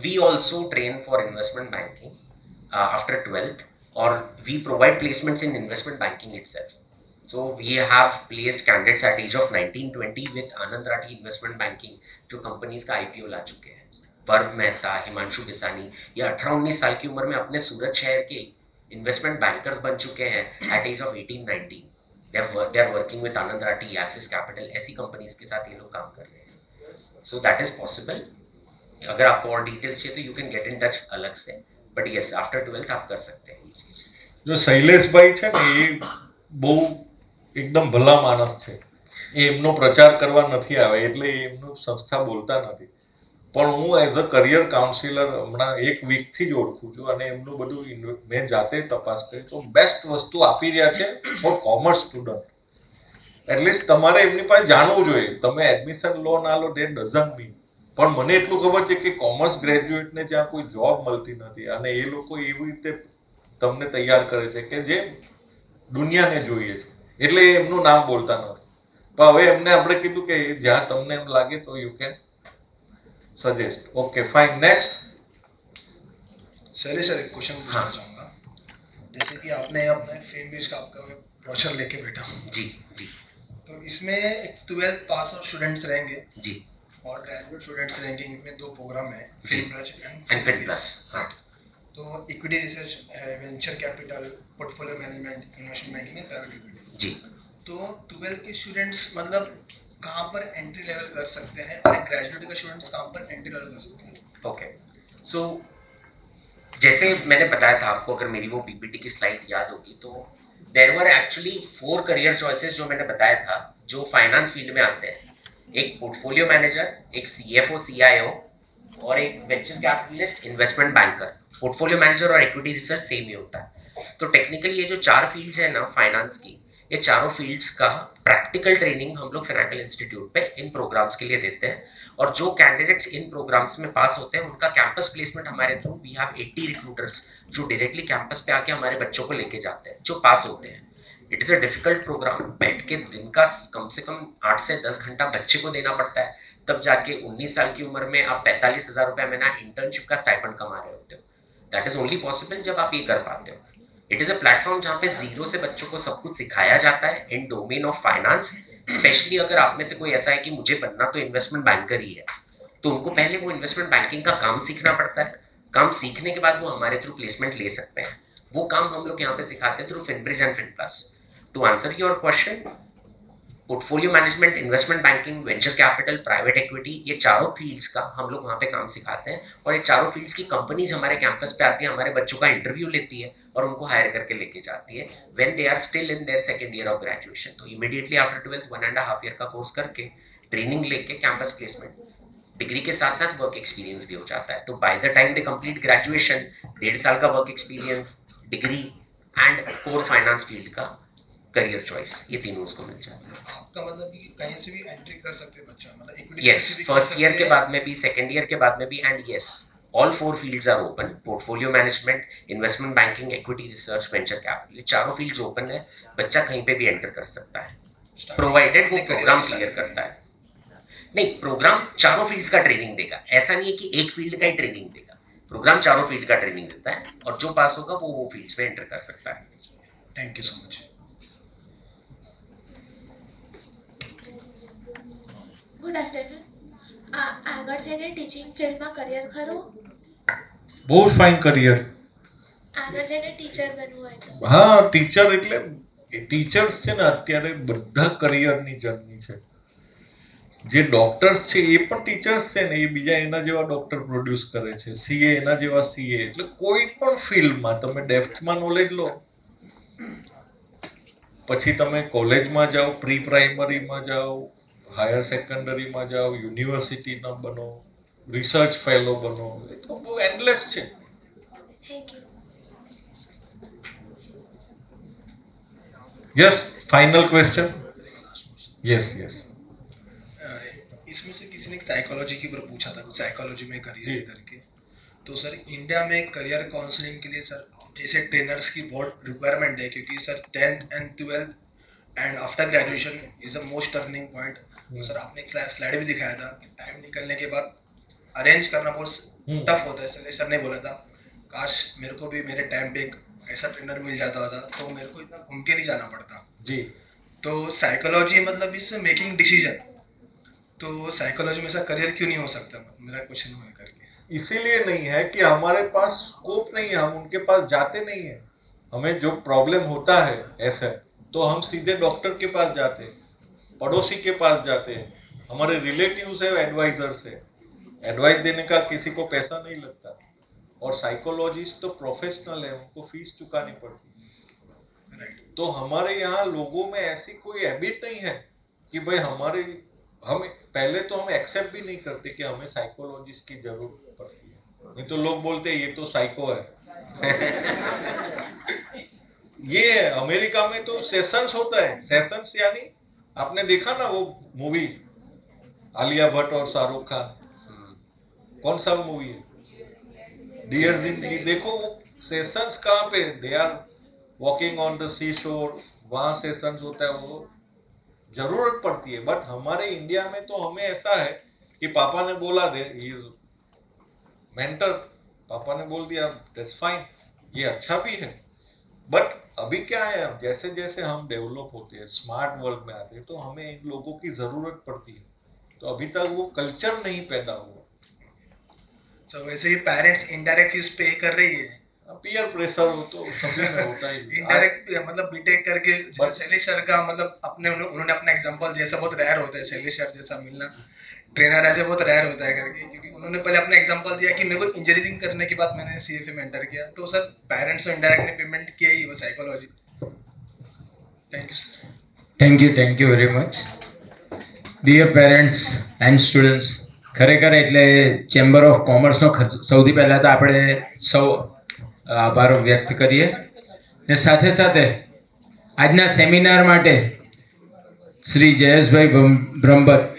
we also train for investment banking after 12th, or we provide placements in investment banking itself. So we have placed candidates at age of 19-20 with Anand Rathi Investment Banking, जो companies का IPO ला चुके हैं। पर्व मेहता, हिमांशु बिसानी, ये 18-19 साल की उम्र में अपने सूरत शहर के इन्वेस्टमेंट बैंकर्स बन चुके हैं at age of 18-19। they are working with Anand Rathi, Axis Capital, ऐसी कंपनीज के साथ ये लोग काम कर रहे हैं। So that is possible. अगर आपको और डिटेल्स चाहिए तो you can get in touch अलग से, बट यस आफ्टर 12th आप कर सकते हैं ये चीज। જો શૈલેષભાઈ છે ને એ બહુ એકદમ ભલા માણસ છે, એ એમનો પ્રચાર કરવા નથી આવે એટલે એ એમનું સંસ્થા બોલતા નથી, પણ હું એઝ અ કરિયર કાઉન્સિલર હમણાં 1 વીકથી જ ઓળખું છું અને એમનું બધું મેં જાતે તપાસ કરી તો બેસ્ટ વસ્તુ આપી રહ્યા છે ફોર કોમર્સ સ્ટુડન્ટ। એટલીસ્ટ તમારે એમની પાસે જાણવું જોઈએ, તમે એડમિશન લો ના લો ડેટ ડઝન્ટ મીન, પણ મને એટલું ખબર છે કે કોમર્સ ગ્રેજ્યુએટને જ્યાં કોઈ જોબ મળતી નથી અને એ લોકો એવી રીતે તમને તૈયાર કરે છે કે જે દુનિયાને જોઈએ છે, એટલે એ એમનું નામ બોલતા નથી। પણ હવે એમને આપણે કીધું કે જ્યાં તમને એમ લાગે તો you can suggest. Okay fine, next. Shailesh sir, एक क्वेश्चन पूछना चाहूँगा। जैसे कि आपने अपने फेमबेस का आपका ब्रोशर लेके बैठा हूँ, जी जी तो इसमें एक 12th पास और स्टूडेंट्स रहेंगे जी और ग्रेजुएट स्टूडेंट्स रहेंगे। इनमें 2 प्रोग्राम है, जी। And fit plus. हाँ तो equity research, venture capital, portfolio management, investment banking and private equity. जी। तो 12th के स्टूडेंट्स मतलब कहाँ पर एंट्री लेवल कर सकते हैं और एक ग्रेजुएट का स्टूडेंट्स कहाँ पर एंट्री लेवल कर सकते हैं? ओके, सो जैसे मैंने बताया था आपको, अगर मेरी वो पीपीटी की स्लाइड याद होगी तो there were actually 4 career choices जो मैंने बताया था जो फाइनेंस फील्ड में आते हैं। एक पोर्टफोलियो मैनेजर, एक सीएफओ सीआईओ और एक venture capitalist investment banker. Portfolio manager और इक्विटी रिसर्च सेम ही होता है। तो टेक्निकली ये जो 4 फील्ड्स है ना फाइनेंस की, ये चारों फील्ड्स का प्रैक्टिकल ट्रेनिंग हम लोग फिनैकल इंस्टीट्यूट पे इन प्रोग्राम्स के लिए देते हैं। और जो कैंडिडेट्स इन प्रोग्राम्स में पास होते हैं उनका कैंपस प्लेसमेंट हमारे थ्रू, वी हैव 80 रिक्रूटर्स जो डायरेक्टली कैंपस पे आके हमारे बच्चों को लेके जाते हैं जो पास होते हैं। It is a difficult program, बैठ के दिन का कम से कम 8 से 10 घंटा बच्चे को देना पड़ता है, तब जाके 19 साल की उम्र में आप 45,000 रुपये महीना इंटर्नशिप का स्टाइपेंड कमा रहे होते हो। दैट इज ओनली पॉसिबल जब आप ये कर पाते हो। इट इज़ अ प्लेटफॉर्म जहाँ पे जीरो से बच्चों को सब कुछ सिखाया जाता है इन डोमेन ऑफ फाइनेंस। स्पेशली अगर आप में से कोई ऐसा है कि मुझे बनना तो इन्वेस्टमेंट बैंकर ही है, तो उनको पहले वो इन्वेस्टमेंट बैंकिंग का काम सीखना पड़ता है। काम सीखने के बाद वो हमारे थ्रू प्लेसमेंट ले सकते हैं। वो काम हम लोग यहाँ पे सिखाते हैं through Finbridge and Finplus. To answer your question, portfolio management, investment banking, venture capital, private equity, ये चारों फील्ड्स का हम लोग वहाँ पे काम सिखाते हैं। और ये चारों फील्ड्स की कंपनीज हमारे कैंपस पे आती है, हमारे बच्चों का इंटरव्यू लेती है और उनको हायर करके लेके जाती है when they are still in their second year of graduation. तो इमीडिएटली आफ्टर 12th 1.5 ईयर का कोर्स करके ट्रेनिंग लेके कैंपस प्लेसमेंट, डिग्री के साथ साथ वर्क एक्सपीरियंस भी हो जाता है। तो by the time they complete graduation, 1.5 साल का work experience, degree and core finance field का करियर चॉइस, ये तीनों उसको मिल जाता है। आपका मतलब कि कहीं से भी एंट्री कर सकते हैं बच्चा, मतलब equity यस, से भी कर फर्स्ट सकते ईयर के हैं। बाद में भी, सेकेंड ईयर के बाद में भी, and yes, all 4 fields are open. Portfolio management, investment banking, equity research, venture capital, ये चारों फील्ड्स ओपन है। बच्चा कहीं पे भी एंटर कर सकता है, Starting प्रोवाइडेड वो अपने career प्रोग्राम की क्लियर starting करता है। नहीं, प्रोग्राम चारों फील्ड्स का ट्रेनिंग देगा, ऐसा नहीं है कि एक फील्ड का ही ट्रेनिंग देगा। प्रोग्राम चारों फील्ड का ट्रेनिंग देता है, और जो पास होगा वो फील्ड्स में एंटर कर सकता है। Thank you so much. Good afternoon. આગળ જઈને ટીચિંગ ફિલ્ડમાં કરિયર ખરું? બહુ ફાઇન કરિયર. આગળ જઈને ટીચર બનવું હોય તો? હા, ટીચર એટલે ટીચર્સ છે ને અત્યારે બધા કરિયરની જર્ની છે. જે ડોક્ટર્સ છે એ પણ ટીચર્સ છે ને, એ બીજા એના જેવા ડોક્ટર પ્રોડ્યુસ કરે છે, સીએ એના જેવા સીએ. એટલે કોઈ પણ ફિલ્ડમાં તમે ડેપ્થમાં નોલેજ લો, પછી તમે કોલેજમાં જાઓ, પ્રી પ્રાઇમરીમાં જાઓ, હાયર સેકન્ડરીમાં જાઓ, યુનિવર્સિટીના બનો, રિસર્ચ ફેલો બનો, એ તો બહુ એન્ડલેસ છે. Thank you. Yes, final question. Yes yes. इसमें से किसी ने साइकोलॉजी के ऊपर पूछा था, साइकोलॉजी में जी। करियर करके। तो सर इंडिया में करियर काउंसलिंग के लिए सर जैसे ट्रेनर्स की बहुत रिक्वायरमेंट है, क्योंकि sir 10th and 12th and after graduation is a most turning point. Sir आपने एक स्लाइड भी दिखाया था कि टाइम निकलने के बाद अरेंज करना बहुत टफ होता है। सर ने बोला था काश मेरे को भी मेरे टाइम पे एक ऐसा ट्रेनर मिल जाता होता तो मेरे को इतना घूम के नहीं जाना पड़ता। जी. तो साइकोलॉजी मतलब इज मेकिंग डिसीजन, तो साइकोलॉजी में ऐसा करियर क्यों नहीं हो सकता? मेरा क्वेश्चन हुआ करके। इसीलिए नहीं है कि हमारे पास स्कोप नहीं है, हम उनके पास जाते नहीं है. हमें जो प्रॉब्लम होता है ऐसा, तो हम सीधे डॉक्टर के पास जाते हैं, पड़ोसी के पास जाते हैं, हमारे रिलेटिव्स है, एडवाइजर्स है. एडवाइस देने का किसी को पैसा नहीं लगता. और साइकोलॉजिस्ट तो प्रोफेशनल है, उनको फीस चुकानी पड़ती है. राइट। तो हमारे यहाँ लोगों में ऐसी कोई हैबिट नहीं है कि भाई हम पहले तो हम एक्सेप्ट भी नहीं करते कि हमें साइकोलॉजिस्ट की जरूरत पड़ती है. नहीं तो लोग बोलते हैं ये तो साइको है. ये अमेरिका में तो सेशंस होता है. सेशंस यानी आपने देखा ना वो मूवी आलिया भट्ट और शाहरुख खान, कौन सा मूवी है, डियर जिंदगी. देखो वो सेशंस कहाँ पे, they are walking on the sea shore, वहाँ सेशंस होता है. वो जरूरत पड़ती है. बट हमारे इंडिया में तो हमें ऐसा है कि पापा ने बोला दे मेंटर, पापा ने बोल दिया दैट्स फाइन, ये अच्छा भी है. बट अभी क्या है, जैसे जैसे हम डेवलप होते हैं, स्मार्ट वर्ल्ड में आते हैं, तो हमें इन लोगों की जरूरत पड़ती है. तो अभी तक वो कल्चर नहीं पैदा हुआ. तो वैसे ही पेरेंट्स इनडायरेक्ट फीस पे कर रही है। पीयर प्रेशर हो तो सभी में होता ही. इनडायरेक्ट मतलब बीटेक करके But- शैलेश सर का मतलब उन्होंने अपना एग्जांपल दिया, ऐसा बहुत रेयर होता है शैलेश सर जैसा मिलना ट्रेनर, ऐसे बहुत रेयर होता है करके, क्योंकि उन्होंने पहले अपना एग्जांपल दिया कि मेरे को इंजीनियरिंग करने के बाद मैंने सीएफए में एंटर किया। तो सर पेरेंट्स ने इनडायरेक्टली पेमेंट किया ही वो psychology. Thank you sir. Thank you very much. Dear parents and students, ખરેખર એટલે ચેમ્બર ઓફ કોમર્સનો સૌથી પહેલાં તો આપણે સૌ આભાર વ્યક્ત કરીએ, ને સાથે સાથે આજના સેમિનાર માટે શ્રી જયેશભાઈ બ્રહ્મભટ્ટ.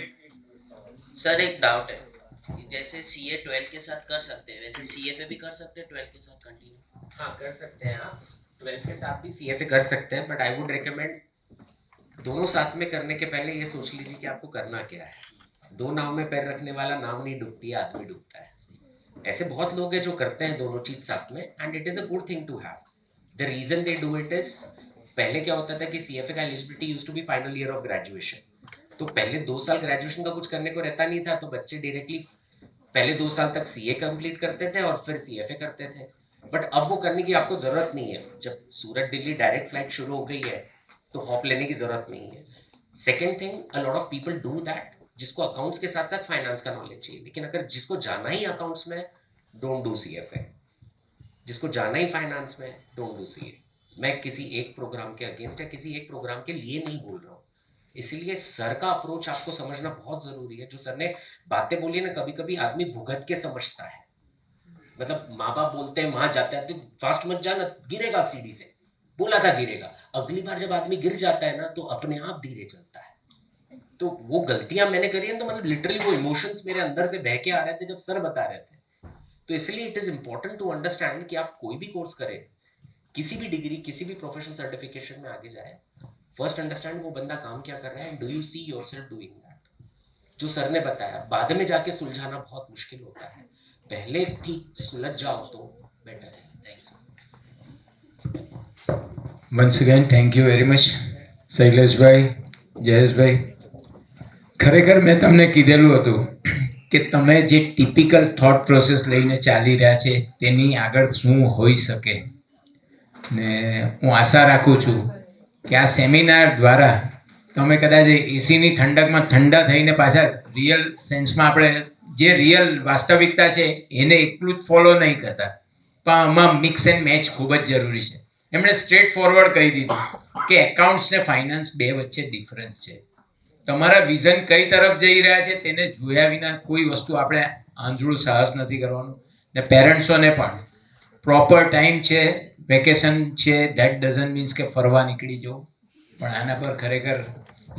सर एक डाउट है कि जैसे सीए 12 के साथ कर सकते हैं, वैसे सीएफए भी कर सकते हैं 12 के साथ कंटिन्यू? हाँ, कर सकते हैं आप 12 के साथ भी सीएफए कर सकते हैं, बट आई वुड रिकमेंड दोनों साथ में करने के पहले ये सोच लीजिए कि आपको करना क्या है. दो नाव में पैर रखने वाला नाव नहीं डूबती है, आदमी डूबता है. ऐसे बहुत लोग हैं जो करते हैं दोनों चीज साथ में, and it is a good thing to have. The reason they do it is, पहले क्या होता था कि सीएफए का eligibility used to be final year of graduation. तो पहले 2 साल ग्रेजुएशन का कुछ करने को रहता नहीं था, तो बच्चे डायरेक्टली पहले 2 साल तक सीए कंप्लीट करते थे और फिर सीएफए करते थे. बट अब वो करने की आपको जरूरत नहीं है. जब सूरत दिल्ली डायरेक्ट फ्लाइट शुरू हो गई है तो हॉप लेने की जरूरत नहीं है. Second thing, a lot of people do that, जिसको अकाउंट्स के साथ साथ फाइनेंस का नॉलेज चाहिए. लेकिन अगर जिसको जाना ही अकाउंट्स में, डोंट डू सीएफए. जिसको जाना ही फाइनेंस में, डोंट डू सीए. मैं किसी एक प्रोग्राम के अगेंस्ट या किसी एक प्रोग्राम के लिए नहीं बोल रहा हूँ. इसलिए सर का अप्रोच आपको समझना बहुत जरूरी है. जो सर ने बातें बोली ना, कभी कभी आदमी भुगत के समझता है. मतलब माँ बाप बोलते हैं वहां जाता है तो फास्ट मत जाना, गिरेगा सीढ़ी से, बोला था गिरेगा. अगली बार जब आदमी गिर जाता है ना तो अपने आप धीरे चलता है. तो वो गलतियां मैंने करी हैं, तो मतलब लिटरली वो इमोशंस मेरे अंदर से बह के आ रहे थे जब सर बता रहे थे. तो इसलिए it is important to understand कि आप कोई भी कोर्स करें, किसी भी डिग्री, किसी भी प्रोफेशनल सर्टिफिकेशन में आगे जाए, फर्स्ट अंडरस्टैंड वो बंदा काम क्या कर रहा है, do you see yourself doing that. जो सर ने बताया, बाद में जाके सुलझाना बहुत मुश्किल होता है, पहले ठीक सुलझ जाओ तो बेटर है. Thanks. Once again thank you very much શૈલેષભાઈ, જયેશભાઈ. ખરેખર મેં તમને કીધેલું હતું કે તમે જે ટિપિકલ થોટ પ્રોસેસ લઈને ચાલી રહ્યા છે તેની આગળ શું હોઈ શકે. ને હું આશા રાખું છું કે આ સેમિનાર દ્વારા તમે કદાચ એસીની ઠંડકમાં ઠંડા થઈને પાછા રિયલ સેન્સમાં આપણે જે રિયલ વાસ્તવિકતા છે એને એકલું જ ફોલો નહીં કરતા, પણ આમાં મિક્સ એન્ડ મેચ ખૂબ જ જરૂરી છે. એમણે સ્ટ્રેટ ફોરવર્ડ કહી દીધું કે એકાઉન્ટ્સ ને ફાઇનાન્સ બે વચ્ચે ડિફરન્સ છે. તમારા વિઝન કઈ તરફ જઈ રહ્યા છે તેને જોયા વિના કોઈ વસ્તુ આપણે આંધળું સાહસ નથી કરવાનું. ને પેરેન્ટ્સોને પણ પ્રોપર ટાઈમ છે, વેકેશન છે, દેટ ડઝન્ટ મીન્સ કે ફરવા નીકળી જવું, પણ આના પર ખરેખર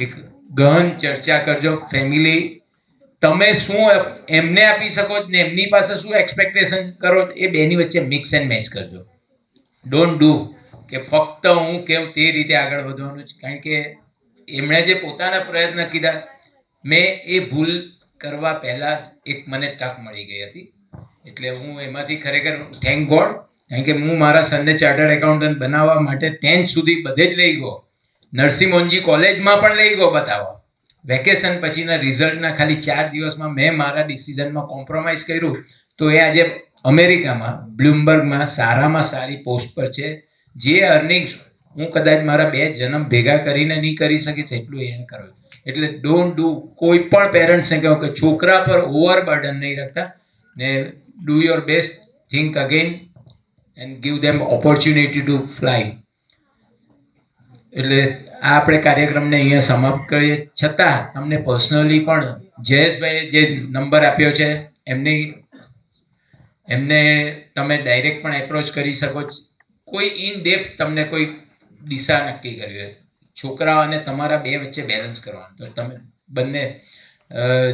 એક ગહન ચર્ચા કરજો. ફેમિલી તમે શું એમને આપી શકો ને એમની પાસે શું એક્સપેક્ટેશન કરો એ બેની વચ્ચે મિક્સ એન્ડ મેચ કરજો. ડોન્ટ ડુ કે ફક્ત હું કેમ તે રીતે આગળ વધવાનું છે, કારણ કે એમણે જે પોતાના પ્રયત્ન કીધા, મેં એ ભૂલ કરવા પહેલાં એક મને તક મળી ગઈ હતી. એટલે હું એમાંથી ખરેખર થેન્ક ગોડ, કારણ કે હું મારા સનને ચાર્ટર્ડ એકાઉન્ટન્ટ બનાવવા માટે 10th સુધી બધે જ લઈ ગયો, નરસિંહ મોહનજી કોલેજમાં પણ લઈ ગયો બતાવવા. વેકેશન પછીના રિઝલ્ટના ખાલી 4 દિવસમાં મેં મારા ડિસિઝનમાં કોમ્પ્રોમાઇઝ કર્યું તો એ આજે અમેરિકામાં બ્લુમબર્ગમાં સારામાં સારી પોસ્ટ પર છે. જે અર્નિંગ્સ હું કદાચ મારા 2 જન્મ ભેગા કરીને નહીં કરી શકીશ એટલું એને કર્યું. એટલે ડોન્ટ ડુ. કોઈ પણ પેરેન્ટ્સને કહો કે છોકરા પર ઓવર બર્ડન નહીં રાખતા, ને do your best, think again and give them opportunity two fly. એટલે આ આપણે કાર્યક્રમને અહીંયા સમાપ્ત કરીએ. છતાં તમને પર્સનલી પણ જયેશભાઈએ જે નંબર આપ્યો છે એમને તમે ડાયરેક્ટ પણ એપ્રોચ કરી શકો. કોઈ ઇન ડેપ્થ તમને કોઈ દિશા નક્કી કરવી હોય, છોકરાઓ અને તમારા બે વચ્ચે બેલેન્સ કરવાનું, તો તમે બંને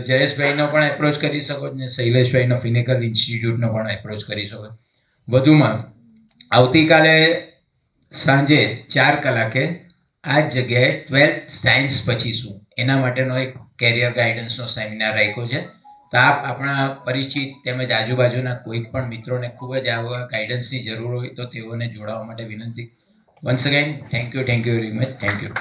જયેશભાઈનો પણ એપ્રોચ કરી શકો ને શૈલેષભાઈનો ફિનિકલ ઇન્સ્ટિટ્યૂટનો પણ એપ્રોચ કરી શકો. વધુમાં આવતીકાલે સાંજે 4 કલાકે આ જ જગ્યાએ 12th સાયન્સ પછી શું એના માટેનો એક કેરિયર ગાઈડન્સનો સેમિનાર રાખ્યો છે. તો આપ આપણા પરિચિત તેમજ આજુબાજુના કોઈ પણ મિત્રોને ખૂબ જ આવા ગાઈડન્સની જરૂર હોય તો તેઓને જોડાવા માટે વિનંતી. Once again thank you very much. Thank you.